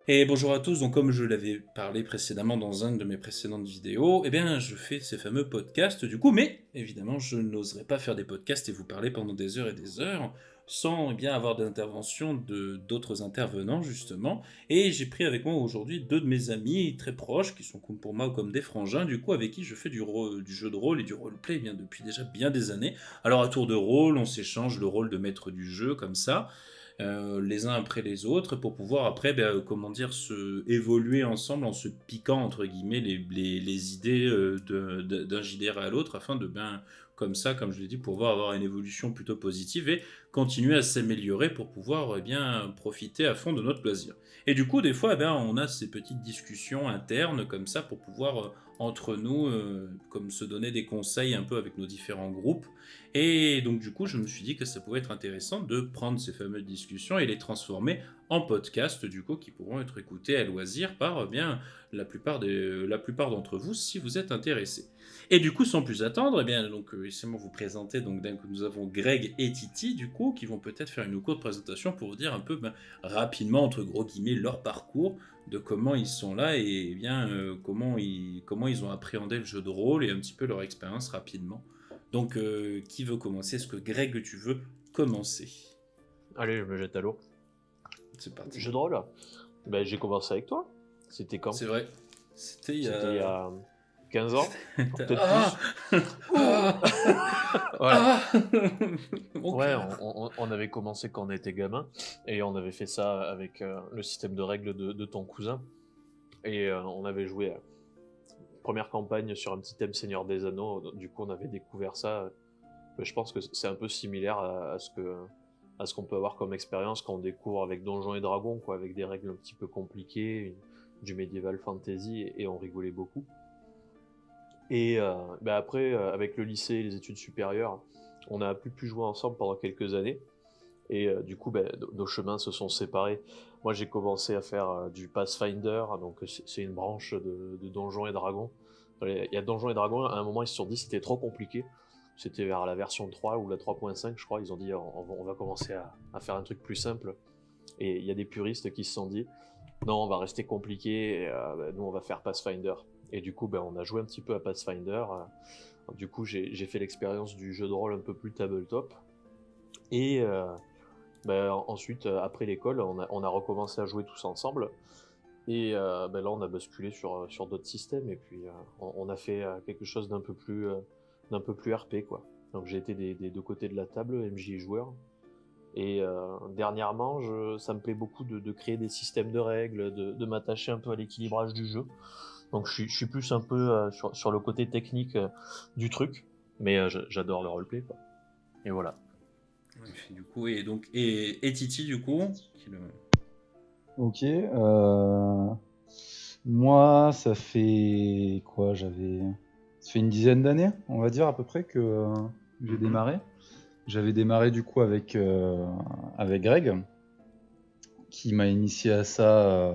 Et bonjour à tous, donc comme je l'avais parlé précédemment dans une de mes précédentes vidéos, eh bien je fais ces fameux podcasts du coup, mais évidemment je n'oserais pas faire des podcasts et vous parler pendant des heures et des heures sans bien avoir d'intervention de d'autres intervenants justement. Et j'ai pris avec moi aujourd'hui deux de mes amis très proches qui sont comme pour moi comme des frangins du coup avec qui je fais du jeu de rôle et du roleplay bien depuis déjà bien des années. Alors à tour de rôle, on s'échange le rôle de maître du jeu comme ça les uns après les autres pour pouvoir après, comment dire, se évoluer ensemble en se piquant entre guillemets les idées d'un JDR à l'autre afin de bien, comme ça, comme je l'ai dit, pouvoir avoir une évolution plutôt positive et continuer à s'améliorer pour pouvoir bien profiter à fond de notre loisir. Et du coup, des fois, on a ces petites discussions internes comme ça pour pouvoir entre nous, comme se donner des conseils un peu avec nos différents groupes et donc du coup, je me suis dit que ça pouvait être intéressant de prendre ces fameuses discussions et les transformer en podcasts du coup qui pourront être écoutés à loisir par bien la plupart d'entre vous si vous êtes intéressés. Et du coup, sans plus attendre, laissez-moi vous présenter. Donc nous avons Greg et Titi du coup qui vont peut-être faire une courte présentation pour vous dire un peu rapidement entre gros guillemets leur parcours de comment ils sont là et bien comment ils ont appréhendé le jeu de rôle et un petit peu leur expérience rapidement. Donc, qui veut commencer? Est-ce que Greg, tu veux commencer? Allez, je me jette à l'eau. C'est parti. Jeu de rôle. Ben, j'ai commencé avec toi. C'était quand? C'est vrai. C'était C'était il y a 15 ans, peut-être Ah plus. Ah Voilà. Ah Mon Ouais, cœur. on avait commencé quand on était gamin et on avait fait ça avec le système de règles de ton cousin. Et on avait joué première campagne sur un petit thème Seigneur des Anneaux. Du coup, on avait découvert ça. Mais je pense que c'est un peu similaire à ce qu'on peut avoir comme expérience quand on découvre avec Donjons et Dragons, quoi, avec des règles un petit peu compliquées, du medieval fantasy, et on rigolait beaucoup. Et après, avec le lycée et les études supérieures, on n'a plus pu jouer ensemble pendant quelques années. Et du coup, nos chemins se sont séparés. Moi, j'ai commencé à faire du Pathfinder, donc c'est une branche de Donjons et Dragons. Il y a Donjons et Dragons, à un moment, ils se sont dit que c'était trop compliqué. C'était vers la version 3 ou la 3.5, je crois. Ils ont dit on va commencer à faire un truc plus simple. Et il y a des puristes qui se sont dit non, on va rester compliqué, et, nous on va faire Pathfinder. Et du coup, on a joué un petit peu à Pathfinder. Du coup, j'ai fait l'expérience du jeu de rôle un peu plus tabletop. Et ensuite, après l'école, on a recommencé à jouer tous ensemble. Et là, on a basculé sur d'autres systèmes. Et puis, on a fait quelque chose d'un peu plus RP, quoi. Donc, j'ai été des deux côtés de la table, MJ et joueur. Et dernièrement, ça me plaît beaucoup de créer des systèmes de règles, de m'attacher un peu à l'équilibrage du jeu. Donc je suis plus un peu sur le côté technique du truc, mais j'adore le roleplay, quoi. Et voilà. Du coup, et Titi, du coup, Ok. Moi, ça fait quoi? Ça fait une dizaine d'années, on va dire à peu près que j'ai démarré. J'avais démarré du coup avec Greg, qui m'a initié à ça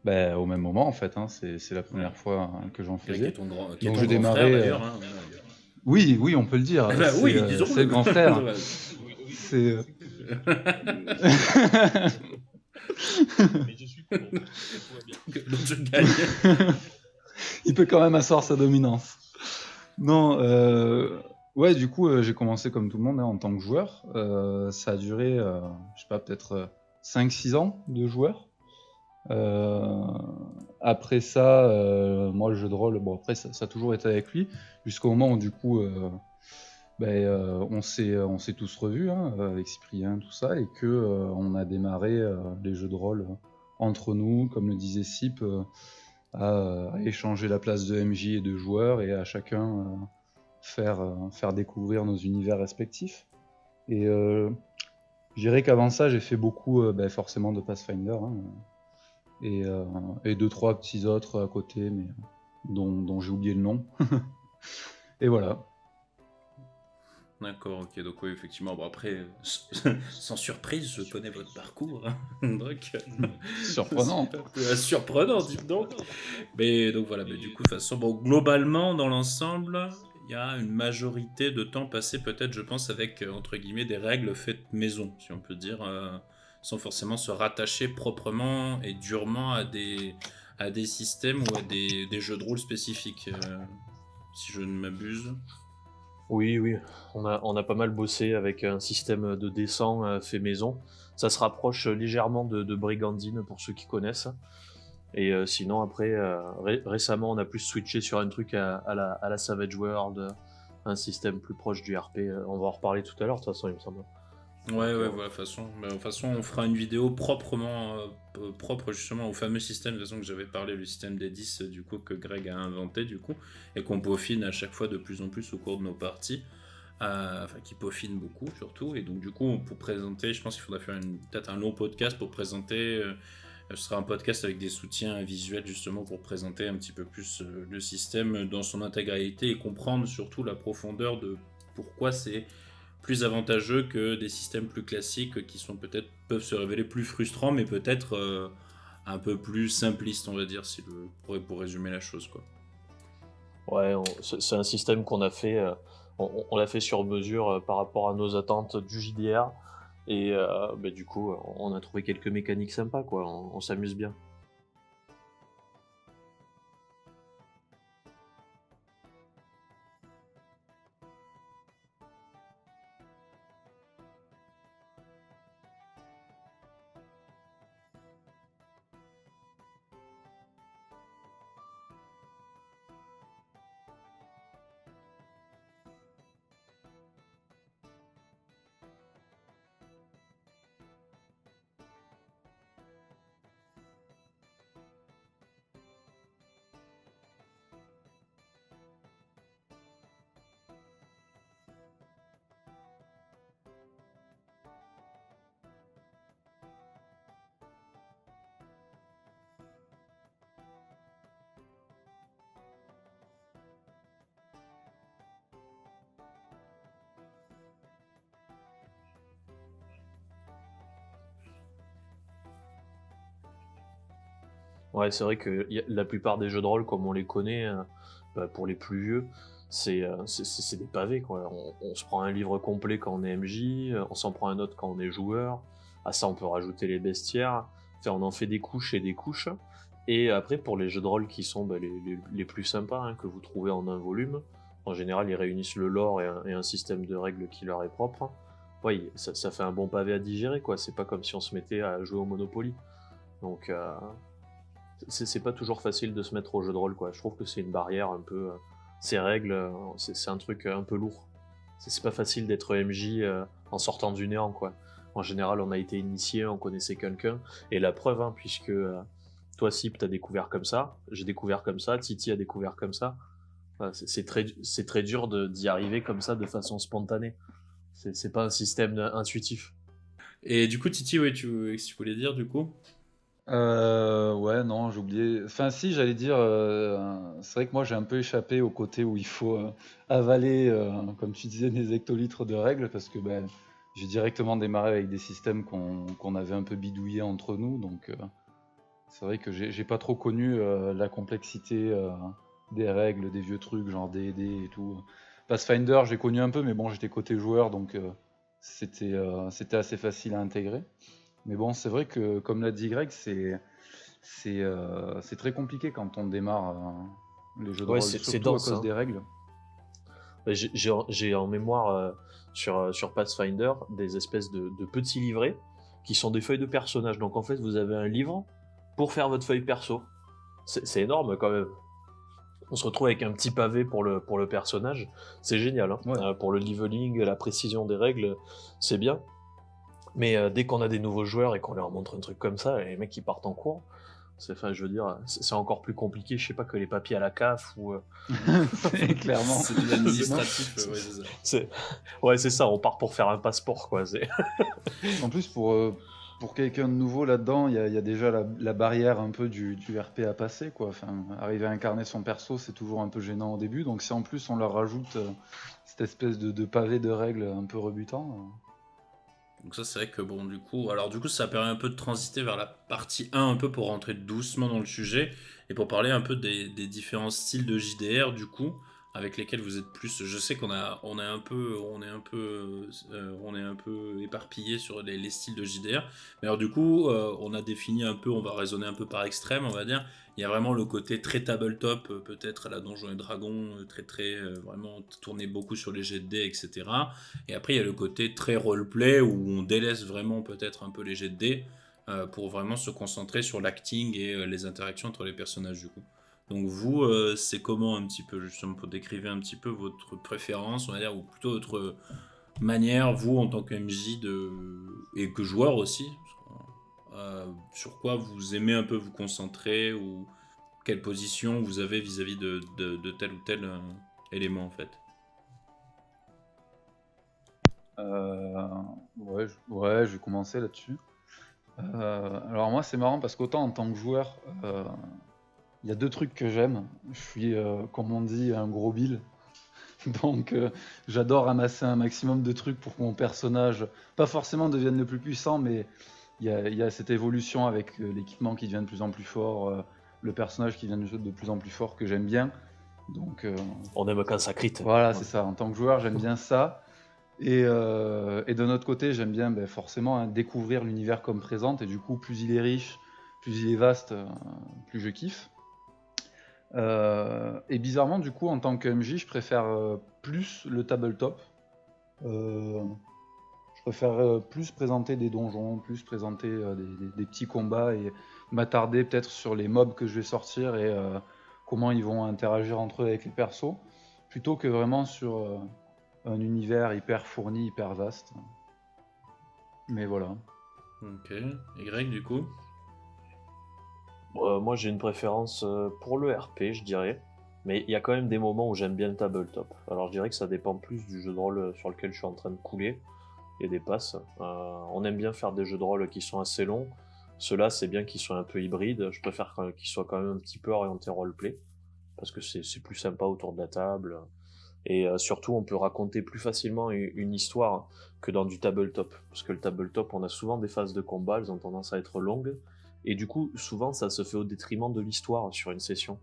au même moment en fait. Hein. C'est la première fois que j'en Greg qui est faisais. qui est Donc ton j'ai grand frère démarré. d'ailleurs. Hein. Oui, oui, on peut le dire. Oui, C'est disons-le. le grand frère. C'est. Mais je suis content, tout va bien. L'autre je gagne. Il peut quand même asseoir sa dominance. Non, ouais, du coup, j'ai commencé comme tout le monde hein, en tant que joueur. Ça a duré, je sais pas, peut-être 5-6 ans de joueur. Après ça, moi, le jeu de rôle, bon, après, ça a toujours été avec lui, jusqu'au moment où, du coup, on s'est tous revus hein, avec Cyprien, tout ça, et que on a démarré les jeux de rôle entre nous, comme le disait Cyp, à échanger la place de MJ et de joueur, et à chacun faire découvrir nos univers respectifs. Et je dirais qu'avant ça, j'ai fait beaucoup forcément de Pathfinder, hein, et deux, trois petits autres à côté, mais dont j'ai oublié le nom. Et voilà. D'accord, ok, donc oui, effectivement, bon après, sans surprise, je connais votre parcours, hein. Donc, Surprenant. surprenant, dites donc. Mais donc voilà, mais du coup, de toute façon, bon, globalement, dans l'ensemble, il y a une majorité de temps passé, peut-être, je pense, avec, entre guillemets, des règles faites maison, si on peut dire. sans forcément se rattacher proprement et durement à des systèmes ou à des jeux de rôle spécifiques, si je ne m'abuse. Oui, oui, on a pas mal bossé avec un système de dessin fait maison. Ça se rapproche légèrement de Brigandine pour ceux qui connaissent. Et sinon, après, récemment, on a plus switché sur un truc à la Savage World, un système plus proche du RP. On va en reparler tout à l'heure, de toute façon, il me semble. Ouais, ouais, voilà, de toute façon, on fera une vidéo proprement, propre justement au fameux système, de toute façon, que j'avais parlé, le système des 10, du coup, que Greg a inventé, du coup, et qu'on peaufine à chaque fois de plus en plus au cours de nos parties. Enfin, qui peaufine beaucoup, surtout. Et donc, du coup, pour présenter, je pense qu'il faudra faire peut-être un long podcast pour présenter. Ce sera un podcast avec des soutiens visuels, justement, pour présenter un petit peu plus le système dans son intégralité et comprendre surtout la profondeur de pourquoi c'est plus avantageux que des systèmes plus classiques qui sont peut-être peuvent se révéler plus frustrants, mais peut-être un peu plus simplistes, on va dire, pour résumer la chose, quoi. Ouais, c'est un système qu'on a fait, on l'a fait sur mesure par rapport à nos attentes du JDR. Et bah, du coup, on a trouvé quelques mécaniques sympas, quoi. On s'amuse bien. Ouais, c'est vrai que la plupart des jeux de rôle, comme on les connaît, bah, pour les plus vieux, c'est des pavés, quoi. On se prend un livre complet quand on est MJ, on s'en prend un autre quand on est joueur. À ça, on peut rajouter les bestiaires. Enfin, on en fait des couches et des couches. Et après, pour les jeux de rôle qui sont bah, les plus sympas, hein, que vous trouvez en un volume, en général, ils réunissent le lore et un système de règles qui leur est propre. Ouais, ça fait un bon pavé à digérer, quoi. C'est pas comme si on se mettait à jouer au Monopoly. Donc, c'est pas toujours facile de se mettre au jeu de rôle, quoi. Je trouve que c'est une barrière un peu. Ces règles, c'est un truc un peu lourd. C'est pas facile d'être MJ en sortant du néant, quoi. En général, on a été initié, on connaissait quelqu'un. Et la preuve, hein, puisque toi, Sip, t'as découvert comme ça, j'ai découvert comme ça, Titi a découvert comme ça. Enfin, c'est très dur d'y arriver comme ça de façon spontanée. C'est pas un système intuitif. Et du coup, Titi, ouais, qu'est-ce que tu voulais dire, du coup? Ouais, non, j'ai oublié. Enfin, si, j'allais dire, c'est vrai que moi j'ai un peu échappé au côté où il faut avaler, comme tu disais, des hectolitres de règles, parce que ben, j'ai directement démarré avec des systèmes qu'on avait un peu bidouillés entre nous, donc c'est vrai que j'ai pas trop connu la complexité des règles, des vieux trucs, genre D&D et tout. Pathfinder, j'ai connu un peu, mais bon, j'étais côté joueur, donc c'était assez facile à intégrer. Mais bon, c'est vrai que, comme l'a dit Greg, c'est très compliqué quand on démarre les jeux de Ouais, rôle, c'est surtout à dense, cause hein. des règles. J'ai en mémoire sur Pathfinder des espèces de petits livrets qui sont des feuilles de personnages. Donc en fait, vous avez un livre pour faire votre feuille perso. C'est énorme quand même. On se retrouve avec un petit pavé pour le personnage. C'est génial, hein. Ouais. Pour le leveling, la précision des règles, c'est bien. Mais dès qu'on a des nouveaux joueurs et qu'on leur montre un truc comme ça, les mecs qui partent en cours, enfin, je veux dire, c'est encore plus compliqué, je sais pas, que les papiers à la CAF ou. C'est clairement. C'est de l'administratif, Non. ouais, c'est ça. Ouais, c'est ça, on part pour faire un passeport, quoi. En plus, pour quelqu'un de nouveau là-dedans, il y a déjà la barrière un peu du RP à passer, quoi. Enfin, arriver à incarner son perso, c'est toujours un peu gênant au début. Donc si en plus on leur rajoute cette espèce de pavé de règles un peu rebutant. Donc ça, c'est vrai que bon, du coup, ça permet un peu de transiter vers la partie 1 un peu pour rentrer doucement dans le sujet et pour parler un peu des différents styles de JDR, du coup. avec lesquels vous êtes plus. Je sais on est un peu, on est un peu éparpillé sur les styles de JDR. Mais alors du coup, on a défini un peu, on va raisonner un peu par extrême, on va dire. Il y a vraiment le côté très tabletop, peut-être à la Donjons et Dragons, vraiment tourné beaucoup sur les jets de dés, etc. Et après, il y a le côté très roleplay où on délaisse vraiment peut-être un peu les jets de dés pour vraiment se concentrer sur l'acting et les interactions entre les personnages du coup. Donc vous, c'est comment un petit peu, justement, pour décrire un petit peu votre préférence, on va dire, ou plutôt votre manière, vous, en tant que MJ, et que joueur aussi, sur quoi vous aimez un peu vous concentrer, ou quelle position vous avez vis-à-vis de tel ou tel élément, en fait. Euh, ouais, je vais commencer là-dessus. Alors moi, c'est marrant parce qu'autant en tant que joueur, il y a deux trucs que j'aime. Je suis, comme on dit, un gros bill. Donc j'adore ramasser un maximum de trucs pour que mon personnage, pas forcément devienne le plus puissant, mais il y a cette évolution avec l'équipement qui devient de plus en plus fort, le personnage qui devient de plus en plus fort que j'aime bien. Donc On aime quand ça crit. voilà, c'est ça. En tant que joueur, j'aime bien ça. Et de notre côté, j'aime bien forcément découvrir l'univers comme présente. Et du coup, plus il est riche, plus il est vaste, plus je kiffe. Et bizarrement, du coup, en tant que MJ, je préfère plus le tabletop. Je préfère plus présenter des donjons, plus présenter des petits combats et m'attarder peut-être sur les mobs que je vais sortir et comment ils vont interagir entre eux avec les persos, plutôt que vraiment sur un univers hyper fourni, hyper vaste. Mais voilà. Ok. Et Greg, du coup? Moi, j'ai une préférence pour le RP, je dirais. Mais il y a quand même des moments où j'aime bien le tabletop. Alors, je dirais que ça dépend plus du jeu de rôle sur lequel je suis en train de couler. Il y a des passes. On aime bien faire des jeux de rôle qui sont assez longs. Ceux-là, c'est bien qu'ils soient un peu hybrides. Je préfère qu'ils soient quand même un petit peu orientés roleplay. Parce que c'est plus sympa autour de la table. Et surtout, on peut raconter plus facilement une histoire que dans du tabletop. Parce que le tabletop, on a souvent des phases de combat, elles ont tendance à être longues. Et du coup, souvent, ça se fait au détriment de l'histoire sur une session.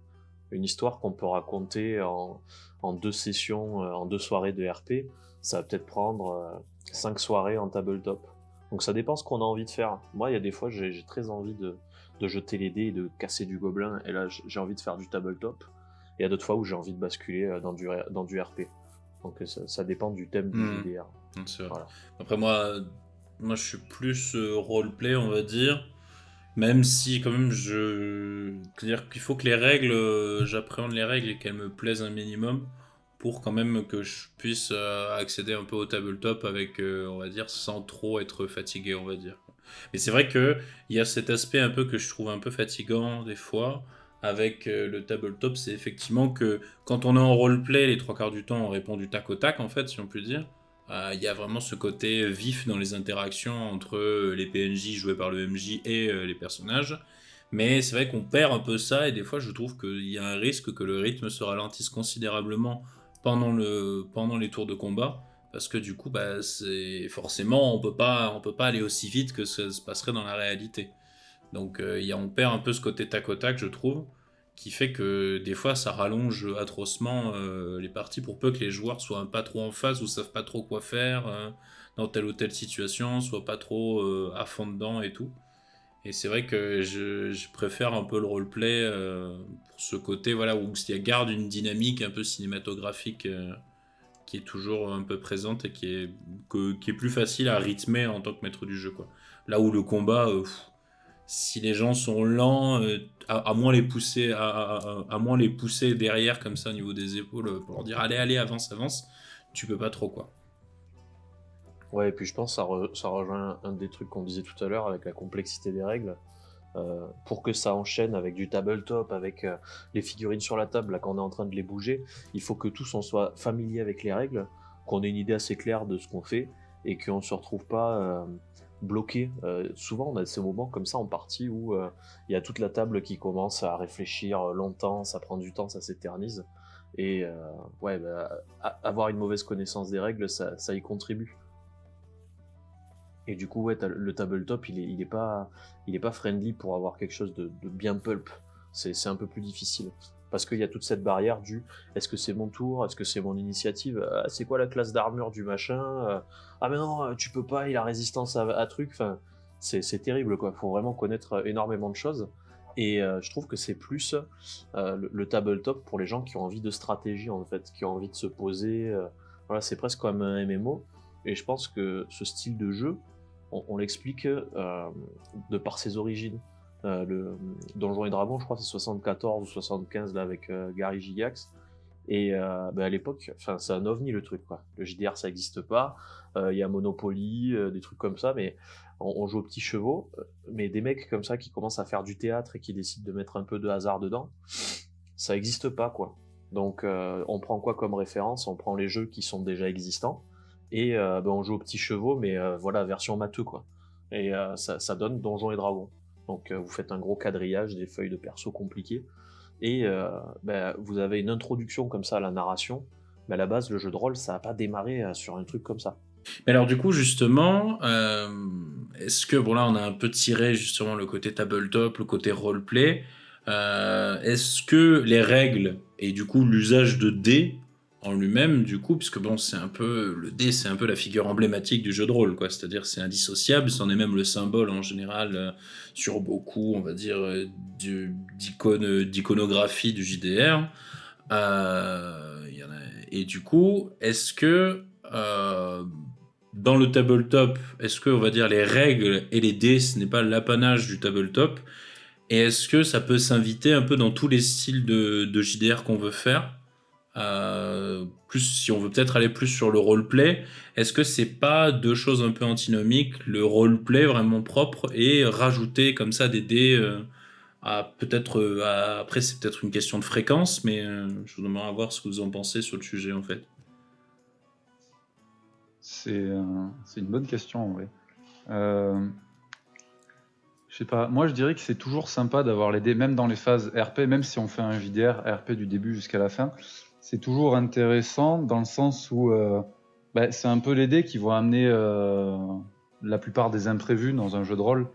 Une histoire qu'on peut raconter en deux sessions, en deux soirées de RP, ça va peut-être prendre 5 soirées en tabletop. Donc ça dépend ce qu'on a envie de faire. Moi, il y a des fois, j'ai très envie de jeter les dés et de casser du gobelin. Et là, j'ai envie de faire du tabletop. Et il y a d'autres fois où j'ai envie de basculer dans du RP. Donc ça dépend du thème du JDR. C'est vrai. Voilà. Après, moi, je suis plus roleplay, on va dire. Même si, quand même, c'est-à-dire qu'il faut que les règles, j'appréhende les règles et qu'elles me plaisent un minimum pour quand même que je puisse accéder un peu au tabletop avec, on va dire, sans trop être fatigué, on va dire. Mais c'est vrai que il y a cet aspect un peu que je trouve un peu fatigant des fois avec le tabletop, c'est effectivement que quand on est en roleplay, les trois quarts du temps, on répond du tac au tac, en fait, si on peut dire. Il y a vraiment ce côté vif dans les interactions entre les PNJ joués par le MJ et les personnages. Mais c'est vrai qu'on perd un peu ça et des fois je trouve qu'il y a un risque que le rythme se ralentisse considérablement pendant les tours de combat. Parce que du coup, c'est forcément, on peut pas aller aussi vite que ça se passerait dans la réalité. Donc on perd un peu ce côté tac au tac, je trouve, qui fait que des fois ça rallonge atrocement les parties pour peu que les joueurs soient pas trop en phase ou savent pas trop quoi faire dans telle ou telle situation, soient pas trop à fond dedans et tout. Et c'est vrai que je préfère un peu le roleplay pour ce côté voilà, où il garde une dynamique un peu cinématographique qui est toujours un peu présente et qui est plus facile à rythmer en tant que maître du jeu, quoi. Là où le combat, si les gens sont lents, à moins les pousser, à moins les pousser derrière comme ça au niveau des épaules pour leur dire allez, allez, avance, avance, tu peux pas trop, quoi. Ouais, et puis je pense que ça rejoint un des trucs qu'on disait tout à l'heure avec la complexité des règles. Pour que ça enchaîne avec du tabletop, avec les figurines sur la table, là, quand on est en train de les bouger, il faut que tous on soit familier avec les règles, qu'on ait une idée assez claire de ce qu'on fait et qu'on ne se retrouve pas bloqué. Souvent, on a ces moments comme ça en partie où il y a toute la table qui commence à réfléchir longtemps, ça prend du temps, ça s'éternise. Et avoir une mauvaise connaissance des règles, ça y contribue. Et du coup, ouais, le tabletop, il est pas friendly pour avoir quelque chose de bien pulp. C'est un peu plus difficile. Parce qu'il y a toute cette barrière du est-ce que c'est mon tour, est-ce que c'est mon initiative, c'est quoi la classe d'armure du machin, ah mais non, tu peux pas, il a résistance à truc, enfin, c'est terrible quoi, faut vraiment connaître énormément de choses. Et je trouve que c'est plus le tabletop pour les gens qui ont envie de stratégie en fait, qui ont envie de se poser, voilà, c'est presque comme un MMO, et je pense que ce style de jeu, on l'explique de par ses origines. Le Donjons et Dragons, je crois, c'est 74 ou 75 là avec Gary Gygax. Et à l'époque, c'est un ovni le truc, quoi. Le JDR, ça n'existe pas. Il y a Monopoly, des trucs comme ça, mais on joue aux petits chevaux. Mais des mecs comme ça qui commencent à faire du théâtre et qui décident de mettre un peu de hasard dedans, ça n'existe pas, quoi. Donc on prend quoi comme référence? On prend les jeux qui sont déjà existants et on joue aux petits chevaux, mais voilà, version matheux, quoi. Et ça donne Donjons et Dragons. Donc vous faites un gros quadrillage, des feuilles de perso compliquées, et vous avez une introduction comme ça à la narration. Mais à la base, le jeu de rôle, ça n'a pas démarré sur un truc comme ça. Mais alors du coup, justement, est-ce que, bon là, on a un peu tiré justement le côté tabletop, le côté roleplay, est-ce que les règles, et du coup l'usage de dés en lui-même, du coup, puisque bon, c'est un peu, le dé, c'est un peu la figure emblématique du jeu de rôle, quoi, c'est-à-dire c'est indissociable, c'en est même le symbole en général sur beaucoup, on va dire, d'iconographie du JDR, et du coup, est-ce que dans le tabletop, est-ce que, on va dire, les règles et les dés, ce n'est pas l'apanage du tabletop, et est-ce que ça peut s'inviter un peu dans tous les styles de JDR qu'on veut faire? Plus si on veut peut-être aller plus sur le roleplay, est-ce que c'est pas deux choses un peu antinomiques, le roleplay vraiment propre et rajouter comme ça des dés peut-être après c'est peut-être une question de fréquence, mais je vous demande à voir ce que vous en pensez sur le sujet en fait. C'est une bonne question en vrai. Je sais pas, moi je dirais que c'est toujours sympa d'avoir les dés, même dans les phases RP, même si on fait un JDR RP du début jusqu'à la fin, c'est toujours intéressant dans le sens où c'est un peu les dés qui vont amener la plupart des imprévus dans un jeu de rôle,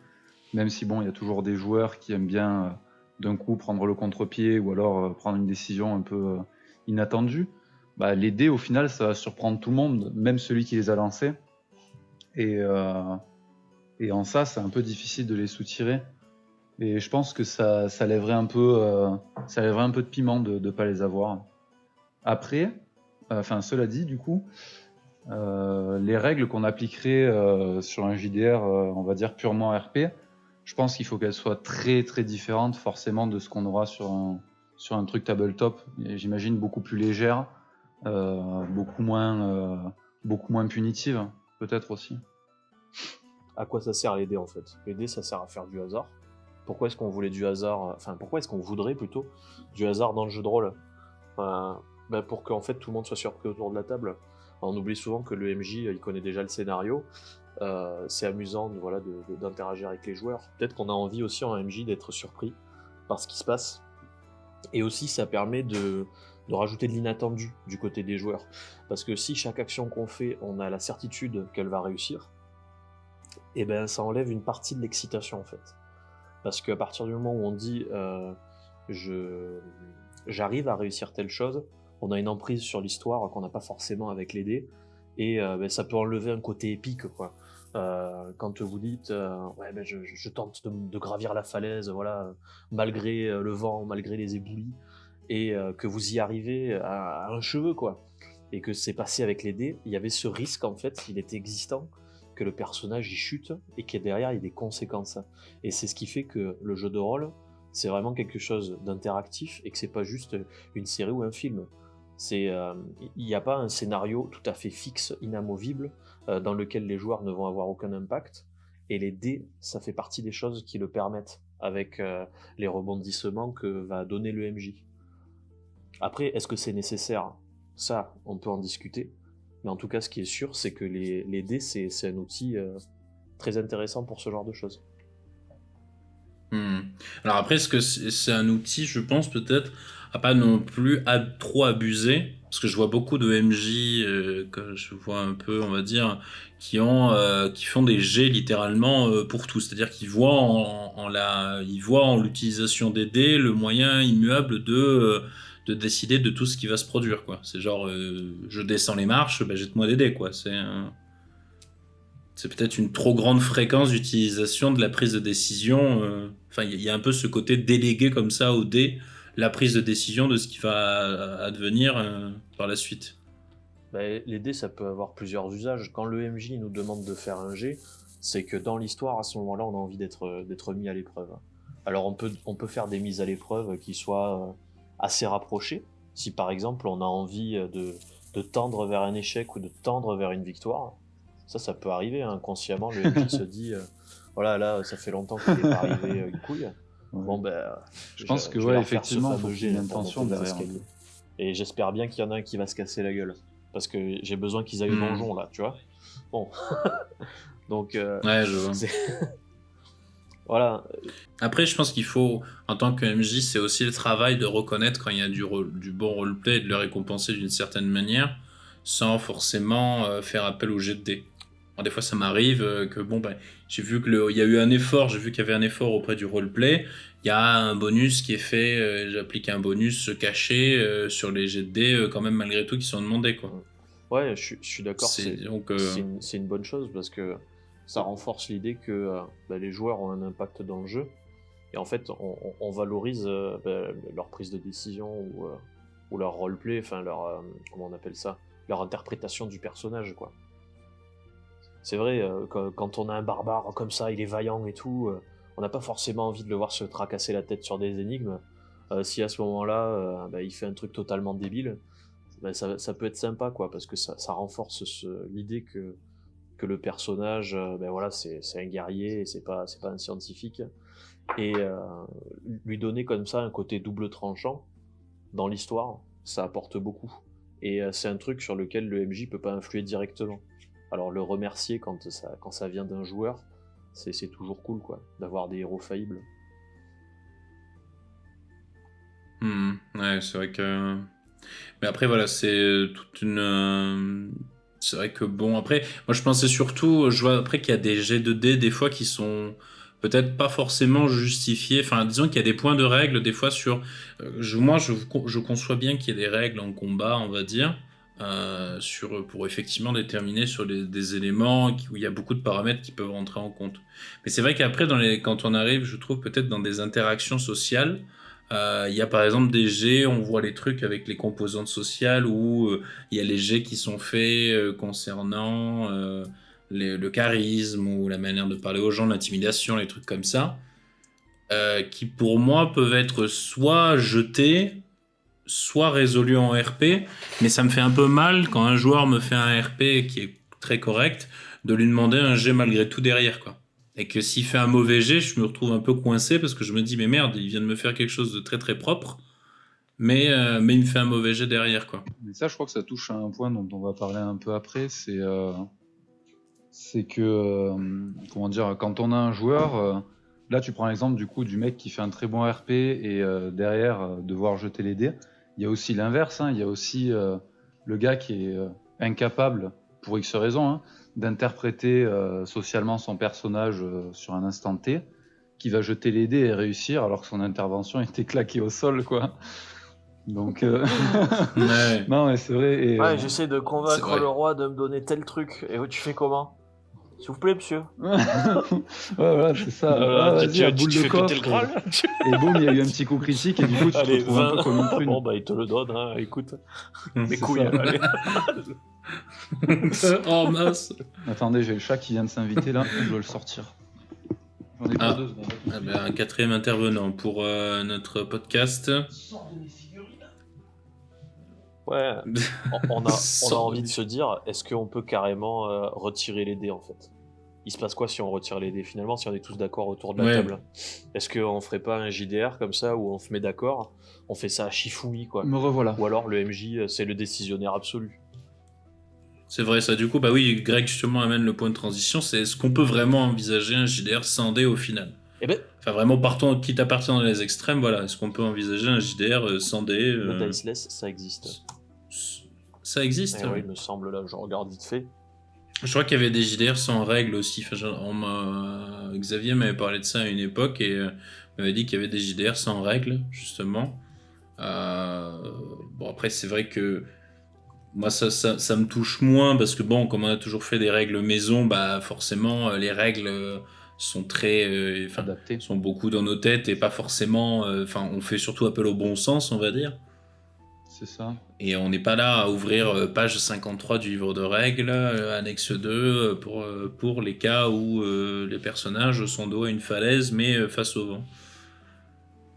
même si bon, il y a toujours des joueurs qui aiment bien d'un coup prendre le contre-pied ou alors prendre une décision un peu inattendue. Les dés au final ça va surprendre tout le monde, même celui qui les a lancés. Et en ça, c'est un peu difficile de les soutirer. Et je pense que ça lèverait un peu de piment de ne pas les avoir. Après, cela dit, du coup, les règles qu'on appliquerait sur un JDR, on va dire purement RP, je pense qu'il faut qu'elles soient très très différentes forcément de ce qu'on aura sur un truc tabletop. Et j'imagine beaucoup plus légère, beaucoup moins punitive, peut-être aussi. À quoi ça sert les dés en fait? Les dés, ça sert à faire du hasard. Pourquoi est-ce qu'on voulait du hasard, pourquoi est-ce qu'on voudrait plutôt du hasard dans le jeu de rôle? Pour qu'en fait tout le monde soit surpris autour de la table. On oublie souvent que le MJ il connaît déjà le scénario. C'est amusant d'interagir avec les joueurs. Peut-être qu'on a envie aussi en MJ d'être surpris par ce qui se passe. Et aussi ça permet de rajouter de l'inattendu du côté des joueurs. Parce que si chaque action qu'on fait, on a la certitude qu'elle va réussir, et ça enlève une partie de l'excitation en fait. Parce qu'à partir du moment où on dit j'arrive à réussir telle chose, on a une emprise sur l'histoire qu'on n'a pas forcément avec les dés, et ça peut enlever un côté épique quoi. Quand vous dites je tente de gravir la falaise, voilà, malgré le vent, malgré les éboulis, et que vous y arrivez à un cheveu quoi, et que c'est passé avec les dés, il y avait ce risque en fait, il était existant, que le personnage y chute et qu'il y a derrière il y a des conséquences. Et c'est ce qui fait que le jeu de rôle, c'est vraiment quelque chose d'interactif et que c'est pas juste une série ou un film. Il n'y a pas un scénario tout à fait fixe, inamovible, dans lequel les joueurs ne vont avoir aucun impact. Et les dés, ça fait partie des choses qui le permettent, avec les rebondissements que va donner le MJ. Après, est-ce que c'est nécessaire? Ça, on peut en discuter. Mais en tout cas, ce qui est sûr, c'est que les dés, c'est un outil très intéressant pour ce genre de choses. Alors après, est-ce que c'est un outil, je pense, peut-être à pas non plus trop abuser, parce que je vois beaucoup de MJ que je vois un peu, on va dire, qui font des jets littéralement pour tout, c'est-à-dire qu'ils voient ils voient en l'utilisation des dés le moyen immuable de décider de tout ce qui va se produire, quoi. C'est genre je descends les marches, bah, jette-moi des dés, quoi. C'est peut-être une trop grande fréquence d'utilisation de la prise de décision. Enfin, il y a un peu ce côté délégué comme ça au dé, la prise de décision de ce qui va advenir par la suite. Bah, les dés, ça peut avoir plusieurs usages. Quand le MJ nous demande de faire un jet, c'est que dans l'histoire, à ce moment-là, on a envie d'être mis à l'épreuve. Alors on peut faire des mises à l'épreuve qui soient assez rapprochées. Si par exemple on a envie de tendre vers un échec ou de tendre vers une victoire, ça peut arriver, hein. Inconsciemment, le MJ se dit voilà, là, ça fait longtemps qu'il n'est pas arrivé une couille. Bon, ben, Je pense que vais ouais, leur faire effectivement, ce faut fameux qu'il y ait jet une pour intention monter les derrière. escaliers. Et j'espère bien qu'il y en a un qui va se casser la gueule. Parce que j'ai besoin qu'ils aillent au donjon, là, tu vois. Bon. Donc, Ouais, je vois. voilà. Après, je pense qu'il faut, en tant que MJ, c'est aussi le travail de reconnaître quand il y a du bon roleplay et de le récompenser d'une certaine manière, sans forcément faire appel au jet de dés. Alors, des fois, ça m'arrive que, bon, ben, j'ai vu qu'il y a eu un effort, j'ai vu qu'il y avait un effort auprès du roleplay. Il y a un bonus qui est fait, j'applique un bonus caché sur les jets de dés, quand même, malgré tout, qui sont demandés, quoi. Ouais, je suis d'accord. C'est Donc, une bonne chose parce que ça renforce l'idée que les joueurs ont un impact dans le jeu. Et en fait, on valorise leur prise de décision ou leur roleplay, enfin comment on appelle ça, leur interprétation du personnage, quoi. C'est vrai, quand on a un barbare comme ça, il est vaillant et tout, on n'a pas forcément envie de le voir se tracasser la tête sur des énigmes. Si à ce moment-là, il fait un truc totalement débile, ça peut être sympa, quoi, parce que ça renforce l'idée que le personnage, voilà, c'est un guerrier, et c'est pas un scientifique. Et lui donner comme ça un côté double tranchant dans l'histoire, ça apporte beaucoup. Et c'est un truc sur lequel le MJ peut pas influer directement. Alors le remercier quand ça vient d'un joueur, c'est toujours cool, quoi, d'avoir des héros faillibles. Ouais, c'est vrai que... Mais après, voilà, c'est toute une... C'est vrai que bon, après, moi je pensais surtout, je vois après qu'il y a des jets de dés des fois qui sont peut-être pas forcément justifiés. Enfin, disons qu'il y a des points de règle des fois sur... je conçois bien qu'il y ait des règles en combat, on va dire, pour effectivement déterminer sur des éléments où il y a beaucoup de paramètres qui peuvent rentrer en compte. Mais c'est vrai qu'après, quand on arrive, je trouve peut-être dans des interactions sociales, il y a par exemple des jets, on voit les trucs avec les composantes sociales où il y a les jets qui sont faits concernant le charisme ou la manière de parler aux gens, l'intimidation, les trucs comme ça, qui pour moi peuvent être soit jetés, soit résolus en RP, mais ça me fait un peu mal quand un joueur me fait un RP qui est très correct, de lui demander un jet malgré tout derrière, quoi. Et que s'il fait un mauvais jet, je me retrouve un peu coincé parce que je me dis, mais merde, il vient de me faire quelque chose de très très propre, mais il me fait un mauvais jet derrière, quoi. Mais ça, je crois que ça touche à un point dont on va parler un peu après, c'est que, comment dire, quand on a un joueur, là tu prends l'exemple du coup du mec qui fait un très bon RP et derrière devoir jeter les dés. Il y a aussi l'inverse, hein, il y a aussi le gars qui est incapable, pour X raisons, hein, d'interpréter socialement son personnage sur un instant T, qui va jeter les dés et réussir alors que son intervention était claquée au sol, quoi. Donc, Ouais. non, mais c'est vrai. Et, Ouais, j'essaie de c'est convaincre vrai. le roi de me donner tel truc. Et tu fais comment? S'il vous plaît, monsieur. ouais, voilà, c'est ça. Vas-y, à boule de fais péter le coffre. Graal. Et boum, il y a eu un petit coup critique et du coup, tu te Allez, retrouves un peu comme une prune. Bon, il te le donne, hein, écoute. Mes C'est couilles, ça. allez. Oh mince. Attendez, j'ai le chat qui vient de s'inviter là, je dois le sortir. J'en ai pour Ah. 2 secondes. Ah ben, un quatrième intervenant pour notre podcast. Ouais, on a envie de se dire, est-ce qu'on peut carrément retirer les dés, en fait? Il se passe quoi si on retire les dés, finalement, si on est tous d'accord autour de la Ouais. table? Est-ce qu'on ferait pas un JDR comme ça, où on se met d'accord, on fait ça à Shifumi, quoi? Me revoilà. Ou alors le MJ, c'est le décisionnaire absolu. C'est vrai ça, du coup, Greg justement amène le point de transition, c'est est-ce qu'on peut vraiment envisager un JDR sans dé au final? Eh ben, Enfin, vraiment, partons, quitte à partir dans les extrêmes, voilà. Est-ce qu'on peut envisager un JDR sans dé le diceless, ça existe. Ça existe. Eh oui, il me semble, là, je regarde vite fait. Je crois qu'il y avait des JDR sans règles aussi. Enfin, Xavier m'avait parlé de ça à une époque et m'avait dit qu'il y avait des JDR sans règles, justement. Bon, après, c'est vrai que moi, ça me touche moins parce que, bon, comme on a toujours fait des règles maison, bah, forcément, les règles sont très. Adapté. Sont beaucoup dans nos têtes et pas forcément. Enfin, on fait surtout appel au bon sens, on va dire. C'est ça. Et on n'est pas là à ouvrir page 53 du livre de règles, annexe 2, pour les cas où les personnages sont dos à une falaise mais face au vent.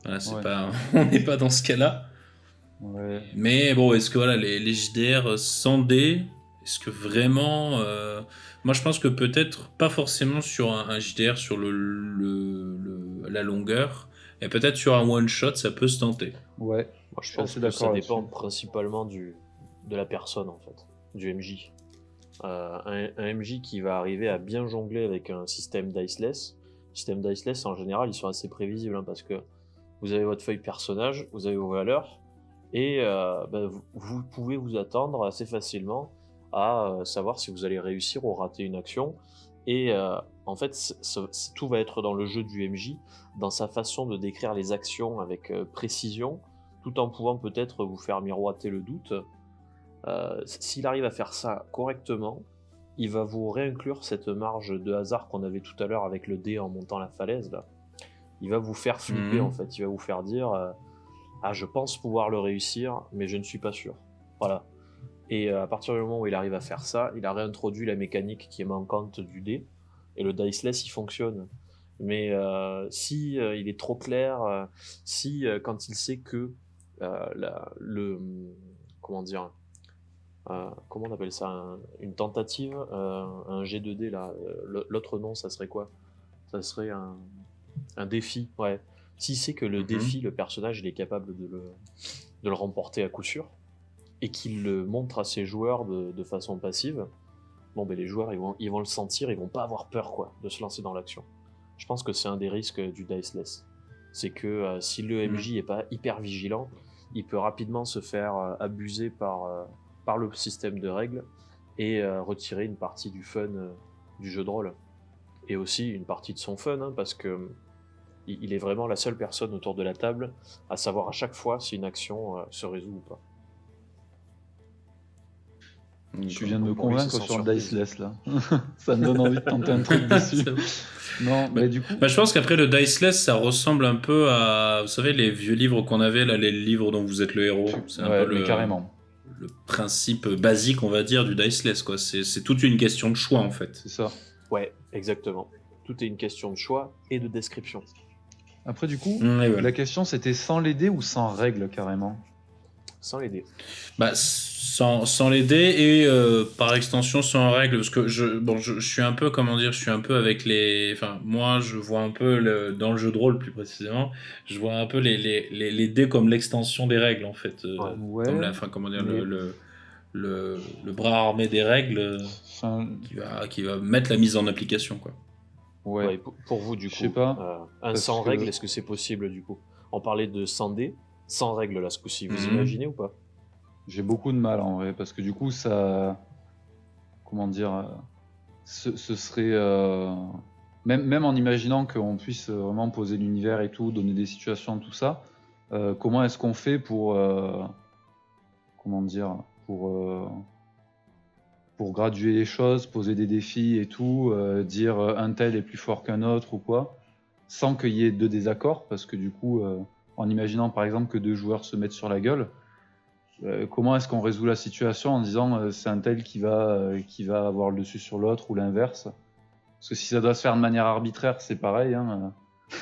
Voilà, c'est Ouais. pas, on n'est pas dans ce cas-là. Ouais. Mais bon, est-ce que voilà, les JDR sans dés, est-ce que vraiment. Moi je pense que peut-être pas forcément sur un JDR sur la longueur, et peut-être sur un one-shot, ça peut se tenter. Ouais. Moi, je suis pense assez que ça d'accord dépend là-dessus. principalement de la personne, en fait, du MJ. Un MJ qui va arriver à bien jongler avec un système diceless. Système diceless, en général, ils sont assez prévisibles, hein, parce que vous avez votre feuille personnage, vous avez vos valeurs, et vous pouvez vous attendre assez facilement à savoir si vous allez réussir ou rater une action. Et en fait, tout va être dans le jeu du MJ, dans sa façon de décrire les actions avec précision, tout en pouvant peut-être vous faire miroiter le doute. S'il arrive à faire ça correctement, il va vous réinclure cette marge de hasard qu'on avait tout à l'heure avec le dé en montant la falaise, là. Il va vous faire flipper, en fait. Il va vous faire dire ah, je pense pouvoir le réussir, mais je ne suis pas sûr. Voilà. Et à partir du moment où il arrive à faire ça, il a réintroduit la mécanique qui est manquante du dé, et le diceless il fonctionne. Mais si il est trop clair, si quand il sait que comment dire, comment on appelle ça, une tentative, un G2D là, l'autre nom ça serait quoi? Ça serait un défi, ouais. S'il sait que le défi, le personnage, il est capable de le remporter à coup sûr, et qu'il le montre à ses joueurs de façon passive, bon ben les joueurs ils vont le sentir, ils vont pas avoir peur quoi, de se lancer dans l'action. Je pense que c'est un des risques du diceless. C'est que si le MJ est pas hyper vigilant, il peut rapidement se faire abuser par le système de règles et retirer une partie du fun du jeu de rôle. Et aussi une partie de son fun, hein, parce que il est vraiment la seule personne autour de la table à savoir à chaque fois si une action se résout ou pas. Tu viens de me Pour lui, c'est convaincre sans sur le surprise. diceless là. Ça me donne envie de tenter un truc dessus. Non, mais du coup. Bah, je pense qu'après le diceless, ça ressemble un peu à, vous savez, les vieux livres qu'on avait là, les livres dont vous êtes le héros. C'est un Ouais, peu mais carrément. le principe basique, on va dire, du diceless, quoi. C'est toute une question de choix, en fait. C'est ça. Ouais, exactement. Tout est une question de choix et de description. Après, du coup, Et voilà. la question c'était sans les dés ou sans règles carrément? Sans les dés. Bah, sans les dés et par extension sans règles, parce que je suis un peu, comment dire, je suis un peu avec les. Enfin, moi, je vois un peu dans le jeu de rôle plus précisément, je vois un peu les dés comme l'extension des règles en fait, Ouais, comme la, enfin, comment dire, mais- le bras armé des règles Enfin, qui va mettre la mise en application quoi. ouais. Ouais, pour vous, du Je coup, sais pas, un parce sans que- règles, est-ce que c'est possible, du coup? On parlait de sans dés, sans règles, là, ce coup-ci. Vous Mhm. imaginez ou pas? J'ai beaucoup de mal en vrai, parce que du coup, ça. Comment dire, ce serait. Même en imaginant qu'on puisse vraiment poser l'univers et tout, donner des situations, tout ça, comment est-ce qu'on fait pour. Comment dire, pour graduer les choses, poser des défis et tout, dire un tel est plus fort qu'un autre ou quoi, sans qu'il y ait de désaccord, parce que du coup, en imaginant par exemple que deux joueurs se mettent sur la gueule, comment est-ce qu'on résout la situation en disant c'est un tel qui va avoir le dessus sur l'autre ou l'inverse? Parce que si ça doit se faire de manière arbitraire, c'est pareil. Hein,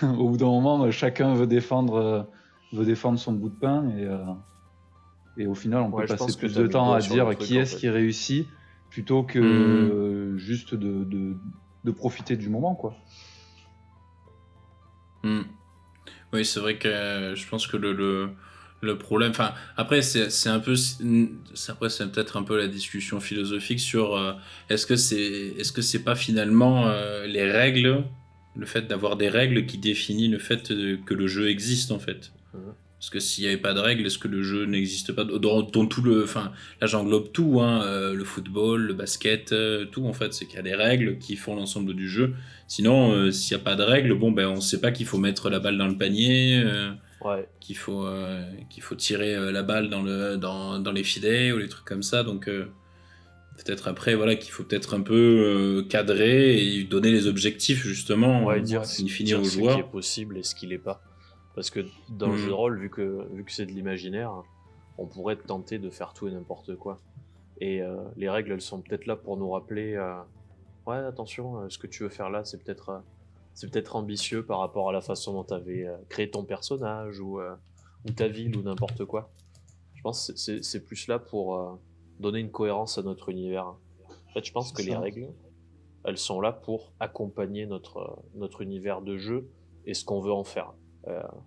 au bout d'un moment, chacun veut défendre son bout de pain et au final, on Ouais, peut je passer pense que plus t'as de mis le temps doigt à sur le dire truc, qui en est-ce fait. qui réussit plutôt que juste de profiter du moment, quoi. Oui, c'est vrai que je pense que le problème, enfin après c'est un peu, après c'est peut-être un peu la discussion philosophique sur est-ce que c'est pas finalement les règles Le fait d'avoir des règles qui définissent le fait que le jeu existe, en fait. Parce que s'il n'y avait pas de règles, est-ce que le jeu n'existe pas dans tout le... Enfin, là j'englobe tout, hein, le football, le basket, tout en fait. C'est qu'il y a des règles qui font l'ensemble du jeu. Sinon, s'il n'y a pas de règles, bon, ben, on ne sait pas qu'il faut mettre la balle dans le panier, qu'il faut tirer la balle dans les filets ou les trucs comme ça. Donc peut-être après, voilà, qu'il faut peut-être un peu cadrer et donner les objectifs justement, dire aux ce joueurs. qui est possible et ce qui l'est pas. Parce que dans le jeu de rôle, vu que c'est de l'imaginaire, on pourrait tenter de faire tout et n'importe quoi. Et les règles, elles sont peut-être là pour nous rappeler ouais, attention, ce que tu veux faire là, c'est peut-être ambitieux par rapport à la façon dont tu avais créé ton personnage ou ta ville ou n'importe quoi. Je pense que c'est plus là pour donner une cohérence à notre univers. En fait, je pense que les règles, elles sont là pour accompagner notre univers de jeu et ce qu'on veut en faire.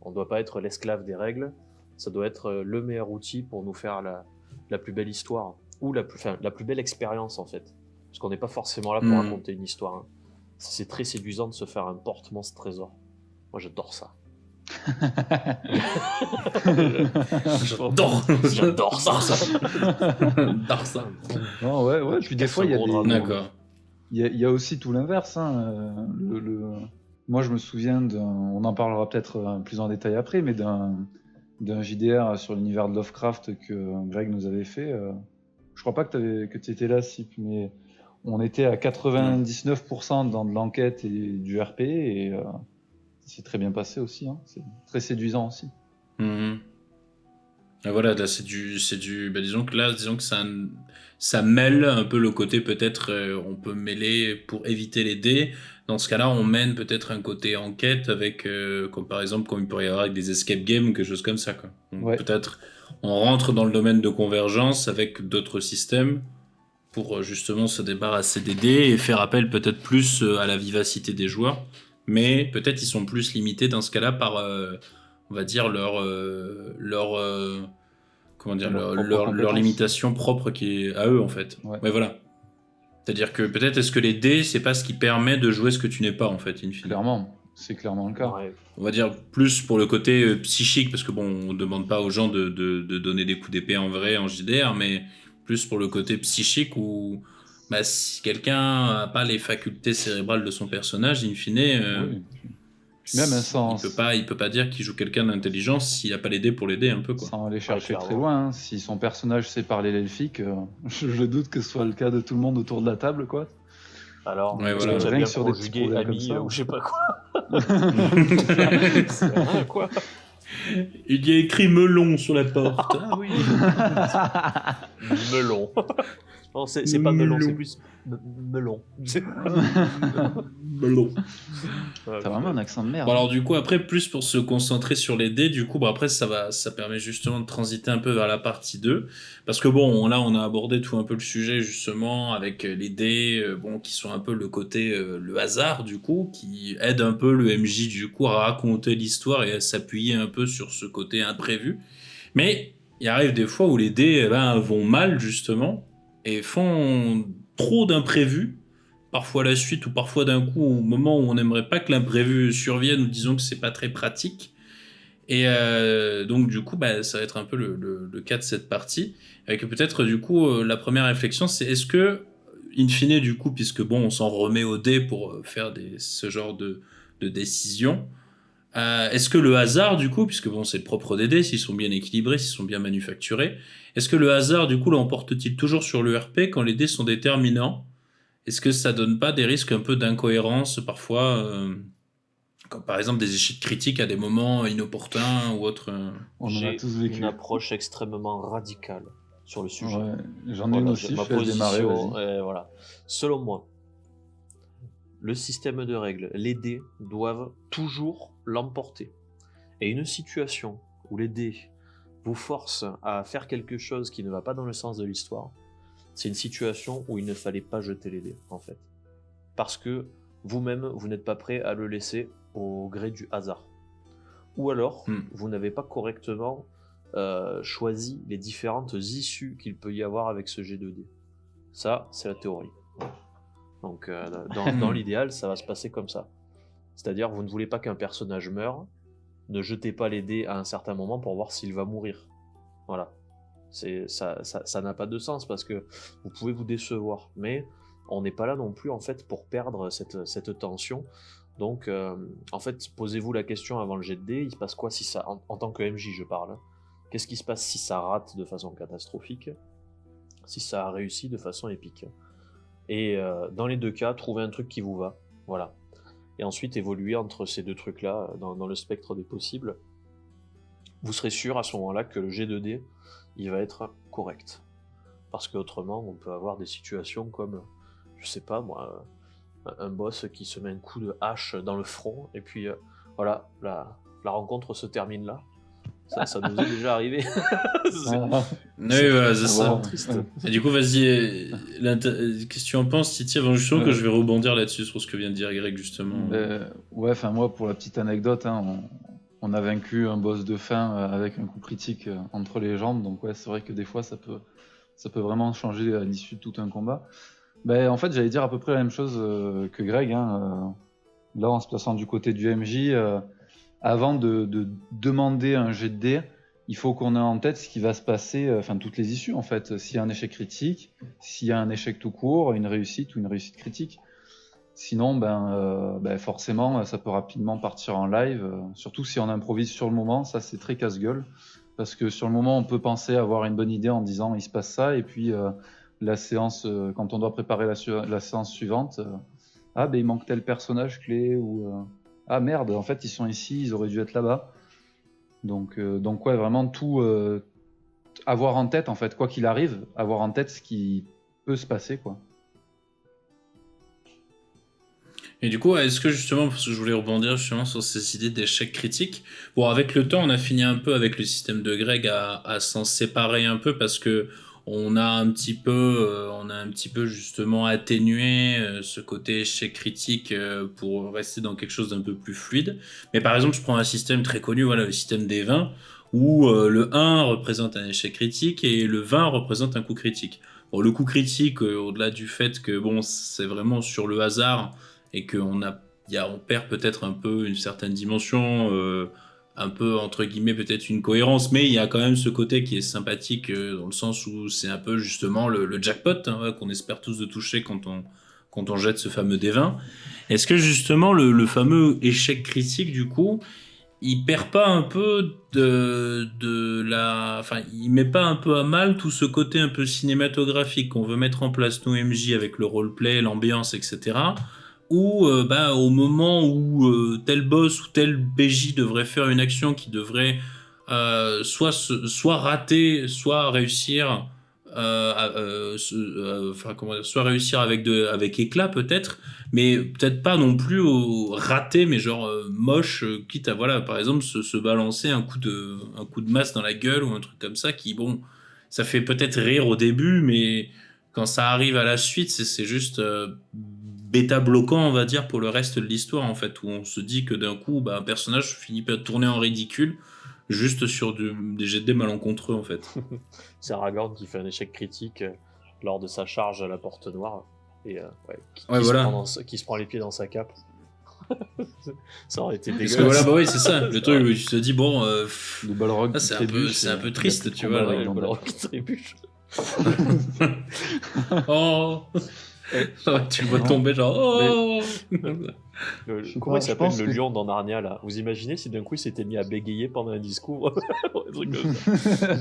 On ne doit pas être l'esclave des règles, ça doit être le meilleur outil pour nous faire la plus belle histoire, ou la plus belle expérience en fait. Parce qu'on n'est pas forcément là pour raconter une histoire. Hein. C'est très séduisant de se faire un porte-monstre trésor. Moi j'adore ça. J'adore ça. J'adore ça. Non, ouais. Puis des fois, il y a D'accord. Il y a aussi tout l'inverse. Hein. Moi, je me souviens on en parlera peut-être plus en détail après, mais d'un JDR sur l'univers de Lovecraft que Greg nous avait fait. Je crois pas que tu étais là, Sip, mais on était à 99% dans de l'enquête et du RP, et c'est très bien passé aussi. Hein. C'est très séduisant aussi. Et voilà, là c'est du disons que ça mêle un peu le côté peut-être on peut mêler pour éviter les dés. Dans ce cas-là, on mène peut-être un côté enquête avec comme par exemple comme il pourrait y avoir avec des escape games ou quelque chose comme ça quoi. Donc, peut-être on rentre dans le domaine de convergence avec d'autres systèmes pour justement se débarrasser des dés et faire appel peut-être plus à la vivacité des joueurs, mais peut-être ils sont plus limités dans ce cas-là par on va dire leur limitation propre qui est à eux en fait. Ouais, voilà. C'est-à-dire que peut-être est-ce que les dés c'est pas ce qui permet de jouer ce que tu n'es pas en fait, in fine. Clairement, c'est clairement le cas. Ouais. On va dire plus pour le côté psychique parce que bon, on demande pas aux gens de donner des coups d'épée en vrai en JDR, mais plus pour le côté psychique où si quelqu'un a pas les facultés cérébrales de son personnage, in fine. Même un sens. Il peut pas dire qu'il joue quelqu'un d'intelligence s'il a pas les dés pour l'aider un peu quoi. Sans aller chercher très loin, hein. Si son personnage sait parler l'elfique, je doute que ce soit le cas de tout le monde autour de la table quoi. Alors, voilà. rien sur des petits problèmes comme ça, ou je sais pas quoi. C'est rien quoi. Il y a écrit melon sur la porte. Ah oui. Melon. Non, c'est pas melon, c'est plus melon. Melon. T'as vraiment un accent de merde. Bon, alors du coup après plus pour se concentrer sur les dés, du coup après ça permet justement de transiter un peu vers la partie 2 parce que bon là on a abordé tout un peu le sujet justement avec les dés qui sont un peu le côté le hasard du coup qui aide un peu le MJ du coup à raconter l'histoire et à s'appuyer un peu sur ce côté imprévu, mais il arrive des fois où les dés vont mal justement et font trop d'imprévus, parfois à la suite ou parfois d'un coup au moment où on n'aimerait pas que l'imprévu survienne ou disons que c'est pas très pratique. Et donc du coup ça va être un peu le cas de cette partie avec peut-être du coup la première réflexion c'est est-ce que in fine du coup puisque bon on s'en remet au dé pour faire ce genre de décision, est-ce que le hasard du coup, puisque bon c'est le propre des dés, s'ils sont bien équilibrés, s'ils sont bien manufacturés, est-ce que le hasard du coup l'emporte-t-il toujours sur le RP quand les dés sont déterminants? Est-ce que ça donne pas des risques un peu d'incohérence parfois comme par exemple des échecs critiques à des moments inopportuns ou autres J'ai une approche extrêmement radicale sur le sujet. Ouais, j'en ai une aussi, ma position, voilà. Selon moi, le système de règles, les dés doivent toujours l'emporter. Et une situation où les dés vous forcent à faire quelque chose qui ne va pas dans le sens de l'histoire, c'est une situation où il ne fallait pas jeter les dés, en fait. Parce que vous-même, vous n'êtes pas prêt à le laisser au gré du hasard. Ou alors, vous n'avez pas correctement choisi les différentes issues qu'il peut y avoir avec ce G2D. Ça, c'est la théorie. Donc, dans l'idéal, ça va se passer comme ça. C'est-à-dire, vous ne voulez pas qu'un personnage meure, ne jetez pas les dés à un certain moment pour voir s'il va mourir. Voilà. Ça n'a pas de sens parce que vous pouvez vous décevoir, mais on n'est pas là non plus en fait pour perdre cette tension. Donc en fait, posez-vous la question avant le jet de dés, il se passe quoi si ça, en tant que MJ je parle, qu'est-ce qui se passe si ça rate de façon catastrophique, si ça a réussi de façon épique. Et dans les deux cas, trouvez un truc qui vous va, voilà. Et ensuite évoluer entre ces deux trucs-là dans le spectre des possibles. Vous serez sûr à ce moment-là que le jet de dés il va être correct. Parce qu'autrement, on peut avoir des situations comme, je sais pas moi, un boss qui se met un coup de hache dans le front, et puis voilà, la rencontre se termine là. Ça nous est déjà arrivé. Oui, voilà, c'est ça. Triste. Et du coup, vas-y, qu'est-ce que tu en penses, Titi, avant justement que je vais rebondir là-dessus sur ce que vient de dire Greg, justement. Ouais, enfin moi, pour la petite anecdote, hein, on a vaincu un boss de fin avec un coup critique entre les jambes, donc ouais, c'est vrai que des fois ça peut vraiment changer à l'issue de tout un combat. En fait, j'allais dire à peu près la même chose que Greg, hein, là en se plaçant du côté du MJ, avant de demander un jet de dés, il faut qu'on ait en tête ce qui va se passer, enfin toutes les issues en fait, s'il y a un échec critique, s'il y a un échec tout court, une réussite ou une réussite critique. Sinon, forcément, ça peut rapidement partir en live, surtout si on improvise sur le moment, ça c'est très casse-gueule, parce que sur le moment, on peut penser avoir une bonne idée en disant il se passe ça, et puis la séance, quand on doit préparer la séance suivante, il manque tel personnage clé, ou ah merde, en fait ils sont ici, ils auraient dû être là-bas. Donc ouais, vraiment tout avoir en tête, en fait, quoi qu'il arrive, avoir en tête ce qui peut se passer, quoi. Et du coup, est-ce que justement, parce que je voulais rebondir justement sur ces idées d'échec critique, bon, avec le temps, on a fini un peu avec le système de Greg à s'en séparer un peu parce que on a un petit peu justement atténué ce côté échec critique pour rester dans quelque chose d'un peu plus fluide. Mais par exemple, je prends un système très connu, voilà, le système des 20, où le 1 représente un échec critique et le 20 représente un coup critique. Bon, le coup critique, au-delà du fait que bon, c'est vraiment sur le hasard, et qu'on on perd peut-être un peu une certaine dimension, un peu entre guillemets peut-être une cohérence, mais il y a quand même ce côté qui est sympathique dans le sens où c'est un peu justement le jackpot hein, qu'on espère tous de toucher quand on jette ce fameux D20. Est-ce que justement le fameux échec critique du coup, il perd pas un peu enfin, il met pas un peu à mal tout ce côté un peu cinématographique qu'on veut mettre en place nous MJ avec le roleplay, l'ambiance, etc. Ou au moment où tel boss ou tel BJ devrait faire une action qui devrait soit rater, soit réussir, soit réussir avec éclat peut-être, mais peut-être pas non plus rater, mais genre moche, quitte à voilà, par exemple se balancer un coup de masse dans la gueule ou un truc comme ça qui bon, ça fait peut-être rire au début, mais quand ça arrive à la suite, c'est juste bêta bloquant, on va dire, pour le reste de l'histoire, en fait, où on se dit que d'un coup, un personnage finit par tourner en ridicule, juste sur des jets de dés malencontreux, en fait. C'est Aragorn qui fait un échec critique lors de sa charge à la Porte Noire, et qui se prend les pieds dans sa cape. Ça aurait été dégueulasse. Parce que voilà, oui, c'est ça, le truc où tu te dis, bon, le Balrog c'est un peu triste, tu vois. Le Balrog qui trébuche. Oh tu le vois tomber genre oh comment il s'appelle le lion dans Narnia là? Vous imaginez si d'un coup il s'était mis à bégayer pendant un discours? Des trucs comme ça.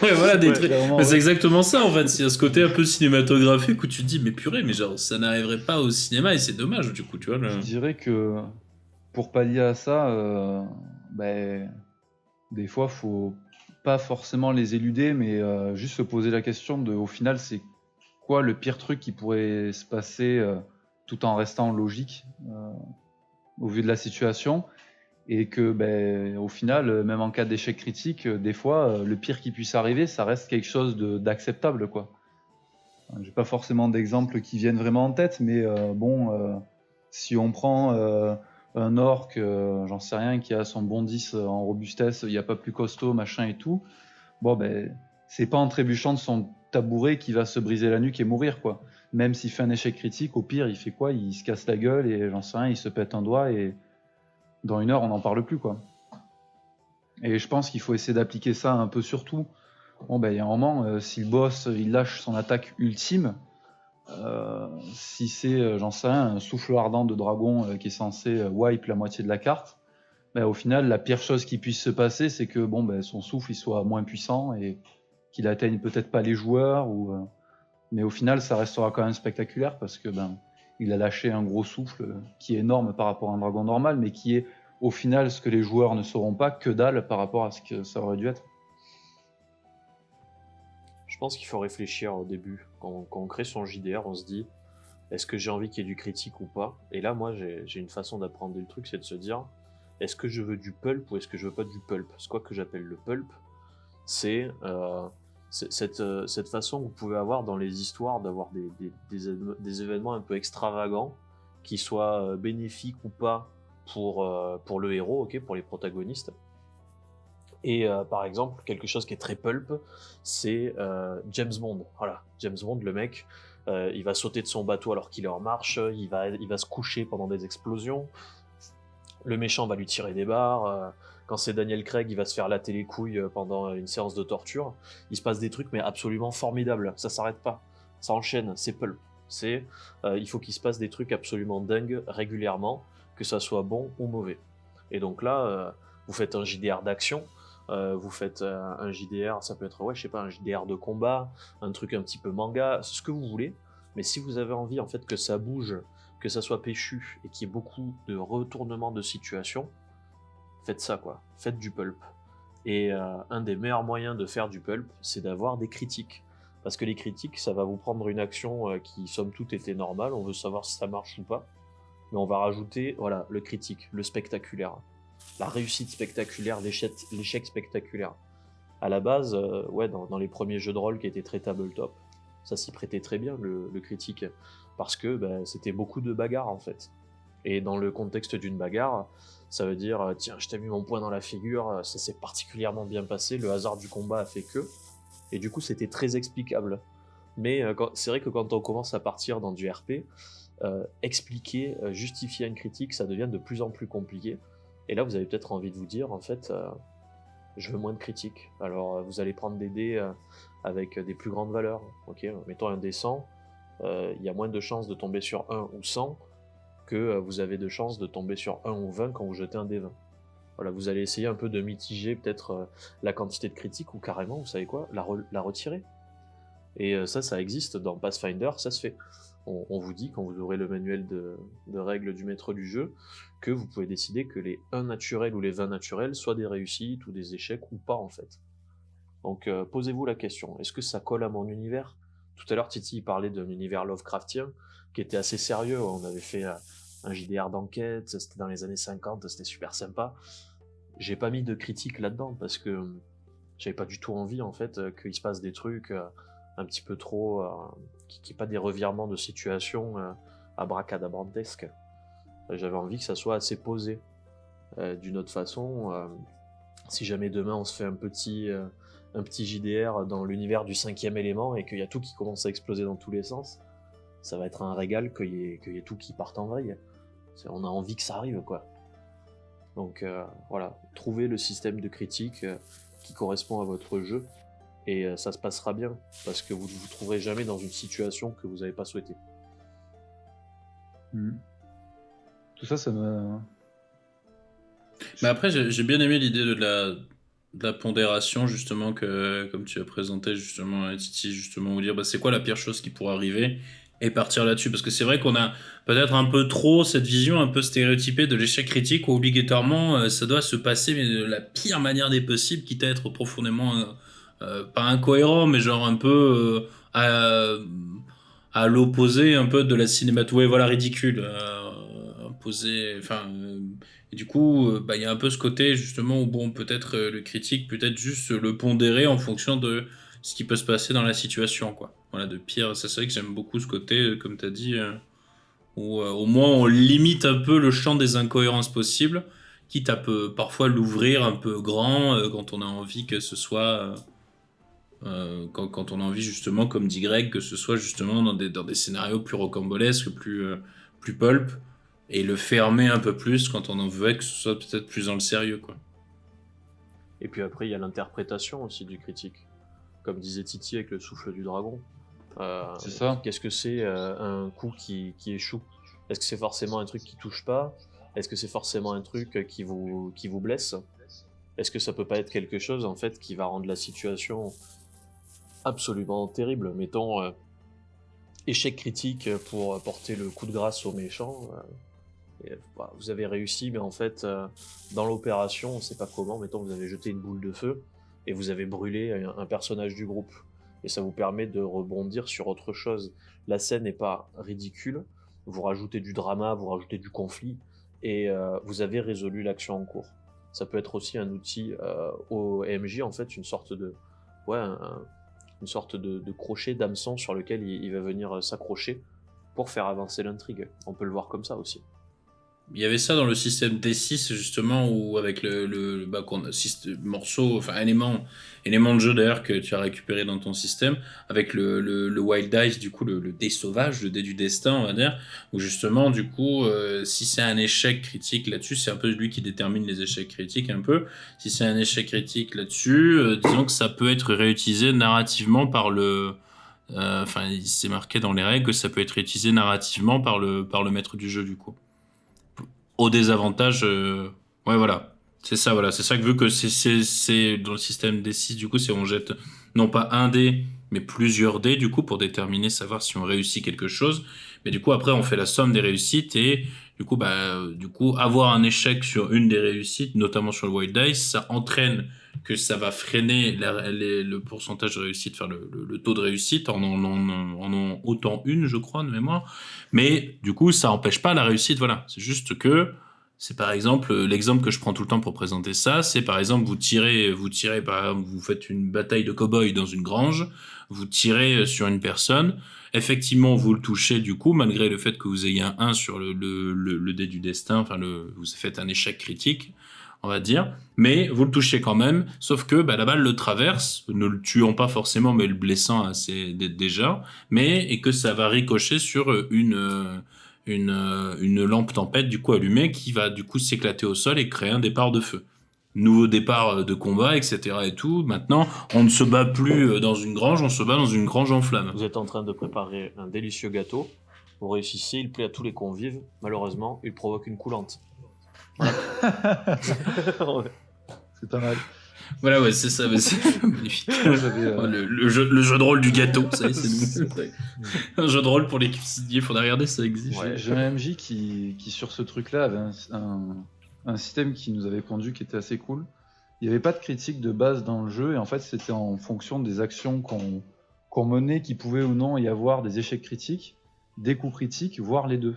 Ouais, voilà, des trucs. C'est exactement ça en fait. Il y a ce côté un peu cinématographique où tu te dis mais purée, mais genre ça n'arriverait pas au cinéma et c'est dommage du coup, tu vois. Je dirais que pour pallier à ça, des fois faut pas forcément les éluder, mais juste se poser la question de au final c'est quoi le pire truc qui pourrait se passer tout en restant logique au vu de la situation, et que au final, même en cas d'échec critique, des fois le pire qui puisse arriver, ça reste quelque chose d'acceptable, quoi. J'ai pas forcément d'exemples qui viennent vraiment en tête, mais si on prend un orc, j'en sais rien, qui a son bon 10 en robustesse, il n'y a pas plus costaud, machin et tout, c'est pas en trébuchant de son tabouret qui va se briser la nuque et mourir, quoi. Même s'il fait un échec critique, au pire, il fait quoi? Il se casse la gueule et j'en sais rien, il se pète un doigt et dans 1 heure, on n'en parle plus, quoi. Et je pense qu'il faut essayer d'appliquer ça un peu sur tout. Bon, ben, il y a un moment, si le boss, il lâche son attaque ultime, si c'est, j'en sais rien, un souffle ardent de dragon qui est censé wipe la moitié de la carte, ben, au final, la pire chose qui puisse se passer, c'est que bon, ben, son souffle il soit moins puissant et qu'il atteigne peut-être pas les joueurs, mais au final, ça restera quand même spectaculaire parce que ben, il a lâché un gros souffle qui est énorme par rapport à un dragon normal, mais qui est au final ce que les joueurs ne sauront pas, que dalle par rapport à ce que ça aurait dû être. Je pense qu'il faut réfléchir au début. Quand on crée son JDR, on se dit est-ce que j'ai envie qu'il y ait du critique ou pas? Et là, moi, j'ai une façon d'apprendre le truc, c'est de se dire est-ce que je veux du pulp ou est-ce que je veux pas du pulp? C'est quoi que j'appelle le pulp? C'est cette façon que vous pouvez avoir dans les histoires d'avoir des événements un peu extravagants qui soient bénéfiques ou pas pour le héros, ok, pour les protagonistes. Et par exemple, quelque chose qui est très pulp, c'est James Bond. Voilà, James Bond, le mec, il va sauter de son bateau alors qu'il est en marche, il va se coucher pendant des explosions, le méchant va lui tirer des barres, quand c'est Daniel Craig, il va se faire latter les couilles pendant une séance de torture. Il se passe des trucs mais absolument formidables, ça s'arrête pas, ça enchaîne, c'est pulp. Il faut qu'il se passe des trucs absolument dingues régulièrement, que ça soit bon ou mauvais. Et donc là, vous faites un JDR d'action, vous faites un JDR, ça peut être, ouais, je sais pas, un JDR de combat, un truc un petit peu manga, ce que vous voulez. Mais si vous avez envie en fait que ça bouge, que ça soit péchu et qu'il y ait beaucoup de retournements de situation, faites ça, quoi. Faites du pulp. Et un des meilleurs moyens de faire du pulp, c'est d'avoir des critiques. Parce que les critiques, ça va vous prendre une action qui, somme toute, était normale, on veut savoir si ça marche ou pas. Mais on va rajouter, voilà, le critique, le spectaculaire. La réussite spectaculaire, l'échec spectaculaire. À la base, ouais, dans les premiers jeux de rôle qui étaient très tabletop, ça s'y prêtait très bien, le critique. Parce que c'était beaucoup de bagarres, en fait. Et dans le contexte d'une bagarre, ça veut dire tiens, je t'ai mis mon poing dans la figure, ça s'est particulièrement bien passé, le hasard du combat a fait que. Et du coup, c'était très explicable. Mais c'est vrai que quand on commence à partir dans du RP, expliquer, justifier une critique, ça devient de plus en plus compliqué. Et là, vous avez peut-être envie de vous dire, en fait, je veux moins de critiques. Alors, vous allez prendre des dés avec des plus grandes valeurs. Ok, mettons un dé 100, il y a moins de chances de tomber sur 1 ou 100 que vous avez de chances de tomber sur 1 ou 20 quand vous jetez un dé 20. Voilà, vous allez essayer un peu de mitiger peut-être la quantité de critiques ou carrément, vous savez quoi, la retirer. Et ça existe dans Pathfinder, ça se fait. On vous dit, quand vous aurez le manuel de règles du maître du jeu, que vous pouvez décider que les 1 naturels ou les 20 naturels soient des réussites ou des échecs ou pas, en fait. Donc posez-vous la question, est-ce que ça colle à mon univers? Tout à l'heure, Titi parlait d'un univers Lovecraftien qui était assez sérieux. On avait fait un JDR d'enquête, c'était dans les années 50, c'était super sympa. J'ai pas mis de critique là-dedans parce que j'avais pas du tout envie, en fait, qu'il se passe des trucs un petit peu trop... qui n'y ait pas des revirements de situation abracadabrantesques. J'avais envie que ça soit assez posé. D'une autre façon, si jamais demain on se fait un petit JDR dans l'univers du 5e élément et qu'il y a tout qui commence à exploser dans tous les sens, ça va être un régal qu'il y ait tout qui parte en vrille. On a envie que ça arrive, quoi. Donc voilà, trouvez le système de critique qui correspond à votre jeu et ça se passera bien, parce que vous ne vous trouverez jamais dans une situation que vous n'avez pas souhaitée. Tout ça, ça me... Mais après, j'ai bien aimé l'idée de la pondération, justement, que comme tu as présenté, justement, à Titi, justement, vous dire, c'est quoi la pire chose qui pourrait arriver, et partir là-dessus. Parce que c'est vrai qu'on a peut-être un peu trop cette vision un peu stéréotypée de l'échec critique, où obligatoirement, ça doit se passer mais de la pire manière des possibles, quitte à être profondément, pas incohérent, mais genre un peu à l'opposé un peu de la cinémato, ouais, voilà, ridicule, opposé, enfin... Et du coup, il y a un peu ce côté, justement, où bon, peut-être le critique, peut-être juste le pondérer en fonction de ce qui peut se passer dans la situation, quoi. Voilà, de pire, c'est vrai que j'aime beaucoup ce côté, comme tu as dit, où au moins on limite un peu le champ des incohérences possibles, quitte à parfois l'ouvrir un peu grand quand on a envie que ce soit... quand on a envie, justement, comme dit Greg, que ce soit justement dans des scénarios plus rocambolesques, plus pulp, et le fermer un peu plus quand on en veut, que ce soit peut-être plus dans le sérieux, quoi. Et puis après, il y a l'interprétation aussi du critique. Comme disait Titi avec le souffle du dragon. C'est ça. Qu'est-ce que c'est un coup qui échoue? Est-ce que c'est forcément un truc qui touche pas? Est-ce que c'est forcément un truc qui vous blesse? Est-ce que ça peut pas être quelque chose en fait qui va rendre la situation absolument terrible? Mettons échec critique pour porter le coup de grâce aux méchants. Vous avez réussi, mais en fait, dans l'opération, on sait pas comment, mettons, vous avez jeté une boule de feu et vous avez brûlé un personnage du groupe. Et ça vous permet de rebondir sur autre chose. La scène n'est pas ridicule, vous rajoutez du drama, vous rajoutez du conflit, et vous avez résolu l'action en cours. Ça peut être aussi un outil au MJ, en fait, une sorte de crochet d'hameçon sur lequel il va venir s'accrocher pour faire avancer l'intrigue. On peut le voir comme ça aussi. Il y avait ça dans le système D6 justement, où avec qu'on a morceau, enfin élément de jeu d'ailleurs que tu as récupéré dans ton système, avec le Wild Dice, du coup le dé sauvage, le dé du destin on va dire, où justement du coup si c'est un échec critique là-dessus, c'est un peu lui qui détermine les échecs critiques un peu, si c'est un échec critique là-dessus, disons que ça peut être réutilisé narrativement par le... Enfin c'est marqué dans les règles que ça peut être réutilisé narrativement par le maître du jeu du coup. Au désavantage, ouais voilà, c'est ça que vu que c'est dans le système D6 du coup c'est on jette non pas un dé mais plusieurs dés du coup pour déterminer savoir si on réussit quelque chose, mais du coup après on fait la somme des réussites et du coup avoir un échec sur une des réussites, notamment sur le Wild Dice, ça entraîne que ça va freiner le pourcentage de réussite, enfin le taux de réussite en autant une je crois de mémoire, mais du coup ça empêche pas la réussite, voilà, c'est juste que c'est par exemple l'exemple que je prends tout le temps pour présenter ça, c'est par exemple vous tirez par exemple, vous faites une bataille de cow-boys dans une grange, vous tirez sur une personne, effectivement vous le touchez du coup malgré le fait que vous ayez un 1 sur le dé du destin, enfin vous faites un échec critique on va dire, mais vous le touchez quand même, sauf que la balle le traverse, ne le tuant pas forcément, mais le blessant assez déjà, et que ça va ricocher sur une lampe tempête du coup allumée qui va du coup s'éclater au sol et créer un départ de feu. Nouveau départ de combat, etc. et tout. Maintenant, on ne se bat plus dans une grange, on se bat dans une grange en flammes. Vous êtes en train de préparer un délicieux gâteau, vous réussissez, il plaît à tous les convives, malheureusement, il provoque une coulante. Voilà. C'est pas mal. Voilà, ouais, c'est ça, c'est magnifique. Le jeu de rôle du gâteau, ça y est, c'est nous. Un jeu de rôle pour les cuisiniers, faudra regarder, ça existe. Ouais, j'ai un MJ qui sur ce truc-là avait un système qui nous avait pondu qui était assez cool. Il n'y avait pas de critique de base dans le jeu, et en fait c'était en fonction des actions qu'on menait qu'il pouvait ou non y avoir des échecs critiques, des coups critiques, voire les deux.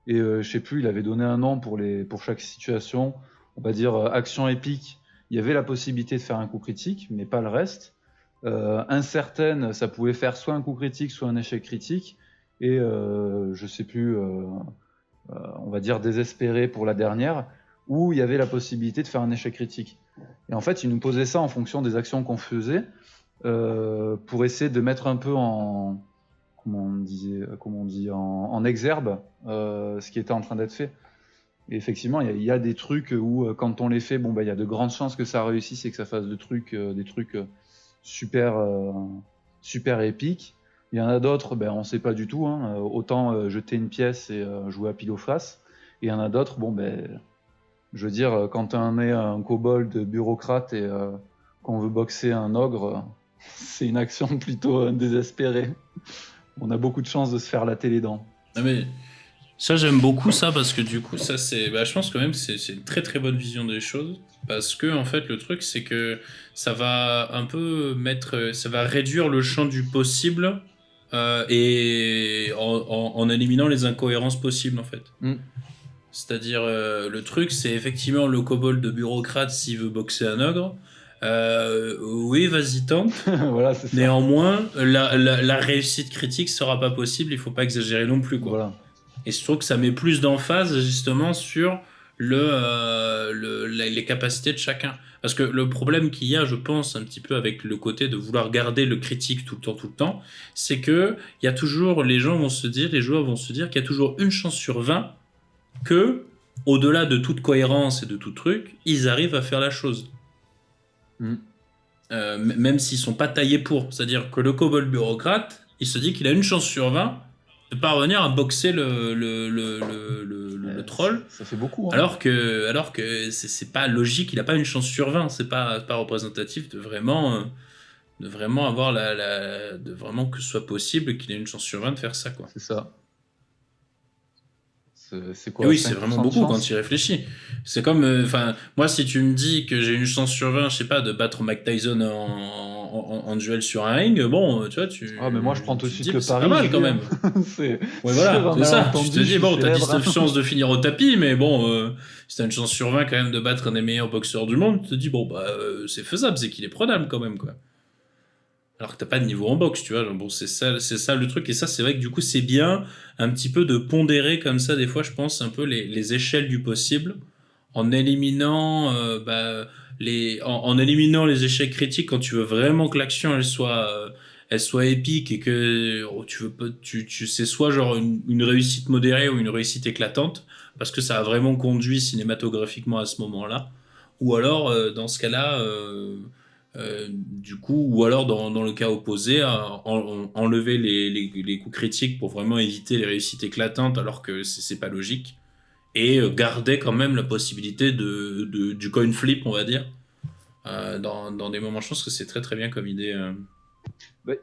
Et je sais plus, il avait donné un nom pour chaque situation, on va dire action épique. Il y avait la possibilité de faire un coup critique, mais pas le reste. Incertaine, ça pouvait faire soit un coup critique, soit un échec critique. Et je sais plus, on va dire désespéré pour la dernière, où il y avait la possibilité de faire un échec critique. Et en fait, il nous posait ça en fonction des actions qu'on faisait, pour essayer de mettre un peu en exergue ce qui était en train d'être fait. Et effectivement, il y a des trucs où quand on les fait, il y a de grandes chances que ça réussisse et que ça fasse des trucs super épiques. Il y en a d'autres, on sait pas du tout. Autant jeter une pièce et jouer à pile ou face. Et il y en a d'autres, je veux dire, quand on est un kobold bureaucrate et qu'on veut boxer un ogre, c'est une action plutôt désespérée. On a beaucoup de chances de se faire latter les dents. Ah mais ça j'aime beaucoup ça parce que du coup ça c'est, je pense quand même c'est une très très bonne vision des choses parce que en fait le truc c'est que ça va un peu ça va réduire le champ du possible et en éliminant les incohérences possibles en fait. C'est-à-dire le truc c'est effectivement le kobold de bureaucrate s'il veut boxer un ogre. Oui, vas-y, tente. Voilà, c'est ça. Néanmoins, la réussite critique sera pas possible, il faut pas exagérer non plus, quoi. Voilà. Et je trouve que ça met plus d'emphase justement sur les capacités de chacun. Parce que le problème qu'il y a, je pense, un petit peu avec le côté de vouloir garder le critique tout le temps, c'est que il y a toujours, les joueurs vont se dire qu'il y a toujours une chance sur 20 que, au-delà de toute cohérence et de tout truc, ils arrivent à faire la chose. Même s'ils sont pas taillés pour. C'est-à-dire que le kobold bureaucrate, il se dit qu'il a une chance sur 20 de parvenir à boxer le troll, Ça fait beaucoup. Hein. alors que c'est pas logique, il a pas une chance sur 20, c'est pas représentatif de vraiment avoir de vraiment que ce soit possible qu'il ait une chance sur 20 de faire ça, quoi. C'est ça. C'est Et quoi, oui, c'est 5% vraiment de beaucoup chance quand tu y réfléchis. C'est comme, moi, si tu me dis que j'ai une chance sur 20, je sais pas, de battre Mike Tyson en duel sur un ring, bon, tu vois, Ah, mais moi je prends tout de tu te suite dis, le c'est pari. pas mal j'y quand vais, même. hein. C'est Ouais, voilà, c'est ça. Tu te dis, bon, t'as célèbre, 19 chances de finir au tapis, mais bon, si t'as une chance sur 20 quand même de battre un des meilleurs boxeurs du monde, tu te dis, bon, bah, c'est faisable, c'est qu'il est prenable quand même, quoi. Alors que t'as pas de niveau en boxe, tu vois. Genre, bon, c'est ça le truc. Et ça, c'est vrai que du coup, c'est bien un petit peu de pondérer comme ça, des fois, je pense, un peu les échelles du possible, en éliminant, en éliminant les échecs critiques quand tu veux vraiment que l'action, elle soit épique et que tu veux pas, c'est soit genre une réussite modérée ou une réussite éclatante, parce que ça a vraiment conduit cinématographiquement à ce moment-là. Ou alors, dans ce cas-là, du coup, ou alors dans le cas opposé, enlever les coups critiques pour vraiment éviter les réussites éclatantes alors que c'est pas logique, et garder quand même la possibilité du coin flip, on va dire, dans des moments. Je pense que c'est très très bien comme idée. Bah,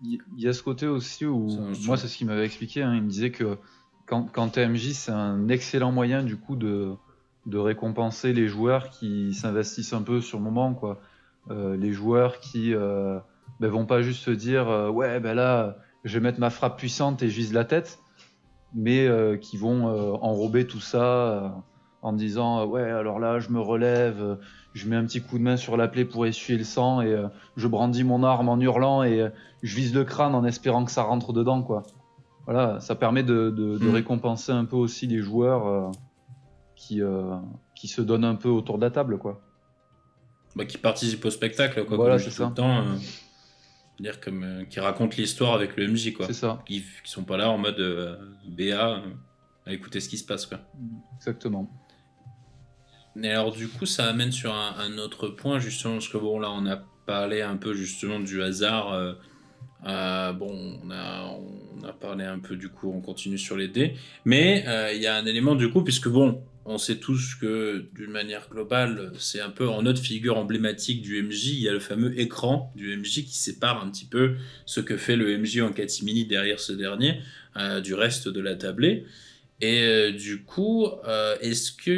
il y a ce côté aussi où, Ça, je moi trouve. c'est ce qu'il m'avait expliqué, hein, il me disait que quand t'es MJ, c'est un excellent moyen du coup de récompenser les joueurs qui s'investissent un peu sur le moment, quoi. Les joueurs qui vont pas juste se dire ouais ben là je vais mettre ma frappe puissante et je vise la tête, mais qui vont enrober tout ça en disant ouais alors là je me relève, je mets un petit coup de main sur la plaie pour essuyer le sang et je brandis mon arme en hurlant et je vise le crâne en espérant que ça rentre dedans, quoi. Voilà, ça permet de récompenser un peu aussi les joueurs qui se donnent un peu autour de la table, quoi. Bah, qui participent au spectacle, quoi, Voilà, comme je c'est dis tout le ça. temps. Dire comme qui racontent l'histoire avec le MJ, quoi. C'est ça. Qui sont pas là en mode BA à écouter ce qui se passe, quoi. Exactement. Et alors du coup, ça amène sur un autre point, justement, parce que bon, là, on a parlé un peu justement du hasard. Bon, on a parlé un peu du coup, on continue sur les dés. Mais il y a un élément du coup, puisque bon, on sait tous que d'une manière globale, c'est un peu en notre figure emblématique du MJ, il y a le fameux écran du MJ qui sépare un petit peu ce que fait le MJ en catimini derrière ce dernier du reste de la tablée. Et du coup, est-ce que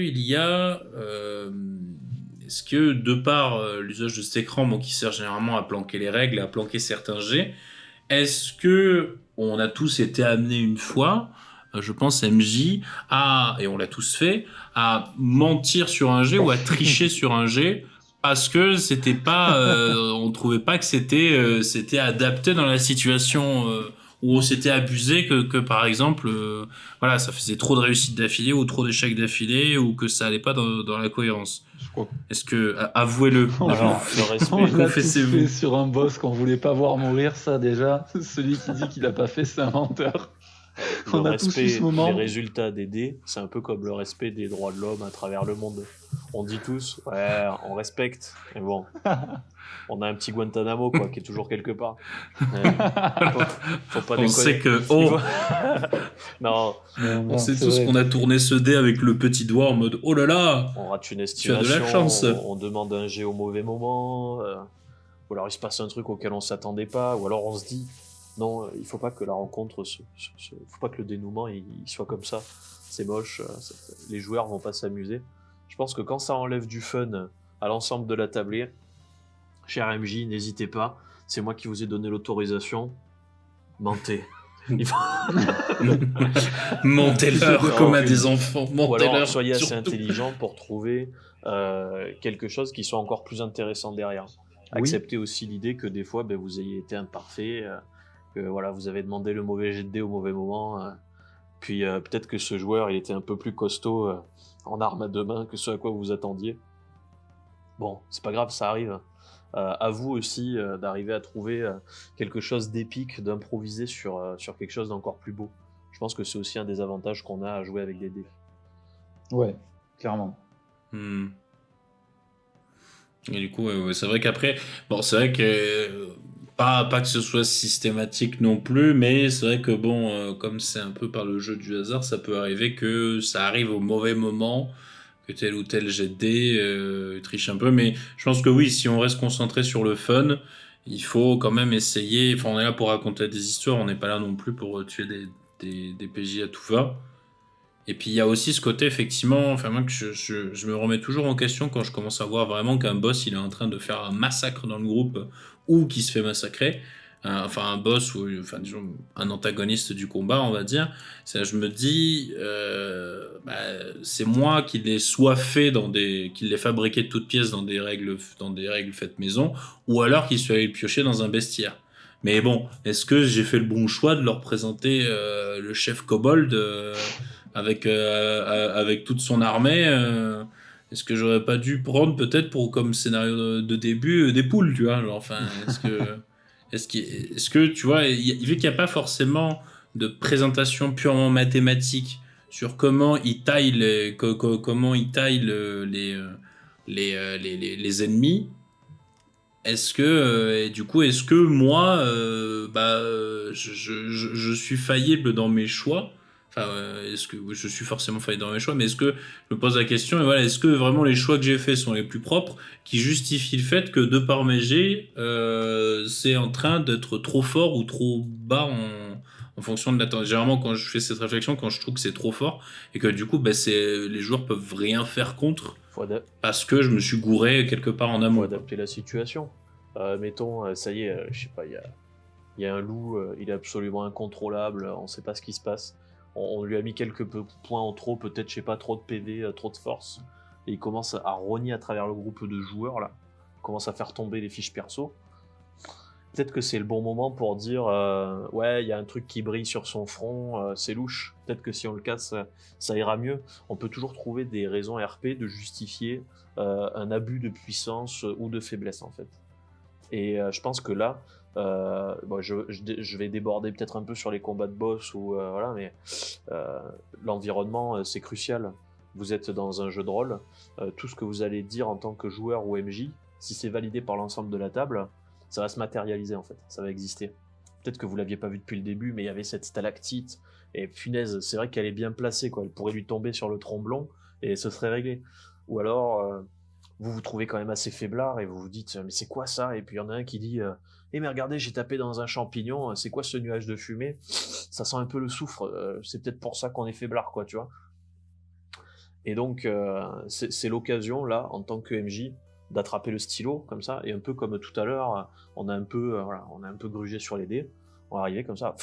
de par l'usage de cet écran, bon, qui sert généralement à planquer les règles, à planquer certains jets, est-ce que on a tous été amenés une fois, je pense MJ, et on l'a tous fait, à mentir sur un jet ou à tricher sur un jet parce que c'était pas, on trouvait pas que c'était adapté dans la situation, où on s'était abusé que par exemple, voilà, ça faisait trop de réussites d'affilée ou trop d'échecs d'affilée ou que ça allait pas dans la cohérence. Je crois. Est-ce que, avouez-le, Alors, le On respect, l'a tous confessez-vous. fait sur un boss qu'on voulait pas voir mourir, ça déjà. Celui qui dit qu'il a pas fait, c'est un menteur. On le a tous eu ce respect moment. des résultats des dés, c'est un peu comme le respect des droits de l'homme à travers le monde. On dit tous, ouais, on respecte, mais bon, on a un petit Guantanamo, quoi, qui est toujours quelque part. Faut pas On déconner. sait que, Il faut- non, on sait c'est tous vrai. qu'on a tourné ce dé avec le petit doigt en mode oh là là, on rate une tu as estimation, de la chance. on demande un jet au mauvais moment, ou alors il se passe un truc auquel on s'attendait pas, ou alors on se dit, non, il faut pas que la rencontre, faut pas que le dénouement il soit comme ça, c'est moche, les joueurs vont pas s'amuser. Je pense que quand ça enlève du fun à l'ensemble de la tablée, cher MJ, n'hésitez pas, c'est moi qui vous ai donné l'autorisation, mentez. Il faut... Montez-leur comme à des enfants. Ou Montez-leur. alors soyez assez surtout. intelligent pour trouver quelque chose qui soit encore plus intéressant derrière. Oui. Acceptez aussi l'idée que des fois vous ayez été imparfait, que voilà, vous avez demandé le mauvais jet de dés au mauvais moment, puis peut-être que ce joueur il était un peu plus costaud en arme à deux mains que ce à quoi vous vous attendiez. Bon, c'est pas grave, ça arrive. À vous aussi d'arriver à trouver quelque chose d'épique, d'improviser sur quelque chose d'encore plus beau. Je pense que c'est aussi un des avantages qu'on a à jouer avec des dés. Ouais, clairement. Hmm. Et du coup, ouais, c'est vrai qu'après, bon, c'est vrai que pas que ce soit systématique non plus, mais c'est vrai que bon, comme c'est un peu par le jeu du hasard, ça peut arriver que ça arrive au mauvais moment, que tel ou tel jet de dés triche un peu. Mais je pense que oui, si on reste concentré sur le fun, il faut quand même essayer. Enfin, on est là pour raconter des histoires, on n'est pas là non plus pour tuer des PJ à tout va. Et puis il y a aussi ce côté, effectivement, enfin moi que je me remets toujours en question quand je commence à voir vraiment qu'un boss il est en train de faire un massacre dans le groupe ou qui se fait massacrer. Enfin un boss ou enfin disons un antagoniste du combat on va dire. Je me dis c'est moi qui l'ai soit fait qui l'ai fabriqué de toutes pièces dans des règles faites maison ou alors qu'il soit allé le piocher dans un bestiaire. Mais bon, est-ce que j'ai fait le bon choix de leur présenter le chef kobold avec toute son armée, est-ce que j'aurais pas dû prendre peut-être pour comme scénario de début des poules, tu vois, genre, enfin, est-ce que tu vois, vu qu'il n'y a pas forcément de présentation purement mathématique sur comment ils taillent comment ils taillent les ennemis. Est-ce que et du coup est-ce que moi je suis faillible dans mes choix. Enfin, est-ce que oui, je suis forcément faillible dans mes choix, mais est-ce que je me pose la question et voilà, est-ce que vraiment les choix que j'ai faits sont les plus propres, qui justifient le fait que de par mes jets, c'est en train d'être trop fort ou trop bas en fonction de la. Généralement, quand je fais cette réflexion, quand je trouve que c'est trop fort et que du coup, les joueurs peuvent rien faire contre Faut, ada- parce que je me suis gouré quelque part en faut amont. adapter la situation. Mettons, ça y est, je sais pas, il y a un loup, il est absolument incontrôlable, on sait pas ce qui se passe. On lui a mis quelques points en trop, peut-être, je sais pas, trop de PV, trop de force. Et il commence à rogner à travers le groupe de joueurs, là. Il commence à faire tomber les fiches perso. Peut-être que c'est le bon moment pour dire ouais, il y a un truc qui brille sur son front, c'est louche. Peut-être que si on le casse, ça ira mieux. On peut toujours trouver des raisons RP de justifier un abus de puissance ou de faiblesse, en fait. Et je pense que là, bon, je vais déborder peut-être un peu sur les combats de boss, ou, voilà, mais l'environnement, c'est crucial. Vous êtes dans un jeu de rôle, tout ce que vous allez dire en tant que joueur ou MJ, si c'est validé par l'ensemble de la table, ça va se matérialiser en fait, ça va exister. Peut-être que vous l'aviez pas vu depuis le début, mais il y avait cette stalactite, et punaise, c'est vrai qu'elle est bien placée, quoi. Elle pourrait lui tomber sur le tromblon, et ce serait réglé. Ou alors, vous vous trouvez quand même assez faiblard, et vous vous dites, mais c'est quoi ça? Et puis il y en a un qui dit, mais regardez, j'ai tapé dans un champignon, c'est quoi ce nuage de fumée? Ça sent un peu le soufre, c'est peut-être pour ça qu'on est faiblard, quoi, tu vois. Et donc, c'est l'occasion, là, en tant que MJ, d'attraper le stylo, comme ça, et un peu comme tout à l'heure, on a un peu, voilà, on a un peu grugé sur les dés, on va arriver comme ça,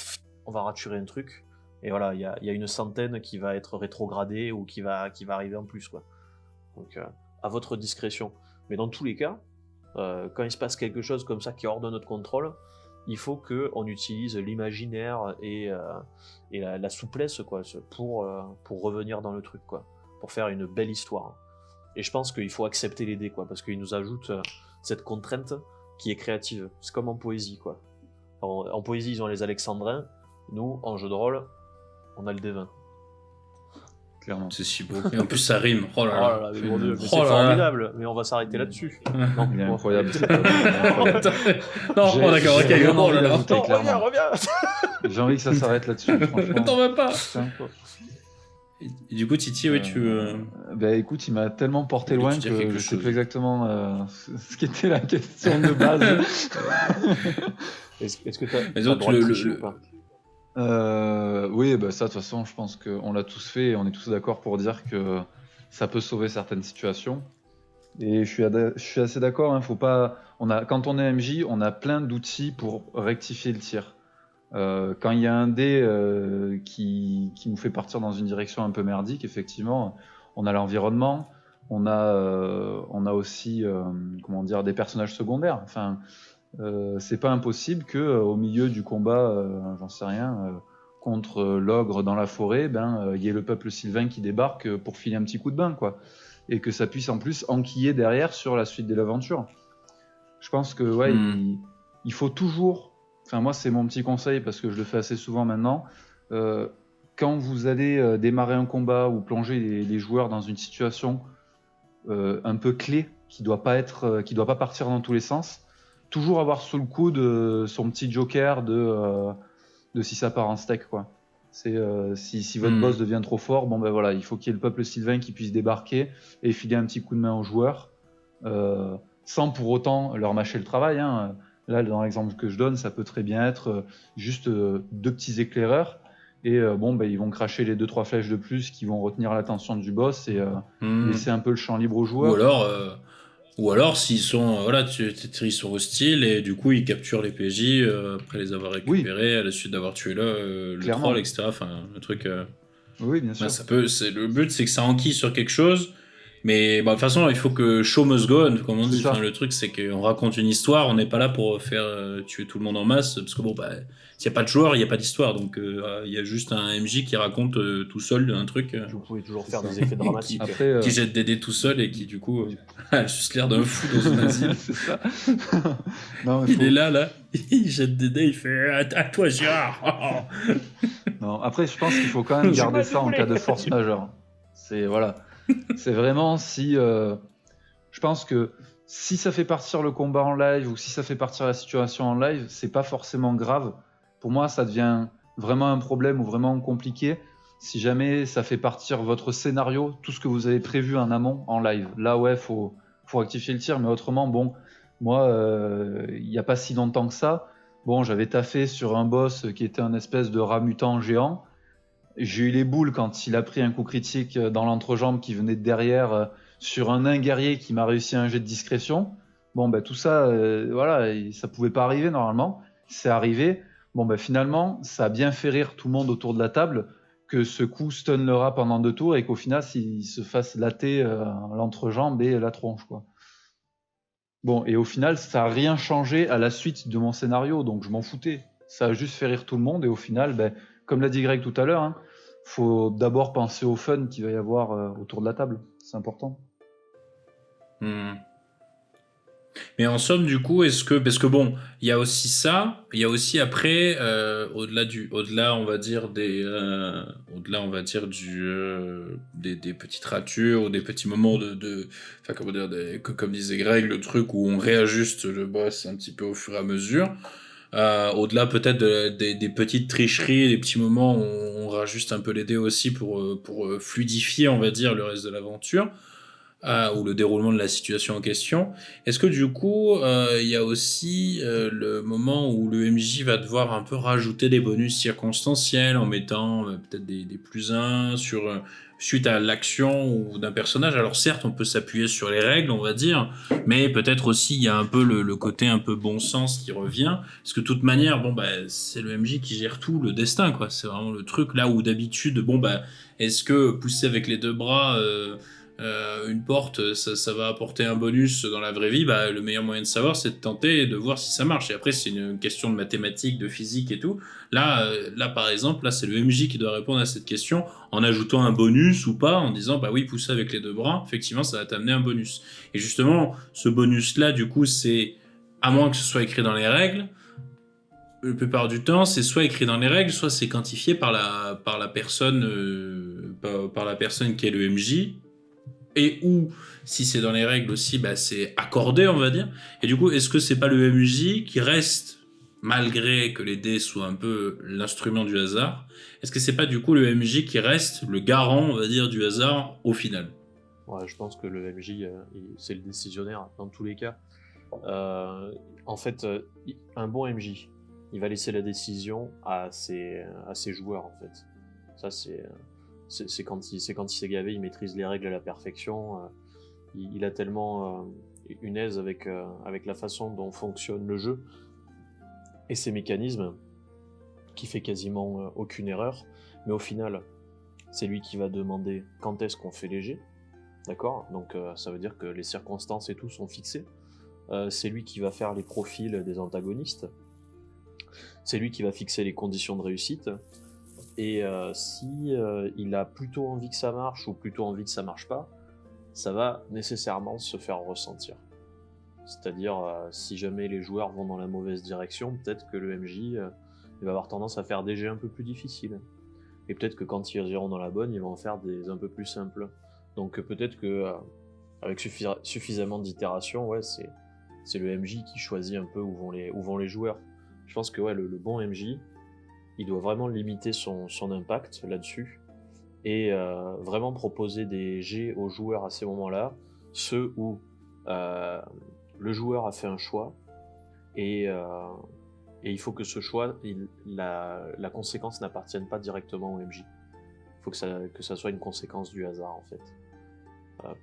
on va raturer un truc, et voilà, il y a une centaine qui va être rétrogradée, ou qui va arriver en plus, quoi. Donc, à votre discrétion. Mais dans tous les cas, quand il se passe quelque chose comme ça qui est hors de notre contrôle, il faut qu'on utilise l'imaginaire et la souplesse, quoi, pour revenir dans le truc, quoi, pour faire une belle histoire. Et je pense qu'il faut accepter les dés, quoi, parce qu'ils nous ajoutent cette contrainte qui est créative. C'est comme en poésie, quoi. En poésie, ils ont les alexandrins. Nous, en jeu de rôle, on a le D20. Clairement. C'est si beau. Et en plus, ça rime. Oh là Oh là. là là, mais mon Dieu, mais Oh c'est là là. formidable, mais on va s'arrêter là-dessus. Non, Il est bon. incroyable. Non, J'ai- oh, d'accord, j'ai ok. vraiment Oh envie là là. d'ajouter, Non, clairement. reviens. J'ai envie que ça s'arrête là-dessus, franchement. T'en vas pas. Putain. Et du coup, Titi, oui, tu. Bah écoute, il m'a tellement porté Il voulait loin te dire que quelque je sais chose. plus exactement ce qu'était la question de base. Est-ce que t'as Mais le donc, droit de tricher ou pas? Oui, bah ça, de toute façon, je pense qu'on l'a tous fait et on est tous d'accord pour dire que ça peut sauver certaines situations. Et je suis assez d'accord, hein, faut pas... quand on est MJ, on a plein d'outils pour rectifier le tir. Quand il y a un dé qui nous fait partir dans une direction un peu merdique, effectivement, on a l'environnement, on a aussi comment dire, des personnages secondaires. Enfin, c'est pas impossible que au milieu du combat, j'en sais rien, contre l'ogre dans la forêt, il y ait le peuple sylvain qui débarque pour filer un petit coup de bain, quoi, et que ça puisse en plus enquiller derrière sur la suite de l'aventure. Je pense que ouais, il faut toujours. Enfin, moi, c'est mon petit conseil parce que je le fais assez souvent maintenant. quand vous allez démarrer un combat ou plonger les joueurs dans une situation un peu clé qui doit pas partir dans tous les sens, toujours avoir sous le coude son petit joker de si ça part en steak, quoi. C'est si votre boss devient trop fort, bon ben voilà, il faut qu'il y ait le peuple sylvain qui puisse débarquer et filer un petit coup de main aux joueurs, sans pour autant leur mâcher le travail, hein. Là, dans l'exemple que je donne, ça peut très bien être juste 2 petits éclaireurs. Et ils vont cracher les 2-3 flèches de plus qui vont retenir l'attention du boss et laisser un peu le champ libre aux joueurs. Ou alors s'ils sont, ils sont hostiles et du coup ils capturent les PJ après les avoir récupérés à la suite d'avoir tué le troll, etc. Enfin, un truc. Oui, bien sûr. Le but, c'est que ça enquille sur quelque chose. Mais de toute façon, il faut que show must go on, comme on dit. Enfin, le truc, c'est qu'on raconte une histoire, on n'est pas là pour faire tuer tout le monde en masse, parce que s'il n'y a pas de joueur, il n'y a pas d'histoire. Donc, il y a juste un MJ qui raconte tout seul un truc. Vous pouvez toujours faire des effets dramatiques. Qui jette des dés tout seul et qui, du coup, a juste l'air d'un fou dans un asile. C'est ça. Il est là, il jette des dés, il fait à toi, Gérard. Non, après, je pense qu'il faut quand même garder ça en cas de force majeure. C'est vraiment si. Je pense que si ça fait partir le combat en live ou si ça fait partir la situation en live, c'est pas forcément grave. Pour moi, ça devient vraiment un problème ou vraiment compliqué si jamais ça fait partir votre scénario, tout ce que vous avez prévu en amont en live. Là, ouais, faut rectifier le tir, mais autrement, bon, moi, il n'y a pas si longtemps que ça, bon, j'avais taffé sur un boss qui était un espèce de rat mutant géant. J'ai eu les boules quand il a pris un coup critique dans l'entrejambe qui venait de derrière sur un nain guerrier qui m'a réussi un jet de discrétion. Bon, tout ça, ça pouvait pas arriver normalement. C'est arrivé. Bon, finalement, ça a bien fait rire tout le monde autour de la table que ce coup stun le rat pendant 2 tours et qu'au final, il se fasse latter l'entrejambe et la tronche, quoi. Bon, et au final, ça a rien changé à la suite de mon scénario, donc je m'en foutais. Ça a juste fait rire tout le monde et au final, comme l'a dit Greg tout à l'heure, hein, faut d'abord penser au fun qu'il va y avoir autour de la table. C'est important. Mais en somme, du coup, parce que bon, il y a aussi ça, il y a aussi après, au-delà, on va dire des petites ratures ou des petits moments enfin, comment dire, comme disait Greg, le truc où on réajuste le boss un petit peu au fur et à mesure. Au-delà peut-être des petites tricheries, des petits moments où on rajuste un peu les dés aussi pour fluidifier, on va dire, le reste de l'aventure. Ou le déroulement de la situation en question. Est-ce que du coup, il y a aussi le moment où le MJ va devoir un peu rajouter des bonus circonstanciels en mettant peut-être des +1 suite à l'action ou d'un personnage? Alors certes, on peut s'appuyer sur les règles, on va dire, mais peut-être aussi il y a un peu le côté un peu bon sens qui revient, parce que de toute manière, c'est le MJ qui gère tout, le destin, quoi. C'est vraiment le truc là où d'habitude, est-ce que pousser avec les 2 bras une porte, ça va apporter un bonus dans la vraie vie? Le meilleur moyen de savoir, c'est de tenter et de voir si ça marche. Et après, c'est une question de mathématiques, de physique et tout. Là, par exemple, là, c'est le MJ qui doit répondre à cette question en ajoutant un bonus ou pas, en disant, oui, pousser avec les 2 bras, effectivement, ça va t'amener un bonus. Et justement, ce bonus-là, du coup, c'est, à moins que ce soit écrit dans les règles, la plupart du temps, c'est soit écrit dans les règles, soit c'est quantifié par la personne, par la personne qui est le MJ, et ou si c'est dans les règles aussi, c'est accordé, on va dire. Et du coup, est-ce que c'est pas le MJ qui reste, malgré que les dés soient un peu l'instrument du hasard, est-ce que c'est pas du coup le MJ qui reste le garant, on va dire, du hasard au final? Ouais, je pense que le MJ, c'est le décisionnaire dans tous les cas. En fait, un bon MJ, il va laisser la décision à ses joueurs, en fait. Ça, c'est quand il s'est gavé, il maîtrise les règles à la perfection. Il a tellement une aise avec la façon dont fonctionne le jeu et ses mécanismes qui fait quasiment aucune erreur. Mais au final, c'est lui qui va demander quand est-ce qu'on fait les jets. D'accord ? Donc ça veut dire que les circonstances et tout sont fixées. C'est lui qui va faire les profils des antagonistes. C'est lui qui va fixer les conditions de réussite. Et si il a plutôt envie que ça marche ou plutôt envie que ça marche pas, ça va nécessairement se faire ressentir. C'est-à-dire, si jamais les joueurs vont dans la mauvaise direction, peut-être que le MJ il va avoir tendance à faire des jets un peu plus difficiles. et peut-être que quand ils iront dans la bonne, ils vont en faire des un peu plus simples. Donc peut-être que avec suffisamment d'itération, ouais, c'est le MJ qui choisit un peu où vont les joueurs. Je pense que ouais, le bon MJ, il doit vraiment limiter son impact là-dessus et vraiment proposer des jets aux joueurs à ces moments-là, ceux où le joueur a fait un choix et il faut que ce choix, la conséquence n'appartienne pas directement au MJ. Il faut que ça soit une conséquence du hasard en fait.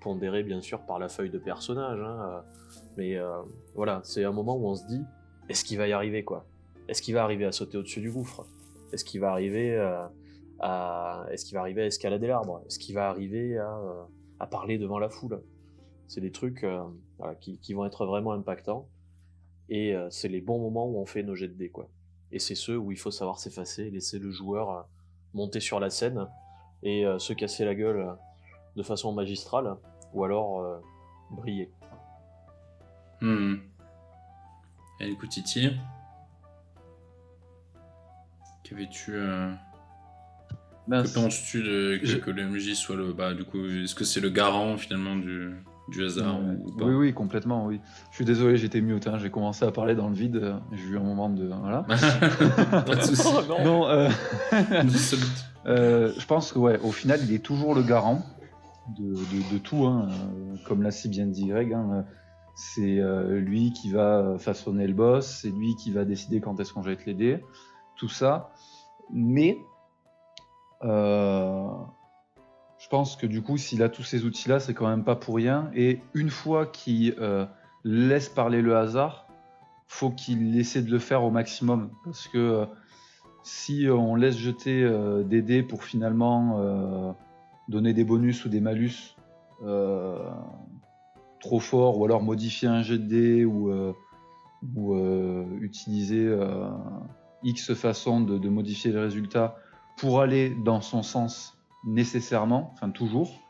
Pondéré bien sûr par la feuille de personnage, hein, mais voilà, c'est un moment où on se dit, est-ce qu'il va y arriver quoi? Est-ce qu'il va arriver à sauter au-dessus du gouffre? Est-ce qu'il va arriver à escalader l'arbre? Est-ce qu'il va arriver à parler devant la foule? C'est des trucs voilà, qui vont être vraiment impactants. Et c'est les bons moments où on fait nos jets de dés, quoi. Et c'est ceux où il faut savoir s'effacer, laisser le joueur monter sur la scène et se casser la gueule de façon magistrale, ou alors briller. Et du coup, Titi, qu'avais-tu... Que penses-tu que le MJ soit le... Bah, du coup, est-ce que c'est le garant, finalement, du hasard ou pas? Oui, complètement, oui. Je suis désolé, j'étais mute, hein, j'ai commencé à parler dans le vide, j'ai eu un moment de... Voilà. Pas de soucis. Oh, Non, je pense que, ouais, au final, il est toujours le garant de tout, hein, comme l'a si bien dit Greg, hein, c'est lui qui va façonner le boss, c'est lui qui va décider quand est-ce qu'on jette les dés, tout ça. Mais je pense que du coup, s'il a tous ces outils-là, c'est quand même pas pour rien. Et une fois qu'il laisse parler le hasard, faut qu'il essaie de le faire au maximum. Parce que si on laisse jeter des dés pour finalement donner des bonus ou des malus trop forts, ou alors modifier un jet de dés, ou utiliser X façon de modifier le résultat pour aller dans son sens nécessairement, enfin toujours,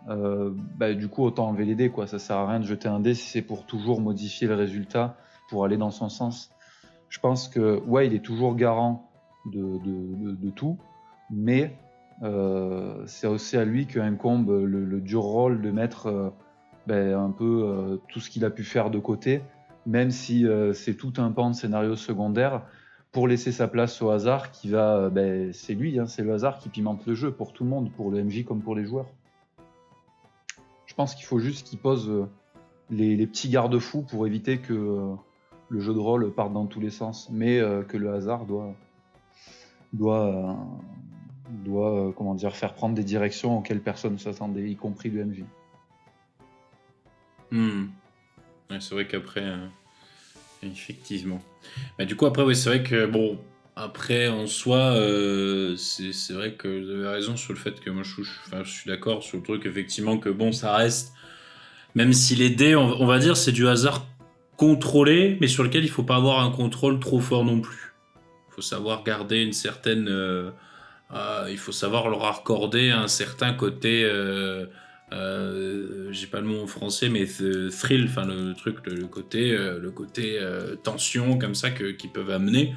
du coup autant enlever les dés, quoi. Ça sert à rien de jeter un dé si c'est pour toujours modifier le résultat pour aller dans son sens. Je pense que ouais, il est toujours garant de tout, mais c'est aussi à lui qu'incombe le dur rôle de mettre un peu tout ce qu'il a pu faire de côté, même si c'est tout un pan de scénario secondaire, pour laisser sa place au hasard qui va... c'est lui, hein, c'est le hasard qui pimente le jeu pour tout le monde, pour le MJ comme pour les joueurs. Je pense qu'il faut juste qu'il pose les petits garde-fous pour éviter que le jeu de rôle parte dans tous les sens, mais que le hasard doit comment dire, faire prendre des directions auxquelles personne ne s'attendait, y compris le MJ. Ouais, c'est vrai qu'après... Effectivement. Mais du coup, après, oui, c'est vrai que, bon, après, en soi, c'est vrai que vous avez raison sur le fait que moi, je suis d'accord sur le truc, effectivement, que bon, ça reste, même si les dés, on va dire, c'est du hasard contrôlé, mais sur lequel il faut pas avoir un contrôle trop fort non plus. Il faut savoir garder une certaine... il faut savoir leur accorder un certain côté... j'ai pas le mot en français, mais thrill, enfin le truc, le côté tension comme ça qu'ils peuvent amener.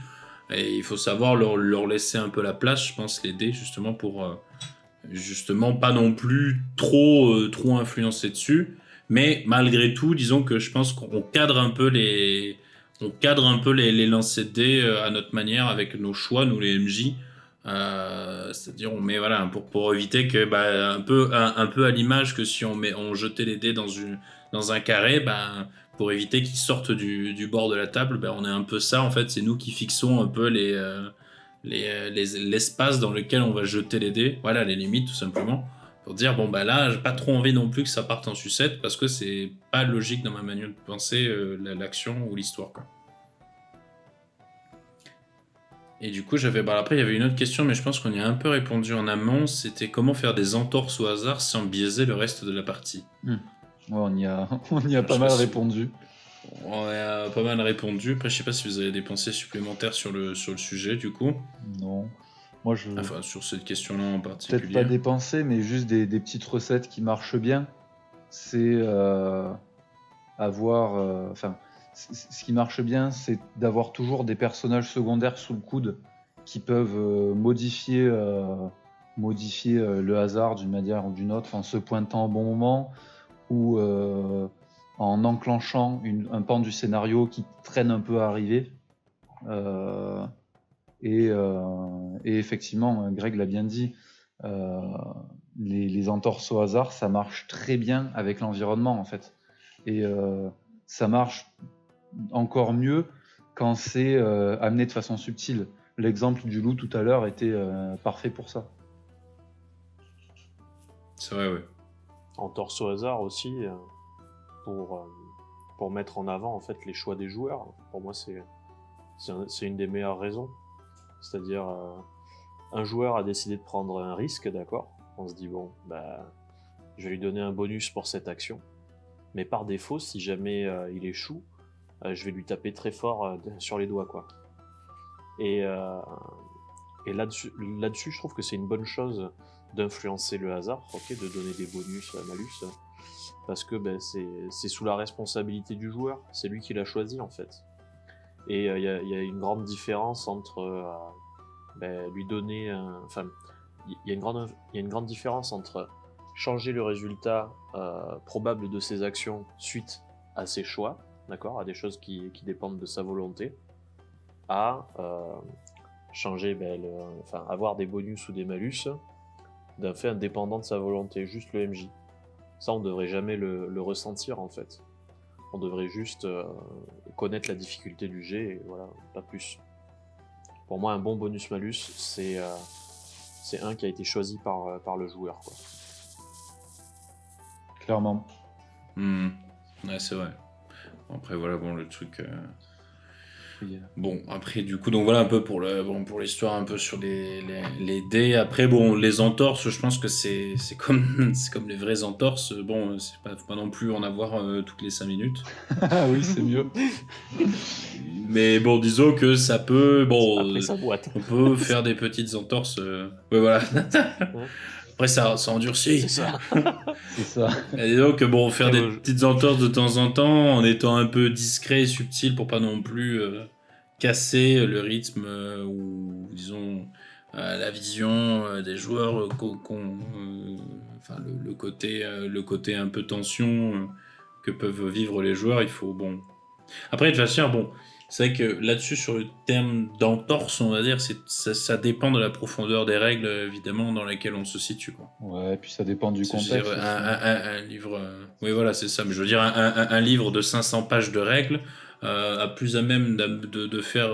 Et il faut savoir leur laisser un peu la place, je pense, les dés, justement pour justement pas non plus trop influencer dessus. Mais malgré tout, disons que je pense qu'on cadre un peu les lancers de dés à notre manière, avec nos choix, nous les MJ. C'est-à-dire on met voilà pour éviter que un peu à l'image que si on jetait les dés dans un carré, pour éviter qu'ils sortent du bord de la table, on est un peu ça en fait, c'est nous qui fixons un peu l'espace dans lequel on va jeter les dés, voilà les limites tout simplement, pour dire là j'ai pas trop envie non plus que ça parte en sucette parce que c'est pas logique dans ma manière de penser l'action ou l'histoire quoi. Et du coup, après, il y avait une autre question, mais je pense qu'on y a un peu répondu en amont. C'était comment faire des entorses au hasard sans biaiser le reste de la partie. Ouais, on y a pas mal répondu. On a pas mal répondu. Après, je sais pas si vous avez des pensées supplémentaires sur le sujet, du coup. Non. Moi, Enfin, sur cette question-là en particulier. Peut-être pas des pensées, mais juste des petites recettes qui marchent bien. C'est avoir... ce qui marche bien, c'est d'avoir toujours des personnages secondaires sous le coude qui peuvent modifier le hasard d'une manière ou d'une autre, en se pointant au bon moment ou en enclenchant un pan du scénario qui traîne un peu à arriver. Et effectivement, Greg l'a bien dit, les entorses au hasard, ça marche très bien avec l'environnement en fait. Et ça marche encore mieux quand c'est amené de façon subtile. L'exemple du loup tout à l'heure était parfait pour ça. C'est vrai, oui. Entorse au hasard aussi, pour mettre en avant en fait les choix des joueurs. Pour moi, c'est une des meilleures raisons. C'est-à-dire, un joueur a décidé de prendre un risque, d'accord ? On se dit, bon, je vais lui donner un bonus pour cette action. Mais par défaut, si jamais il échoue, je vais lui taper très fort sur les doigts, quoi. Et là-dessus, je trouve que c'est une bonne chose d'influencer le hasard, de donner des bonus, malus, parce que c'est sous la responsabilité du joueur, c'est lui qui l'a choisi en fait. Et il y a une grande différence entre lui donner il y a une grande différence entre changer le résultat probable de ses actions suite à ses choix, d'accord, à des choses qui dépendent de sa volonté, à changer, avoir des bonus ou des malus d'un fait indépendant de sa volonté, juste le MJ. Ça, on devrait jamais le ressentir en fait. On devrait juste connaître la difficulté du jet et voilà, pas plus. Pour moi, un bon bonus-malus, c'est un qui a été choisi par le joueur, quoi. Clairement. Ouais, c'est vrai. Après, voilà, bon, le truc... Oui. Bon, après, du coup, donc voilà un peu pour l'histoire, un peu sur les dés. Après, bon, les entorses, je pense que c'est comme les vraies entorses. Bon, faut pas non plus en avoir toutes les 5 minutes. Ah oui, c'est mieux. Mais bon, disons que ça peut... Bon, Après sa boîte. on peut faire des petites entorses. Ouais, voilà. Après, ça endurcit. C'est ça. C'est ça. Et donc, bon, faire Et des petites entorses de temps en temps, en étant un peu discret et subtil pour pas non plus casser le rythme ou, disons, la vision des joueurs, enfin, le côté un peu tension que peuvent vivre les joueurs. Il faut, bon... Après, de toute façon, bon... C'est vrai que là-dessus, sur le terme d'entorse, on va dire, ça dépend de la profondeur des règles, évidemment, dans laquelle on se situe, quoi. Ouais, et puis ça dépend du C'est-à-dire, contexte. un livre... Oui, voilà, c'est ça. Mais je veux dire, un livre de 500 pages de règles a plus à même de faire...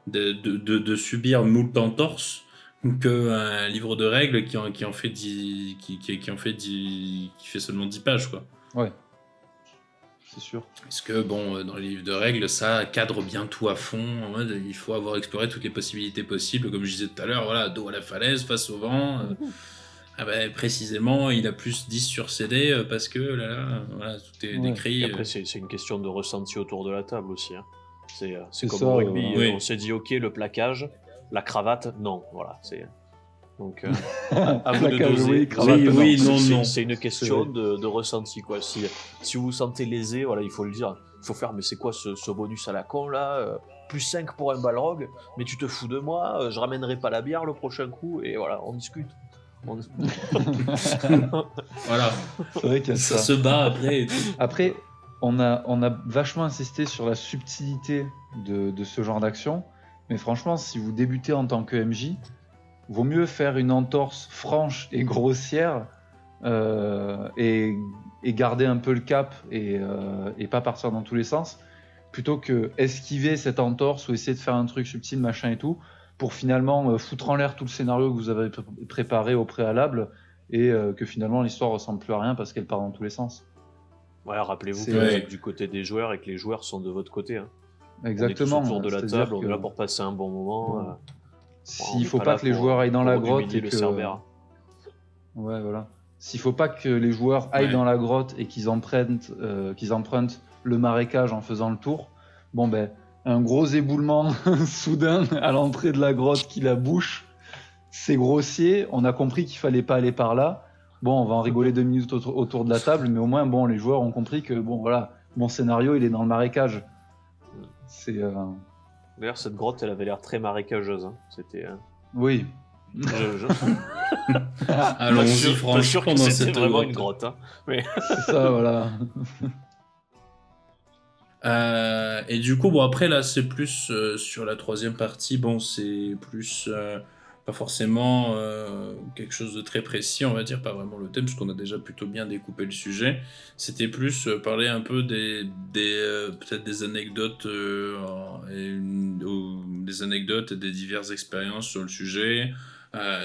de subir moult entorses qu'un livre de règles qui fait seulement 10 pages, quoi. Ouais. C'est sûr. Parce que, bon, dans les livres de règles, ça cadre bien tout à fond. En mode, il faut avoir exploré toutes les possibilités possibles. Comme je disais tout à l'heure, voilà, dos à la falaise, face au vent. Précisément, il a plus 10 sur CD parce que, voilà, tout est décrit. Et après, c'est une question de ressenti autour de la table aussi. Hein. C'est comme ça, au rugby. oui. On s'est dit, ok, le plaquage, la cravate, non. Voilà, donc, à vous de Plaquage, doser. oui, cravate, Oui, non. C'est une question de ressenti, quoi. Si vous vous sentez lésé, voilà, il faut le dire. Il faut faire, mais c'est quoi ce bonus à la con, là plus 5 pour un balrog, mais tu te fous de moi, je ramènerai pas la bière le prochain coup, et voilà, on discute. Voilà. C'est vrai qu'il y a Ça ça. se bat après et tout. Après, on a vachement insisté sur la subtilité de ce genre d'action, mais franchement, si vous débutez en tant que MJ, vaut mieux faire une entorse franche et grossière et garder un peu le cap et pas partir dans tous les sens, plutôt que esquiver cette entorse ou essayer de faire un truc subtil, machin et tout, pour finalement foutre en l'air tout le scénario que vous avez préparé au préalable et que finalement l'histoire ressemble plus à rien parce qu'elle part dans tous les sens. Ouais, rappelez-vous C'est que vous vrai. êtes du côté des joueurs et que les joueurs sont de votre côté. Hein. Exactement. On est tous autour de la C'est-à-dire table, on que est là pour passer un bon moment. Ouais. on s'il est faut pas pas là que les pour- joueurs aillent dans pour la grotte humilier et le que Cerbère. ouais, voilà. S'il faut pas que les joueurs aillent Ouais. dans la grotte et qu'ils empruntent le marécage en faisant le tour, bon ben un gros éboulement soudain à l'entrée de la grotte qui la bouche, c'est grossier. On a compris qu'il fallait pas aller par là. Bon, on va en rigoler 2 minutes autour de la table, mais au moins bon, les joueurs ont compris que bon voilà, mon scénario il est dans le marécage. C'est D'ailleurs, cette grotte, elle avait l'air très marécageuse. Hein. C'était. Oui. Je... Allons-y pas sûr franchement que dans c'était cette vraiment grotte. une grotte. Hein. Mais... C'est ça, voilà. Et du coup, bon, après, là, c'est plus sur la troisième partie. Bon, c'est plus pas forcément quelque chose de très précis, on va dire, pas vraiment le thème, parce qu'on a déjà plutôt bien découpé le sujet. C'était plus parler un peu peut-être des anecdotes, des anecdotes et des diverses expériences sur le sujet,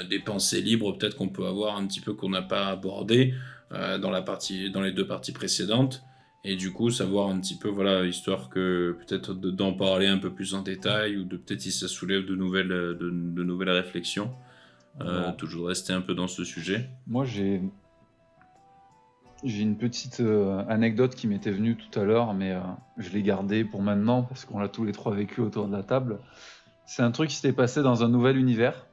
des pensées libres, peut-être qu'on peut avoir un petit peu qu'on n'a pas abordé dans les deux parties précédentes. Et du coup, savoir un petit peu, voilà, histoire que peut-être d'en parler un peu plus en détail ou de peut-être si ça soulève de nouvelles réflexions. Alors, Toujours rester un peu dans ce sujet. moi, j'ai une petite anecdote qui m'était venue tout à l'heure, mais je l'ai gardée pour maintenant parce qu'on l'a tous les trois vécu autour de la table. C'est un truc qui s'était passé dans un nouvel univers.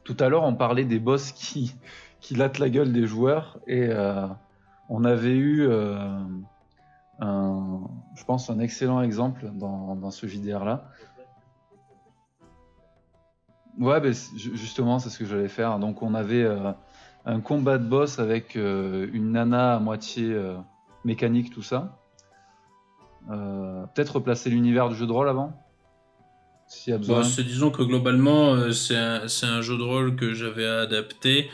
Tout à l'heure, on parlait des boss qui lattent la gueule des joueurs et on avait eu, je pense, un excellent exemple dans ce JDR-là. Ouais, ben, justement, c'est ce que j'allais faire. Donc, on avait un combat de boss avec une nana à moitié mécanique, tout ça. Peut-être replacer l'univers du jeu de rôle avant, s'il y a besoin. Disons que globalement, c'est un jeu de rôle que j'avais adapté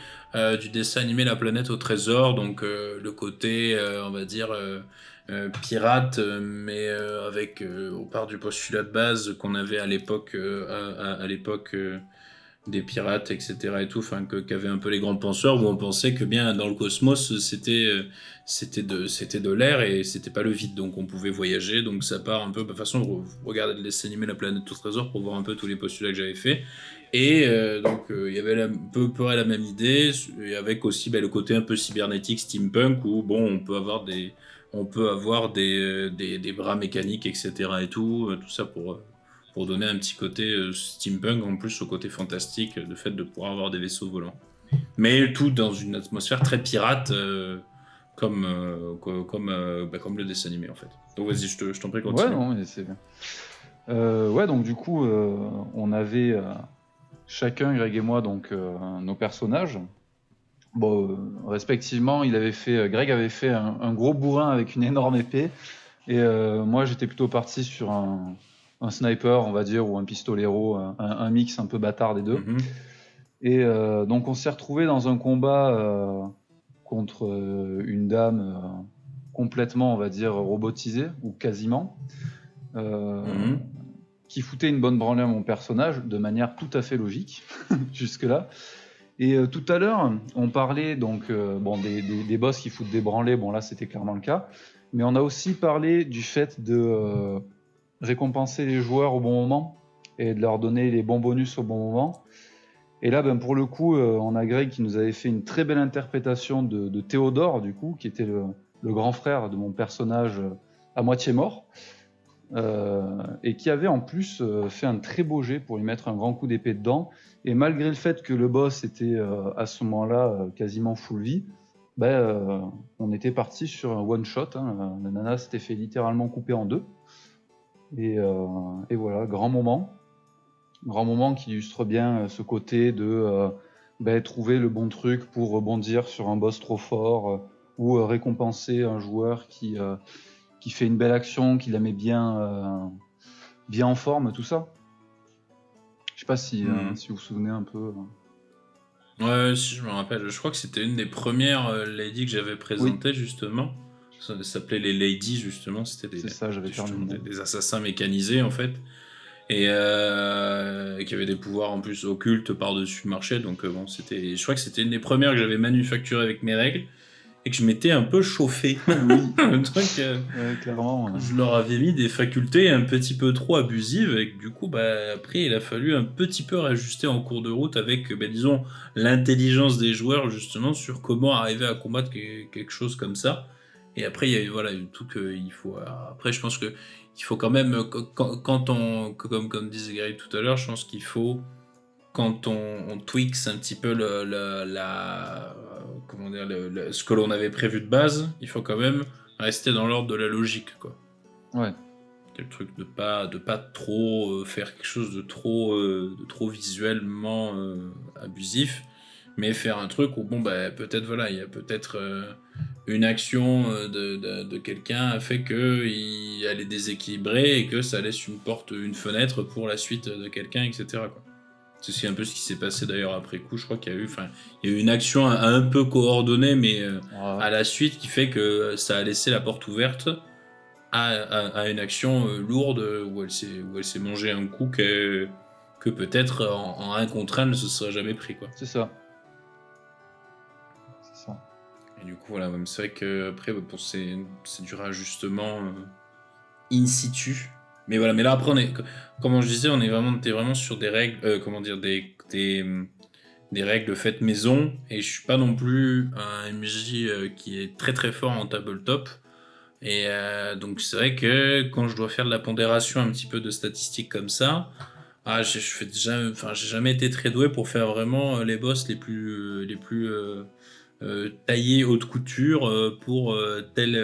du dessin animé La Planète au Trésor, donc le côté, on va dire, pirate, mais avec, on part du postulat de base qu'on avait à l'époque, à l'époque des pirates, etc. et tout, enfin qu'avaient un peu les grands penseurs, où on pensait que bien dans le cosmos c'était de l'air et c'était pas le vide, donc on pouvait voyager, donc ça part un peu. De toute façon, regardez le dessin animé La Planète au Trésor pour voir un peu tous les postulats que j'avais fait. Et donc il y avait un peu près la même idée, et avec aussi le côté un peu cybernétique, steampunk, où bon, on peut avoir des bras mécaniques, etc. et tout ça pour donner un petit côté steampunk, en plus au côté fantastique, le fait de pouvoir avoir des vaisseaux volants. Mais tout dans une atmosphère très pirate, comme le dessin animé en fait. Donc vas-y, je t'en prie, continue. Ouais, non, mais c'est bien. Ouais, donc du coup, on avait chacun, Greg et moi, donc nos personnages. Bon, respectivement, Greg avait fait un gros bourrin avec une énorme épée, et moi j'étais plutôt parti sur un sniper, on va dire, ou un pistolero, un mix un peu bâtard des deux. Mhm. Et donc on s'est retrouvé dans un combat contre une dame complètement, on va dire, robotisée, ou quasiment, qui foutait une bonne branlée à mon personnage, de manière tout à fait logique, jusque-là. Et tout à l'heure, on parlait donc des boss qui foutent des branlées, bon là c'était clairement le cas, mais on a aussi parlé du fait de récompenser les joueurs au bon moment et de leur donner les bons bonus au bon moment. Et là, pour le coup, on a Greg qui nous avait fait une très belle interprétation de Théodore, du coup, qui était le grand frère de mon personnage à moitié mort, et qui avait en plus fait un très beau jet pour lui mettre un grand coup d'épée dedans. Et malgré le fait que le boss était à ce moment-là quasiment full vie, on était parti sur un one-shot. Hein. La nana s'était fait littéralement couper en deux. Et voilà, grand moment qui illustre bien ce côté de trouver le bon truc pour rebondir sur un boss trop fort ou récompenser un joueur qui fait une belle action, qui la met bien en forme, tout ça. Je sais pas si vous vous souvenez un peu. Ouais, si je me rappelle, je crois que c'était une des premières ladies que j'avais présentées, justement. Ça s'appelait les ladies, justement, c'était C'est ça, j'avais terminé. des assassins mécanisés en fait. Et qui avaient des pouvoirs en plus occultes par-dessus le marché, donc bon, je crois que c'était une des premières que j'avais manufacturées avec mes règles et que je m'étais un peu chauffé. Un truc, Ouais, clairement. je leur avais mis des facultés un petit peu trop abusives et que, du coup, après, il a fallu un petit peu rajuster en cours de route avec, disons, l'intelligence des joueurs, justement, sur comment arriver à combattre quelque chose comme ça. Et après, il y a eu, voilà, tout qu'il faut. Après, je pense que il faut quand même, quand on, comme disait Gary tout à l'heure, je pense qu'il faut, quand on tweaks un petit peu comment dire, ce que l'on avait prévu de base, il faut quand même rester dans l'ordre de la logique, quoi. Ouais. C'est le truc de pas trop faire quelque chose de trop visuellement abusif, mais faire un truc où bon bah peut-être voilà il y a peut-être une action de quelqu'un a fait que elle est déséquilibrée et que ça laisse une fenêtre pour la suite de quelqu'un, etc. quoi. C'est un peu ce qui s'est passé d'ailleurs après coup. Je crois qu'il y a eu une action un peu coordonnée, mais à la suite qui fait que ça a laissé la porte ouverte à une action lourde où elle s'est mangé un coup que peut-être en 1 contre 1 ne se serait jamais pris, quoi. C'est ça. Et du coup, voilà, c'est vrai que après, c'est du réajustement in situ. Mais voilà, mais là après, comme je disais, t'es vraiment sur des règles, des règles faites maison. Et je suis pas non plus un MJ qui est très très fort en tabletop. Et donc c'est vrai que quand je dois faire de la pondération un petit peu de statistiques comme ça, j'ai jamais été très doué pour faire vraiment les boss les plus taillés haute couture pour tel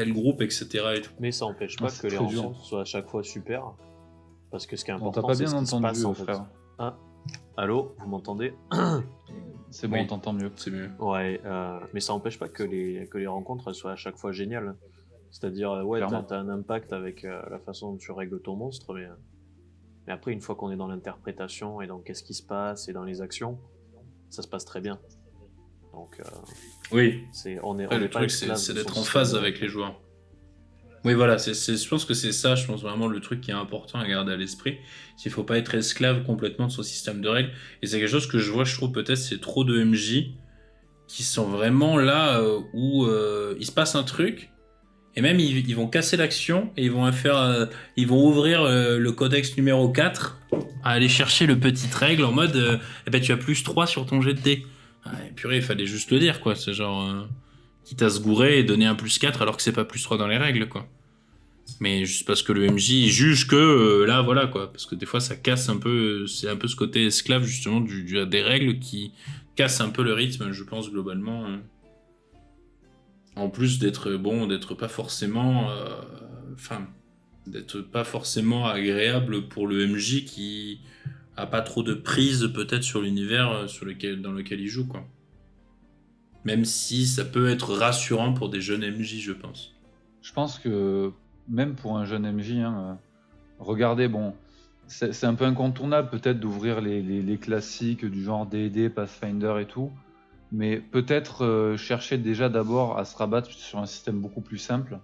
groupe, etc. et tout. Mais ça n'empêche pas que les rencontres soient à chaque fois super. Parce que ce qui est On t'a important, pas c'est bien ce qui se entendu, passe en fait. frère. Ah, allô, vous m'entendez? C'est bon, Oui. on t'entend mieux. C'est mieux. Ouais, mais ça n'empêche pas que les rencontres elles soient à chaque fois géniales. C'est-à-dire, ouais, Clairement. t'as un impact avec la façon dont tu règles ton monstre, mais après, une fois qu'on est dans l'interprétation et dans qu'est-ce qui se passe et dans les actions, ça se passe très bien. Donc, Oui. on est Après, le pas truc, esclave c'est de d'être son en phase système. avec les joueurs. Oui, voilà, je pense que c'est ça, je pense vraiment le truc qui est important à garder à l'esprit. C'est qu'il faut pas être esclave complètement de son système de règles. Et c'est quelque chose que je trouve peut-être, c'est trop de MJ qui sont vraiment là où il se passe un truc, et même ils vont casser l'action, et ils vont ouvrir le codex numéro 4, à aller chercher le petite règle en mode eh ben, tu as +3 sur ton jet de dés. Ah, purée, il fallait juste le dire, quoi. C'est genre quitte à se gourer et donner un +4 alors que c'est pas +3 dans les règles, quoi. Mais juste parce que le MJ juge que là, voilà, quoi. Parce que des fois, ça casse un peu. C'est un peu ce côté esclave, justement, des règles qui casse un peu le rythme, je pense, globalement. En plus d'être pas forcément. D'être pas forcément agréable pour le MJ qui a pas trop de prise, peut-être, sur l'univers dans lequel il joue, quoi. Même si ça peut être rassurant pour des jeunes MJ, je pense. Je pense que même pour un jeune MJ, regardez, bon, c'est un peu incontournable peut-être d'ouvrir les classiques du genre D&D, Pathfinder et tout, mais peut-être chercher déjà d'abord à se rabattre sur un système beaucoup plus simple,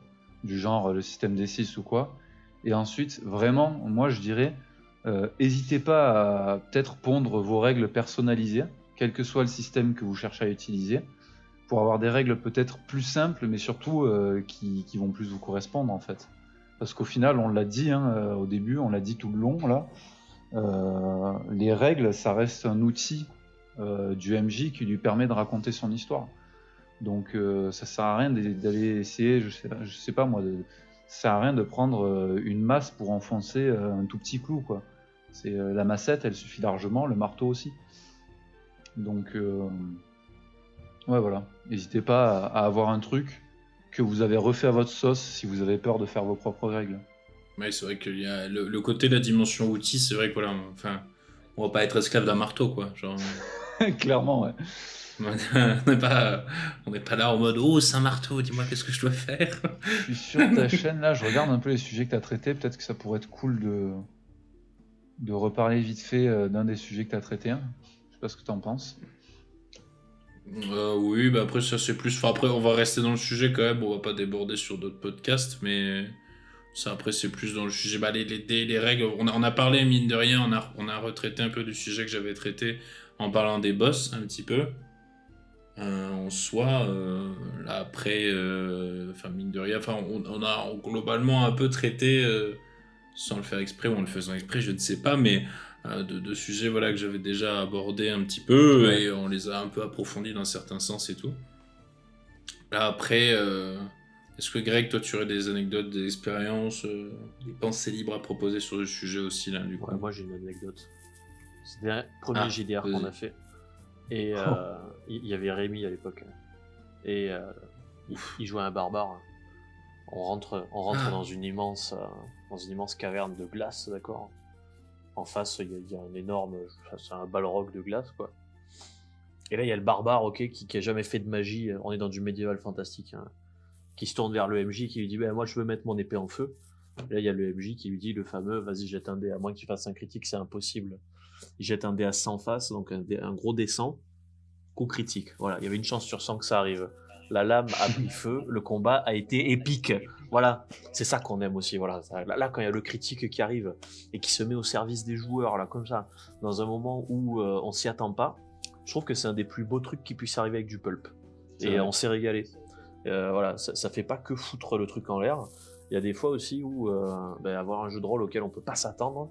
du genre le système D6 ou quoi, et ensuite, vraiment, moi je dirais, n'hésitez pas à peut-être pondre vos règles personnalisées, quel que soit le système que vous cherchez à utiliser, pour avoir des règles peut-être plus simples, mais surtout qui vont plus vous correspondre en fait. Parce qu'au final, on l'a dit au début, on l'a dit tout le long là, les règles, ça reste un outil du MJ qui lui permet de raconter son histoire. Donc ça sert à rien d'aller essayer, je sais pas moi, ça sert à rien de prendre une masse pour enfoncer un tout petit clou, quoi. C'est la massette, elle suffit largement, le marteau aussi. Donc ouais, voilà. N'hésitez pas à avoir un truc que vous avez refait à votre sauce si vous avez peur de faire vos propres règles. Ouais, c'est vrai qu'il y a le côté de la dimension outil, c'est vrai que voilà, on va pas être esclave d'un marteau, quoi. Genre, Clairement, ouais. on n'est pas là en mode oh, c'est un marteau, dis-moi qu'est-ce que je dois faire. Je suis sur ta chaîne là, je regarde un peu les sujets que tu as traités. Peut-être que ça pourrait être cool de reparler vite fait d'un des sujets que tu as traités. Je sais pas ce que tu en penses. Oui, bah après ça c'est plus. Enfin, après on va rester dans le sujet quand même, on va pas déborder sur d'autres podcasts, mais ça après c'est plus dans le sujet. Bah, les règles, on a parlé mine de rien, on a retraité un peu du sujet que j'avais traité en parlant des boss un petit peu. En soi, là après, mine de rien, on a globalement un peu traité, sans le faire exprès ou en le faisant exprès, je ne sais pas, mais de sujets voilà, que j'avais déjà abordés un petit peu, Ouais. et on les a un peu approfondis dans certains sens et tout. Là après, est-ce que Greg, toi tu aurais des anecdotes, des expériences, des pensées libres à proposer sur le sujet aussi là du coup? Ouais, moi j'ai une anecdote. C'était le premier JDR vas-y. qu'on a fait. Et il y avait Rémi à l'époque. Et il jouait un barbare. On rentre dans une immense caverne de glace, d'accord. En face, il y a un énorme, c'est un balrog de glace, quoi. Et là, il y a le barbare, ok, qui a jamais fait de magie. On est dans du médiéval fantastique, hein, qui se tourne vers le MJ, qui lui dit, moi, je veux mettre mon épée en feu. Et là, il y a le MJ qui lui dit, le fameux, vas-y, jette un dé. À moins que tu fasses un critique, c'est impossible. Il jette un dé à 100 faces, donc un gros dé 100. Coup critique. Voilà, il y avait une chance sur 100 que ça arrive. La lame a pris feu, le combat a été épique. Voilà, c'est ça qu'on aime aussi. Voilà, là, quand il y a le critique qui arrive et qui se met au service des joueurs, là, comme ça, dans un moment où on s'y attend pas, je trouve que c'est un des plus beaux trucs qui puisse arriver avec du pulp. Et on s'est régalé. Voilà, ça fait pas que foutre le truc en l'air. Il y a des fois aussi où avoir un jeu de rôle auquel on peut pas s'attendre,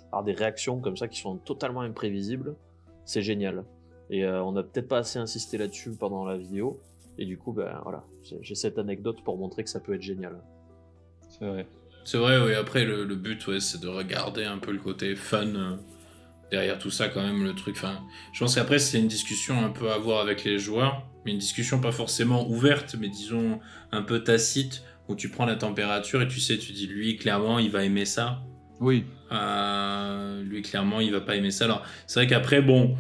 avoir des réactions comme ça qui sont totalement imprévisibles, c'est génial. Et on n'a peut-être pas assez insisté là-dessus pendant la vidéo. Et du coup, voilà, j'ai cette anecdote pour montrer que ça peut être génial. C'est vrai. C'est vrai, oui. Après, le but, ouais, c'est de regarder un peu le côté fun derrière tout ça, quand même, le truc. Enfin, je pense qu'après, c'est une discussion un peu à avoir avec les joueurs, mais une discussion pas forcément ouverte, mais disons un peu tacite, où tu prends la température et tu dis, lui, clairement, il va aimer ça. Oui. Lui, clairement, il va pas aimer ça. Alors, c'est vrai qu'après, bon,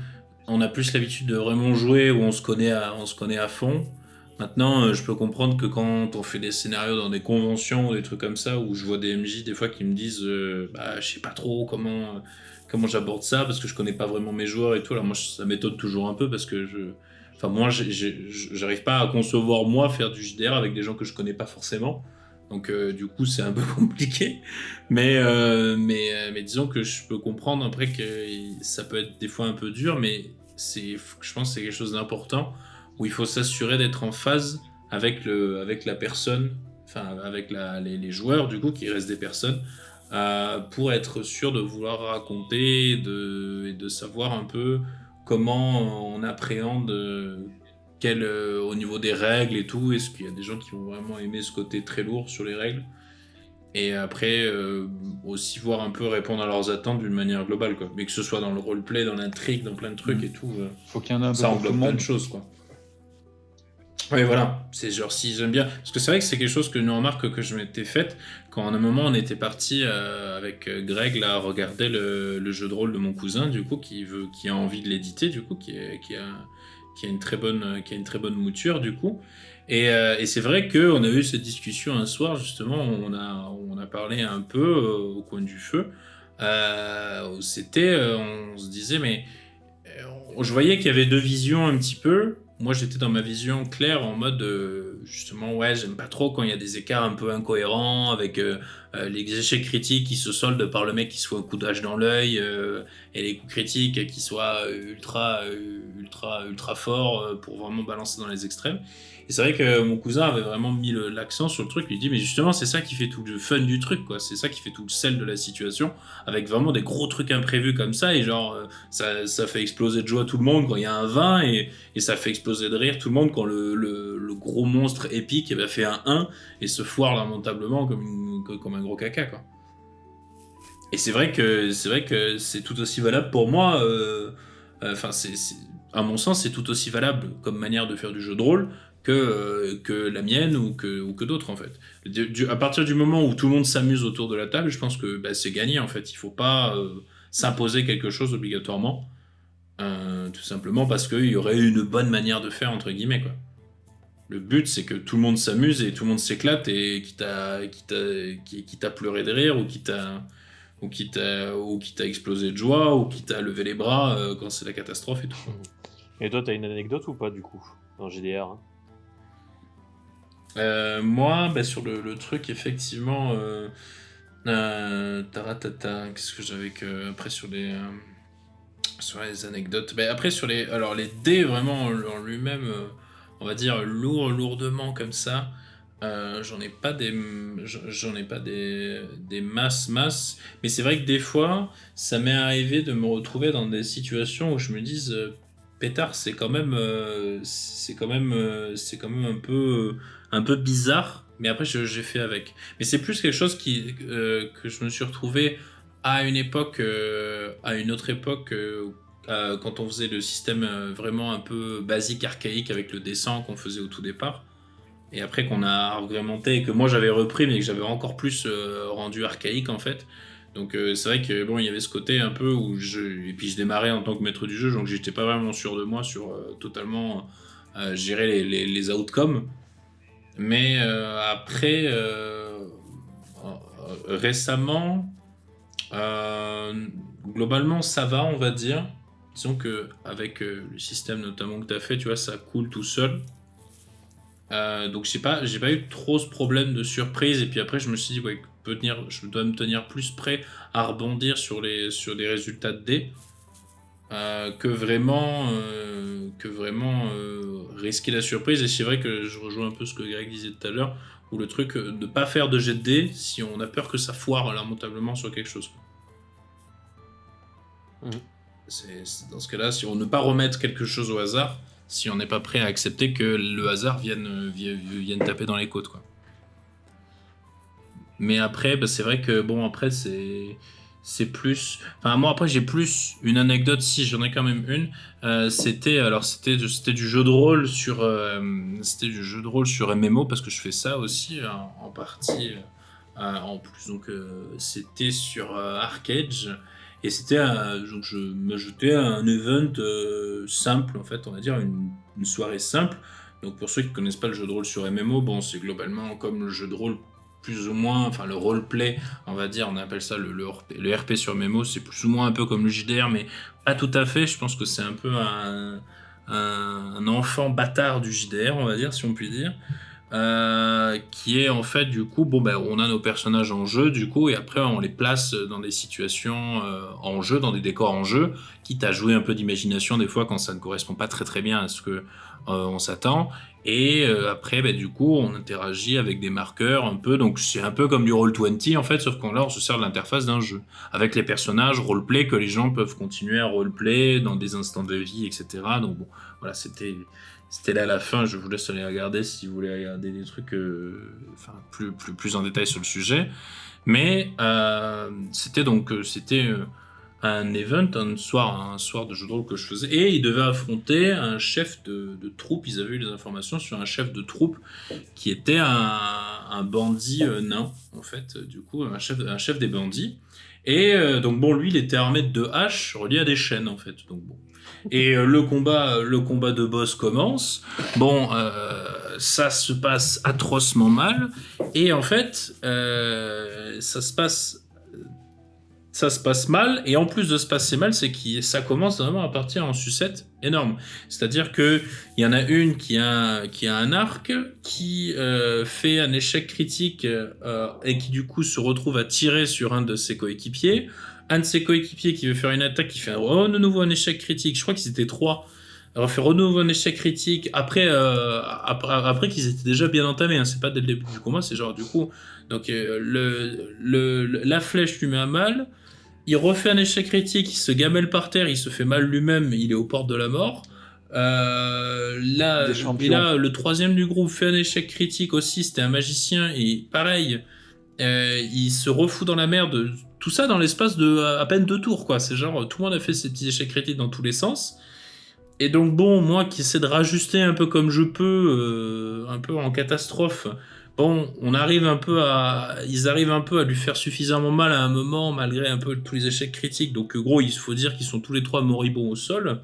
on a plus l'habitude de vraiment jouer où on se connaît à fond. Maintenant, je peux comprendre que quand on fait des scénarios dans des conventions ou des trucs comme ça, où je vois des MJ des fois qui me disent je sais pas trop comment j'aborde ça parce que je connais pas vraiment mes joueurs et tout. Alors moi, ça m'étonne toujours un peu parce que moi, j'arrive pas à concevoir moi faire du JDR avec des gens que je connais pas forcément. Donc du coup, c'est un peu compliqué. Mais disons que je peux comprendre après que ça peut être des fois un peu dur, mais je pense que c'est quelque chose d'important où il faut s'assurer d'être en phase avec la personne, enfin avec les joueurs du coup, qui restent des personnes, pour être sûr de vouloir raconter et de savoir un peu comment on appréhende au niveau des règles et tout. Est-ce qu'il y a des gens qui vont vraiment aimer ce côté très lourd sur les règles? Et après, aussi voir un peu répondre à leurs attentes d'une manière globale, quoi. Mais que ce soit dans le roleplay, dans l'intrigue, dans plein de trucs et tout. Faut qu'il y en ait un peu ça pour tout englobe le plein monde. de choses, quoi. Oui, voilà. C'est genre, s'ils aiment bien. Parce que c'est vrai que c'est quelque chose que une remarque que je m'étais faite quand à un moment on était parti avec Greg là, regarder le jeu de rôle de mon cousin, du coup, qui a envie de l'éditer, du coup, qui a une très bonne mouture, du coup. Et c'est vrai qu'on a eu cette discussion un soir, justement, où on a parlé un peu au coin du feu. Où on se disait, mais je voyais qu'il y avait deux visions un petit peu. Moi, j'étais dans ma vision claire en mode, justement, ouais, j'aime pas trop quand il y a des écarts un peu incohérents avec les échecs critiques qui se soldent par le mec qui se fait un coup d'âge dans l'œil et les coups critiques qui soient ultra forts pour vraiment balancer dans les extrêmes. Et c'est vrai que mon cousin avait vraiment mis l'accent sur le truc. Il dit, mais justement, c'est ça qui fait tout le fun du truc, quoi. C'est ça qui fait tout le sel de la situation, avec vraiment des gros trucs imprévus comme ça. Et genre, ça fait exploser de joie tout le monde quand il y a un 20, et ça fait exploser de rire tout le monde quand le gros monstre épique fait un 1 et se foire lamentablement comme un gros caca, quoi. Et c'est vrai que c'est tout aussi valable pour moi. À mon sens, c'est tout aussi valable comme manière de faire du jeu de rôle que la mienne ou que d'autres, en fait. À partir du moment où tout le monde s'amuse autour de la table, je pense que c'est gagné, en fait. Il faut pas s'imposer quelque chose obligatoirement, tout simplement parce qu'il y aurait une bonne manière de faire, entre guillemets, quoi. Le but, c'est que tout le monde s'amuse et tout le monde s'éclate, et quitte à pleurer de rire, ou quitte à exploser de joie, ou quitte à lever les bras quand c'est la catastrophe et tout. Et toi, t'as une anecdote ou pas, du coup, dans GDR, hein? Moi, sur le truc, effectivement, taratata, qu'est-ce que j'avais après sur les anecdotes. Après sur les dés vraiment en lui-même, on va dire lourdement comme ça. J'en ai pas des masses, mais c'est vrai que des fois, ça m'est arrivé de me retrouver dans des situations où je me dise, pétard, c'est quand même un peu bizarre, mais après j'ai fait avec. Mais c'est plus quelque chose que je me suis retrouvé à une autre époque, quand on faisait le système vraiment un peu basique, archaïque, avec le dessin qu'on faisait au tout départ. et après qu'on a agrémenté, et que moi j'avais repris, mais que j'avais encore plus rendu archaïque en fait. Donc c'est vrai que bon, il y avait ce côté un peu où et puis je démarrais en tant que maître du jeu, donc j'étais pas vraiment sûr de moi sur totalement gérer les outcomes. Mais après, récemment, globalement ça va, on va dire. Disons que avec le système notamment que tu as fait, tu vois, ça coule tout seul. Donc j'ai pas eu trop ce problème de surprise, et puis après je me suis dit ouais, je dois me tenir plus prêt à rebondir sur des résultats de dés que vraiment risquer la surprise. Et c'est vrai que je rejoins un peu ce que Greg disait tout à l'heure, où le truc de pas faire de jet de dés si on a peur que ça foire lamentablement sur quelque chose. C'est dans ce cas-là, si on ne pas remettre quelque chose au hasard, si on n'est pas prêt à accepter que le hasard vienne taper dans les côtes, quoi. Mais après, bah, c'est vrai que bon, après c'est plus. Enfin, moi après j'ai plus une anecdote, si j'en ai quand même une. C'était du jeu de rôle sur MMO, parce que je fais ça aussi en partie en plus. Donc c'était sur Arcade. Et c'était donc je me jetais à un event simple, en fait, on va dire une soirée simple. Donc pour ceux qui ne connaissent pas le jeu de rôle sur MMO, bon, c'est globalement comme le jeu de rôle plus ou moins, enfin le roleplay, on va dire, on appelle ça le RP sur MMO, c'est plus ou moins un peu comme le JDR, mais pas tout à fait. Je pense que c'est un peu un enfant bâtard du JDR, on va dire, si on peut dire. Qui est en fait du coup bon, ben, on a nos personnages en jeu du coup, et après on les place dans des situations en jeu, dans des décors en jeu, quitte à jouer un peu d'imagination des fois quand ça ne correspond pas très très bien à ce que on s'attend, et après ben, du coup on interagit avec des marqueurs un peu, donc c'est un peu comme du Roll20 en fait, sauf qu'on là on se sert de l'interface d'un jeu avec les personnages roleplay que les gens peuvent continuer à roleplay dans des instants de vie, etc. Donc bon, voilà, c'était là à la fin. Je vous laisse aller regarder si vous voulez regarder des trucs plus en détail sur le sujet. Mais c'était un event, un soir de jeu de rôle que je faisais, et ils devaient affronter un chef de troupe. Ils avaient eu les informations sur un chef de troupe qui était un bandit nain, en fait, du coup, un chef des bandits. Et donc bon, lui, il était armé de 2 haches reliées à des chaînes, en fait. Donc bon. Et le combat de boss commence. Bon, ça se passe atrocement mal. Et en fait, ça se passe mal. Et en plus de se passer mal, c'est que ça commence vraiment à partir en sucette énorme. C'est-à-dire qu'il y en a une qui a un arc, qui fait un échec critique et qui du coup se retrouve à tirer sur un de ses coéquipiers. Un de ses coéquipiers qui veut faire une attaque, qui fait de nouveau un échec critique. Je crois qu'ils étaient 3. Alors, faire de nouveau un échec critique après qu'ils étaient déjà bien entamés. Hein. C'est pas dès le début du combat, c'est genre du coup. Donc la flèche lui met à mal. Il refait un échec critique, il se gamelle par terre, il se fait mal lui-même, il est aux portes de la mort. Là, le troisième du groupe fait un échec critique aussi, c'était un magicien, et pareil, il se refout dans la merde. Tout ça dans l'espace de à peine 2 tours, quoi. C'est genre, tout le monde a fait ses petits échecs critiques dans tous les sens. Et donc bon, moi qui essaie de rajuster un peu comme je peux, un peu en catastrophe, bon, ils arrivent un peu à lui faire suffisamment mal à un moment, malgré un peu tous les échecs critiques. Donc gros, il faut dire qu'ils sont tous les 3 moribonds au sol.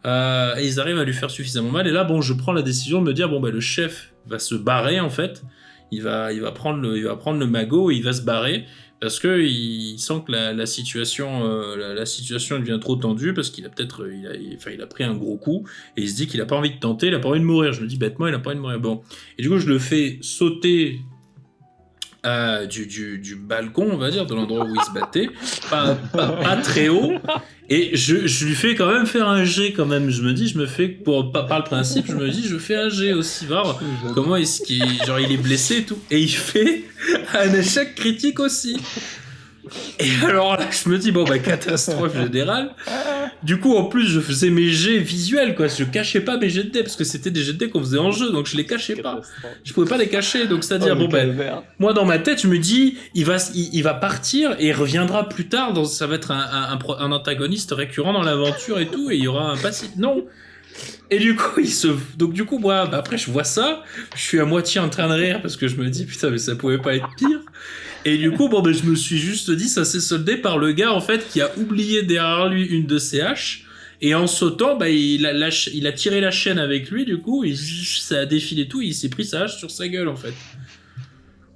Et ils arrivent à lui faire suffisamment mal. Et là, bon, je prends la décision de me dire, bon, bah, le chef va se barrer, en fait. Il va prendre le magot et il va se barrer. Parce qu'il sent que la situation devient trop tendue, parce qu'il a peut-être il a pris un gros coup, et il se dit qu'il a pas envie de tenter, il a pas envie de mourir. Je me dis bêtement, il a pas envie de mourir. Bon. Et du coup, je le fais sauter du balcon, on va dire, de l'endroit où il se battait, pas très haut, et je lui fais quand même faire un jet quand même. Je par le principe, je me dis, je fais un jet aussi, voir comment est-ce qu'il est blessé et tout, et il fait un échec critique aussi. Et alors là, je me dis, bon, bah, catastrophe générale. Du coup, en plus, je faisais mes jets visuels, quoi. Je cachais pas mes jets de dés, parce que c'était des jets de dés qu'on faisait en jeu, donc je les cachais pas. Je pouvais pas les cacher, donc c'est-à-dire, moi, dans ma tête, je me dis, il va partir, et il reviendra plus tard, ça va être un antagoniste récurrent dans l'aventure et tout, et il y aura un passif. Non! Et du coup, moi, après, je vois ça, je suis à moitié en train de rire parce que je me dis, putain, mais ça pouvait pas être pire. Et du coup, je me suis juste dit, ça s'est soldé par le gars, en fait, qui a oublié derrière lui une de ses haches. Et en sautant, il a tiré la chaîne avec lui, du coup, ça a défilé tout, et il s'est pris sa hache sur sa gueule, en fait.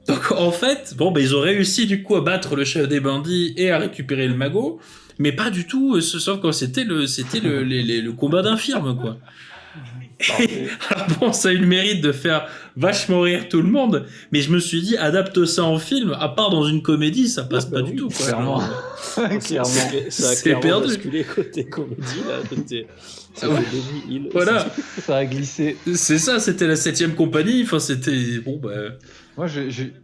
Donc, en fait, ils ont réussi, du coup, à battre le chef des bandits et à récupérer le magot. Mais pas du tout, sauf quand c'était le combat d'infirmes, quoi. Alors ça a eu le mérite de faire vachement rire tout le monde, mais je me suis dit, adapte ça en film, à part dans une comédie, ça passe pas du tout, quoi. Clairement. Clairement. Ça a C'est clairement perdu. basculé côté comédie, là. C'était Benny Hill. Voilà, Ça a glissé. c'est ça, c'était la 7ème compagnie, c'était... Moi,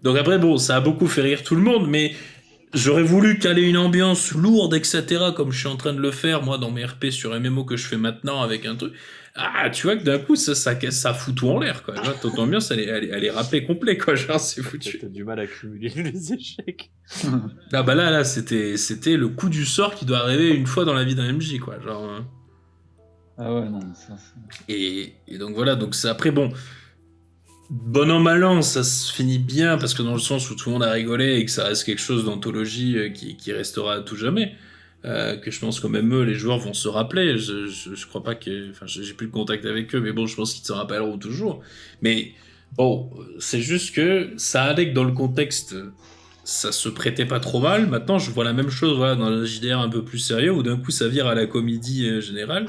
Donc après, ça a beaucoup fait rire tout le monde, mais j'aurais voulu caler une ambiance lourde, etc., comme je suis en train de le faire, moi, dans mes RP sur MMO que je fais maintenant avec un truc. Ah, tu vois que d'un coup, ça fout tout en l'air, quoi. Là, ton ambiance, elle est râpée complet, quoi. Genre, c'est foutu. T'as du mal à cumuler les échecs. Ah bah là, c'était le coup du sort qui doit arriver une fois dans la vie d'un MJ, quoi. Genre... Ah ouais, non, mais ça, c'est... Et donc voilà, donc c'est après, bon an mal an, ça se finit bien, parce que dans le sens où tout le monde a rigolé et que ça reste quelque chose d'anthologie qui restera à tout jamais, que je pense que même eux, les joueurs, vont se rappeler. Je crois pas que... Enfin, j'ai plus de contact avec eux, mais je pense qu'ils se rappelleront toujours. Mais c'est juste que ça allait que dans le contexte, ça se prêtait pas trop mal. Maintenant, je vois la même chose dans le JDR un peu plus sérieux, où d'un coup, ça vire à la comédie générale.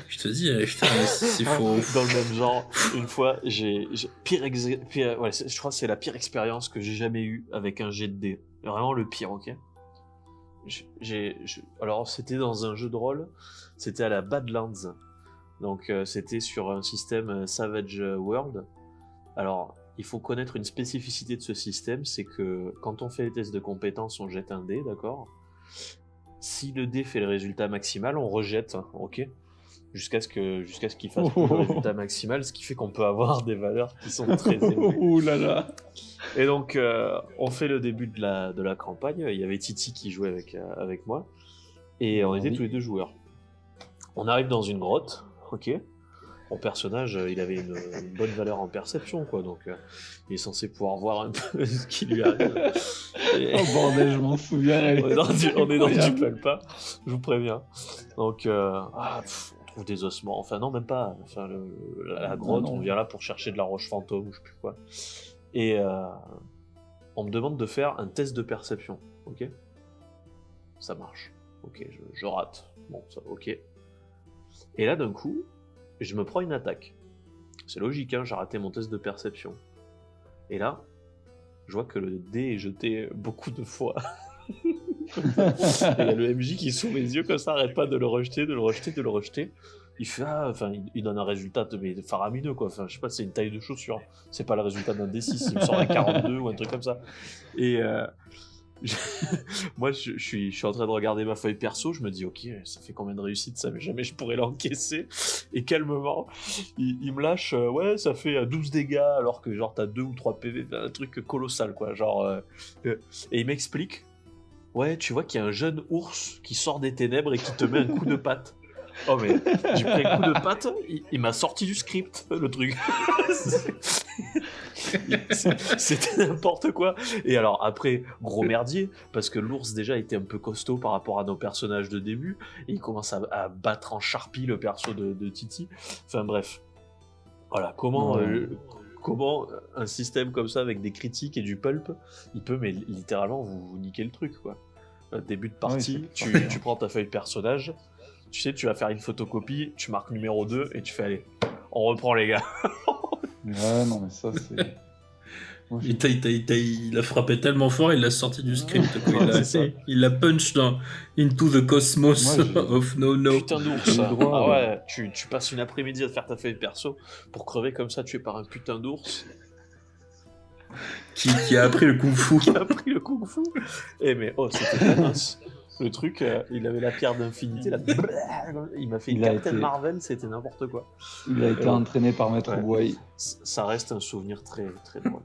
Je te dis, putain, c'est faux. Dans le même genre, une fois, je crois que c'est la pire expérience que j'ai jamais eue avec un jet de dés. Vraiment le pire, ok. Alors, c'était dans un jeu de rôle, c'était à la Badlands. Donc, c'était sur un système Savage World. Alors, il faut connaître une spécificité de ce système, c'est que quand on fait les tests de compétences, on jette un dé, d'accord ? Si le dé fait le résultat maximal, on rejette, ok ? Jusqu'à ce qu'il fasse le résultat maximal, ce qui fait qu'on peut avoir des valeurs qui sont très élevées. Ouh là là. Et donc, on fait le début de la campagne. Il y avait Titi qui jouait avec moi. Et on était tous les deux joueurs. On arrive dans une grotte, ok. Mon personnage, il avait une bonne valeur en perception, quoi. Donc, il est censé pouvoir voir un peu ce qui lui arrive. Et... Oh bordel, je m'en souviens. on est dans du pulpa, je vous préviens. Donc, on trouve des ossements. Enfin, non, même pas. Enfin, la grotte, on vient là pour chercher de la roche fantôme ou je sais plus quoi. Et on me demande de faire un test de perception, ok. Ça marche. Ok, je rate. Bon, ça, ok. Et là, d'un coup, je me prends une attaque. C'est logique, hein, j'ai raté mon test de perception. Et là, je vois que le dé est jeté beaucoup de fois. Et il y a le MJ qui est sous mes yeux comme ça, arrête pas de le rejeter, de le rejeter, de le rejeter. Il fait il donne un résultat faramineux, quoi. Enfin, je sais pas, c'est une taille de chaussure. C'est pas le résultat d'un D6, il me sort un 42 ou un truc comme ça. Et moi, je suis en train de regarder ma feuille perso, je me dis, ok, ça fait combien de réussites ça, mais jamais je pourrais l'encaisser. Et calmement, il me lâche, ouais, ça fait 12 dégâts, alors que genre t'as 2 ou 3 PV, un truc colossal, quoi. Et il m'explique, ouais, tu vois qu'il y a un jeune ours qui sort des ténèbres et qui te met un coup de patte. Oh mais j'ai pris un coup de patte, il m'a sorti du script, le truc. C'était n'importe quoi. Et alors après, gros merdier, parce que l'ours déjà était un peu costaud par rapport à nos personnages de début, et il commence à battre en charpie le perso de Titi. Enfin bref. Voilà, comment un système comme ça avec des critiques et du pulp, il peut mais littéralement vous niquer le truc, quoi. Début de partie, oui, tu prends ta feuille personnage, tu sais, tu vas faire une photocopie, tu marques numéro 2 et tu fais allez, on reprend les gars. Ouais, non, mais ça, c'est. Il a frappé tellement fort, il l'a sorti du script. Il l'a punch dans Into the Cosmos of No. Putain d'ours. Ah ouais, tu passes une après-midi à faire ta feuille perso pour crever comme ça, tué par un putain d'ours. Qui a appris le kung-fu. Eh mais c'était mince. Le truc, il avait la pierre d'infinité, il m'a fait une Captain Marvel, c'était n'importe quoi. Il a été entraîné par Maître Boy. Ça reste un souvenir très, très drôle.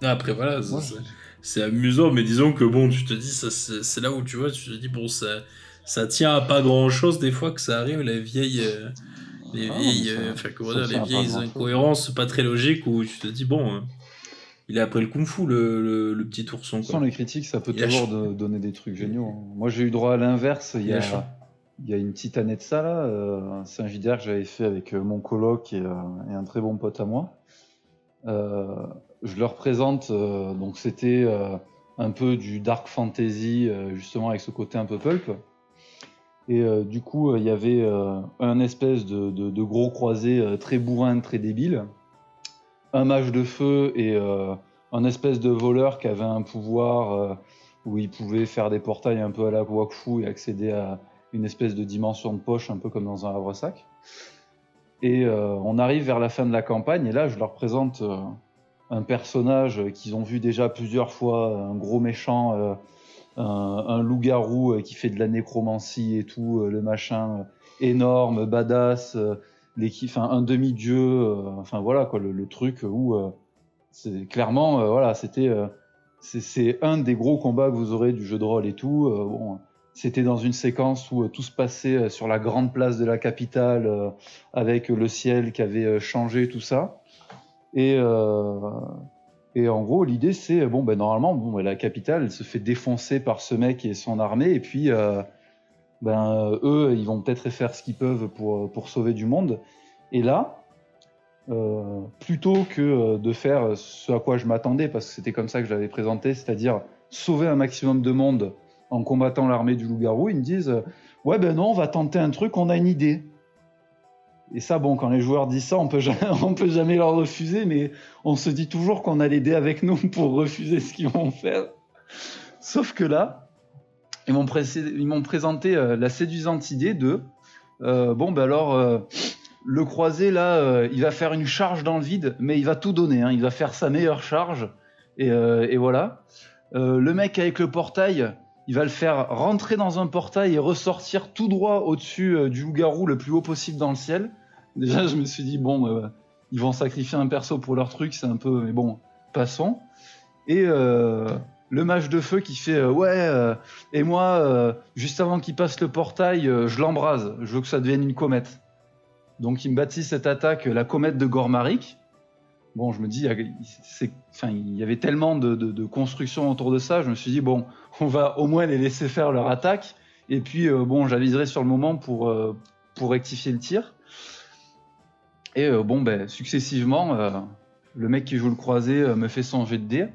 Après voilà, c'est amusant, mais disons que bon, tu te dis, c'est là où tu vois, tu te dis, bon, ça tient à pas grand-chose des fois que ça arrive, les vieilles... les Ah, vieilles, mais ça- enfin, comment ça dire, tient les à pas vieilles grand-chose. incohérences pas très logiques où tu te dis, bon, il est après le kung-fu, le petit ourson, De toute façon, quoi. les critiques, ça peut Il a toujours chaud. donner des trucs géniaux, hein. Moi, j'ai eu droit à l'inverse Il a chaud. il y a une petite année de ça, là. C'est un JDR que j'avais fait avec mon coloc et un très bon pote à moi. Je leur présente, donc c'était un peu du dark fantasy, justement avec ce côté un peu pulp. Et du coup, il y avait un espèce de gros croisé très bourrin, très débile, un mage de feu et un espèce de voleur qui avait un pouvoir où il pouvait faire des portails un peu à la Wakfu et accéder à une espèce de dimension de poche, un peu comme dans un havre-sac. Et on arrive vers la fin de la campagne, et là, je leur présente un personnage qu'ils ont vu déjà plusieurs fois, un gros méchant, un loup-garou qui fait de la nécromancie et tout, le machin énorme, badass, un demi-dieu, enfin voilà quoi, le truc où c'est clairement, voilà, c'est un des gros combats que vous aurez du jeu de rôle et tout. Bon, c'était dans une séquence où tout se passait sur la grande place de la capitale, avec le ciel qui avait changé, tout ça. Et, en gros, l'idée, c'est, bon, ben, normalement, bon, la capitale, elle se fait défoncer par ce mec et son armée, et puis, eux, ils vont peut-être faire ce qu'ils peuvent pour sauver du monde. Et là, plutôt que de faire ce à quoi je m'attendais, parce que c'était comme ça que je l'avais présenté, c'est-à-dire sauver un maximum de monde en combattant l'armée du loup-garou, ils me disent ouais ben non, on va tenter un truc, on a une idée. Et ça, bon, quand les joueurs disent ça, on peut jamais leur refuser, mais on se dit toujours qu'on a l'aider avec nous pour refuser ce qu'ils vont faire. Sauf que là, ils m'ont présenté la séduisante idée de bon ben alors le croisé là, il va faire une charge dans le vide, mais il va tout donner, hein, il va faire sa meilleure charge, et voilà. Le mec avec le portail, il va le faire rentrer dans un portail et ressortir tout droit au-dessus du loup-garou le plus haut possible dans le ciel. Déjà, je me suis dit, bon, ils vont sacrifier un perso pour leur truc, c'est un peu... Mais bon, passons. Et le mage de feu qui fait, et moi, juste avant qu'il passe le portail, je l'embrase, je veux que ça devienne une comète. Donc il me baptise cette attaque la comète de Gormaric. Bon, je me dis, il y avait tellement de construction autour de ça, je me suis dit, bon, on va au moins les laisser faire leur attaque, et puis, bon, j'aviserai sur le moment pour rectifier le tir. Et bon, ben, successivement, le mec qui joue le croisé me fait son jet de dés,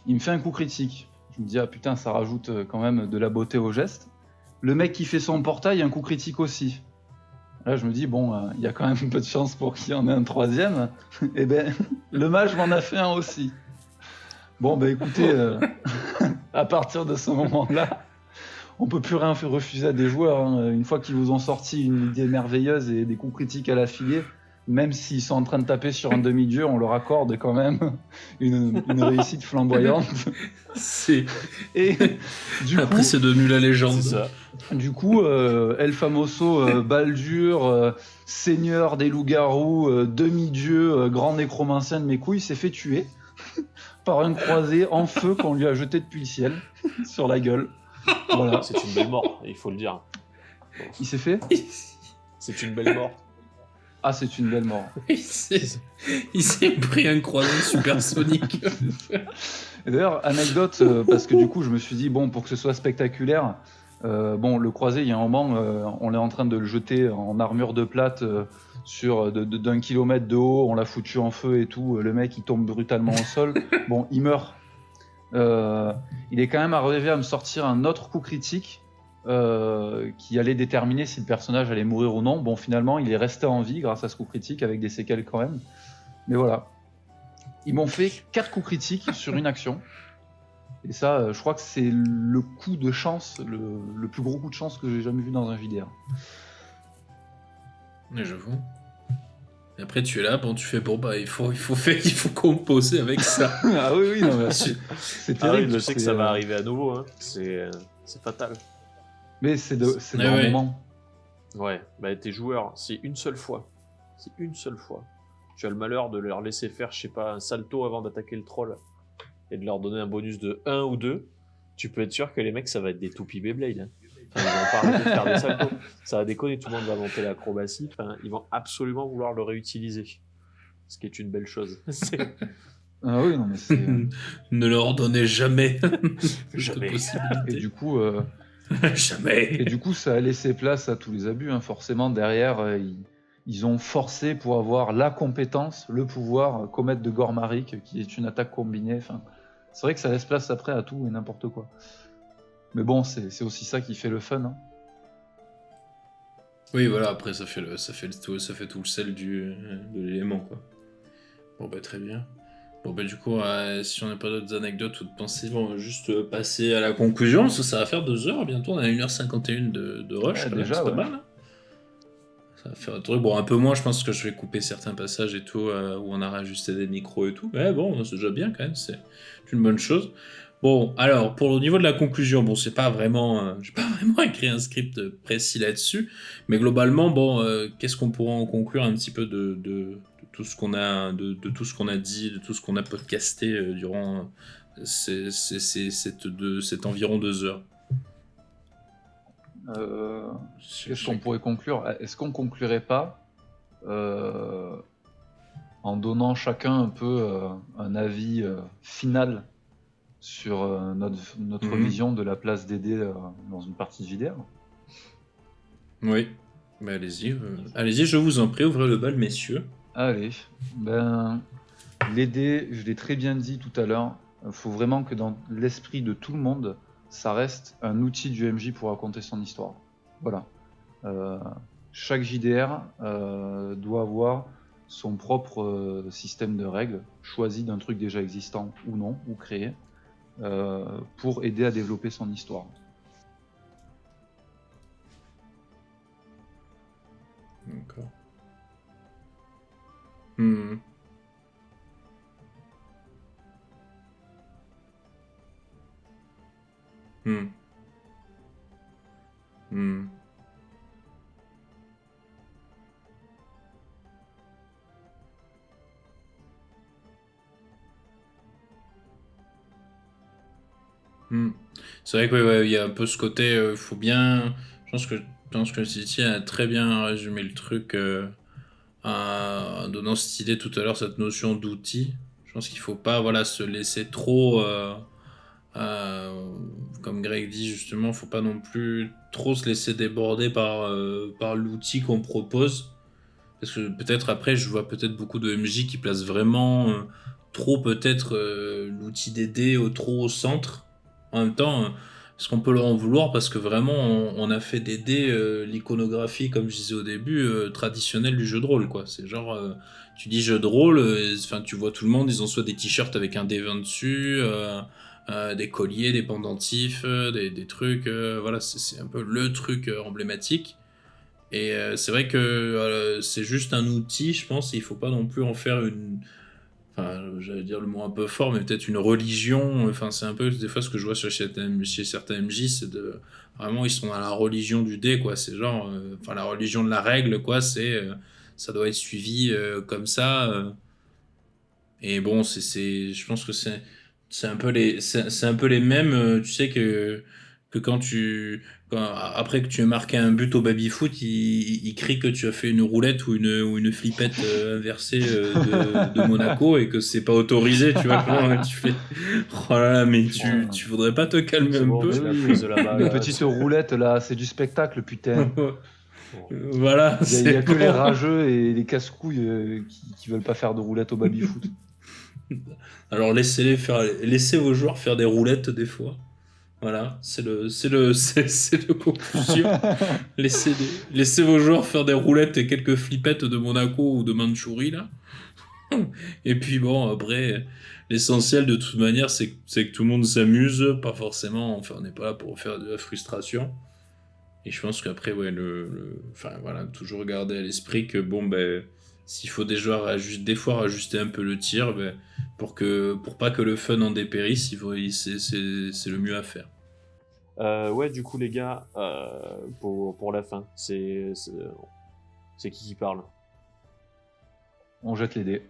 il me fait un coup critique. Je me dis, ah putain, ça rajoute quand même de la beauté au geste. Le mec qui fait son portail, un coup critique aussi. Là, je me dis, bon, il y a quand même un peu de chance pour qu'il y en ait un troisième. Et ben, le mage m'en a fait un aussi. Bon, ben écoutez, à partir de ce moment-là, on peut plus rien refuser à des joueurs, hein. Une fois qu'ils vous ont sorti une idée merveilleuse et des coups critiques à l'affilée, même s'ils sont en train de taper sur un demi-dieu, on leur accorde quand même une réussite flamboyante. Et du Après, coup, c'est devenu la légende. C'est ça. Du coup, El Famoso, Baldur, seigneur des loups-garous, demi-dieu, grand nécromancien de mes couilles, s'est fait tuer par un croisé en feu qu'on lui a jeté depuis le ciel sur la gueule. Voilà. C'est une belle mort, il faut le dire. Il s'est fait C'est une belle mort. Ah, c'est une belle mort. Il s'est pris un croisé supersonique. Et d'ailleurs, anecdote, parce que du coup, je me suis dit, bon, pour que ce soit spectaculaire, bon, le croisé, il y a un moment, on est en train de le jeter en armure de plate sur d'un kilomètre de haut, on l'a foutu en feu et tout, le mec, il tombe brutalement au sol. Bon, il meurt. Il est quand même arrivé à me sortir un autre coup critique qui allait déterminer si le personnage allait mourir ou non. Bon, finalement, il est resté en vie grâce à ce coup critique, avec des séquelles quand même. Mais voilà. Ils m'ont fait 4 coups critiques sur une action. Et ça, je crois que c'est le coup de chance, le plus gros coup de chance que j'ai jamais vu dans un JDR. Mais j'avoue. Et après, tu es là, bon, tu fais, bon, bah, il faut composer avec ça. Ah oui, non, mais c'est terrible. Je sais que ça va arriver à nouveau, hein. C'est fatal. Mais c'est dans un ouais. moment. Ouais, bah tes joueurs, c'est une seule fois. Tu as le malheur de leur laisser faire, je sais pas, un salto avant d'attaquer le troll et de leur donner un bonus de 1 ou 2. Tu peux être sûr que les mecs, ça va être des toupies Beyblade. Hein. Enfin, ils vont pas arrêter de faire des saltos. Ça va déconner, tout le monde va monter l'acrobatie. Enfin, ils vont absolument vouloir le réutiliser. Ce qui est une belle chose. Ah oui, non, mais c'est. Ne leur donnez jamais Jamais. Et possibilité. du coup, Jamais. Et du coup, ça a laissé place à tous les abus. Hein. Forcément, derrière, ils ont forcé pour avoir la compétence, le pouvoir, commettre de Gormaric, qui est une attaque combinée. Enfin, c'est vrai que ça laisse place après à tout et n'importe quoi. Mais bon, c'est aussi ça qui fait le fun. Hein. Oui, voilà, après ça fait tout le sel de l'élément, quoi. Bon, bah, très bien. Bon, bah, du coup, si on n'a pas d'autres anecdotes ou de pensées, on va juste passer à la conclusion, parce que ça va faire 2 heures bientôt. On a 1h51 de rush, Ouais, quand même, déjà, c'est pas ouais. mal. Hein. Ça va faire un truc. Bon, un peu moins, je pense que je vais couper certains passages et tout, où on a rajusté des micros et tout. Mais bon, c'est déjà bien quand même, c'est une bonne chose. Bon, alors, pour le niveau de la conclusion, bon, c'est pas vraiment. J'ai pas vraiment écrit un script précis là-dessus, mais globalement, bon, qu'est-ce qu'on pourrait en conclure un petit peu de tout ce qu'on a, de tout ce qu'on a dit, de tout ce qu'on a podcasté durant cet environ 2 heures. Qu'est-ce qu'on pourrait conclure? Est-ce qu'on conclurait pas en donnant chacun un peu un avis final sur notre vision de la place des dés dans une partie de JDR? Oui, mais allez-y, je vous en prie, ouvrez le bal, messieurs. Allez, ben les dés, je l'ai très bien dit tout à l'heure, il faut vraiment que dans l'esprit de tout le monde, ça reste un outil du MJ pour raconter son histoire. Voilà. Chaque JDR doit avoir son propre système de règles, choisi d'un truc déjà existant ou non, ou créé, pour aider à développer son histoire. D'accord. Hmm. Hmm. Hmm. Hmm. C'est vrai que ouais, il y a un peu ce côté, faut bien. Je pense que Titi a très bien résumé le truc en donnant cette idée tout à l'heure, cette notion d'outil. Je pense qu'il faut pas voilà, se laisser trop. Comme Greg dit justement, faut pas non plus trop se laisser déborder par l'outil qu'on propose. Parce que peut-être après, je vois peut-être beaucoup de MJ qui placent vraiment trop peut-être l'outil des dés trop au centre. En même temps, est-ce qu'on peut leur en vouloir parce que vraiment on a fait des dés, l'iconographie, comme je disais au début, traditionnelle du jeu de rôle, quoi. C'est genre, tu dis jeu de rôle, enfin tu vois tout le monde, ils ont soit des t-shirts avec un dé 20 dessus, des colliers, des pendentifs, des trucs, voilà, c'est un peu le truc emblématique. Et c'est vrai que c'est juste un outil, je pense, et il faut pas non plus en faire une. Enfin, j'allais dire le mot un peu fort, mais peut-être une religion. Enfin, c'est un peu des fois ce que je vois chez certains MJ, c'est de. Vraiment, ils sont dans la religion du dé, quoi. C'est genre. Enfin, la religion de la règle, quoi. Ça doit être suivi comme ça. Et bon, je pense que c'est un peu les mêmes. Tu sais que après que tu aies marqué un but au baby-foot, il crie que tu as fait une roulette ou une flippette inversée de Monaco et que c'est pas autorisé, tu vois. Comment tu fais. Oh là là, mais tu voudrais pas te calmer C'est un bon, peu? tu l'as Oui, prise de la balle. les petites roulettes là, c'est du spectacle, putain. Voilà, Il y a c'est que les bon. rageux et les casse-couilles qui veulent pas faire de roulettes au baby-foot. Alors laissez vos joueurs faire des roulettes des fois. Voilà, c'est le conclusion. Laissez vos joueurs faire des roulettes et quelques flippettes de Monaco ou de Mandchourie là. Et puis bon, après, l'essentiel de toute manière, c'est que tout le monde s'amuse, pas forcément. Enfin, on n'est pas là pour faire de la frustration. Et je pense qu'après, ouais, enfin voilà, toujours garder à l'esprit que bon, ben, s'il faut des joueurs des fois rajuster un peu le tir, ben, pour pas que le fun en dépérisse, c'est le mieux à faire. Ouais, du coup, les gars, pour la fin, c'est qui parle? On jette les dés.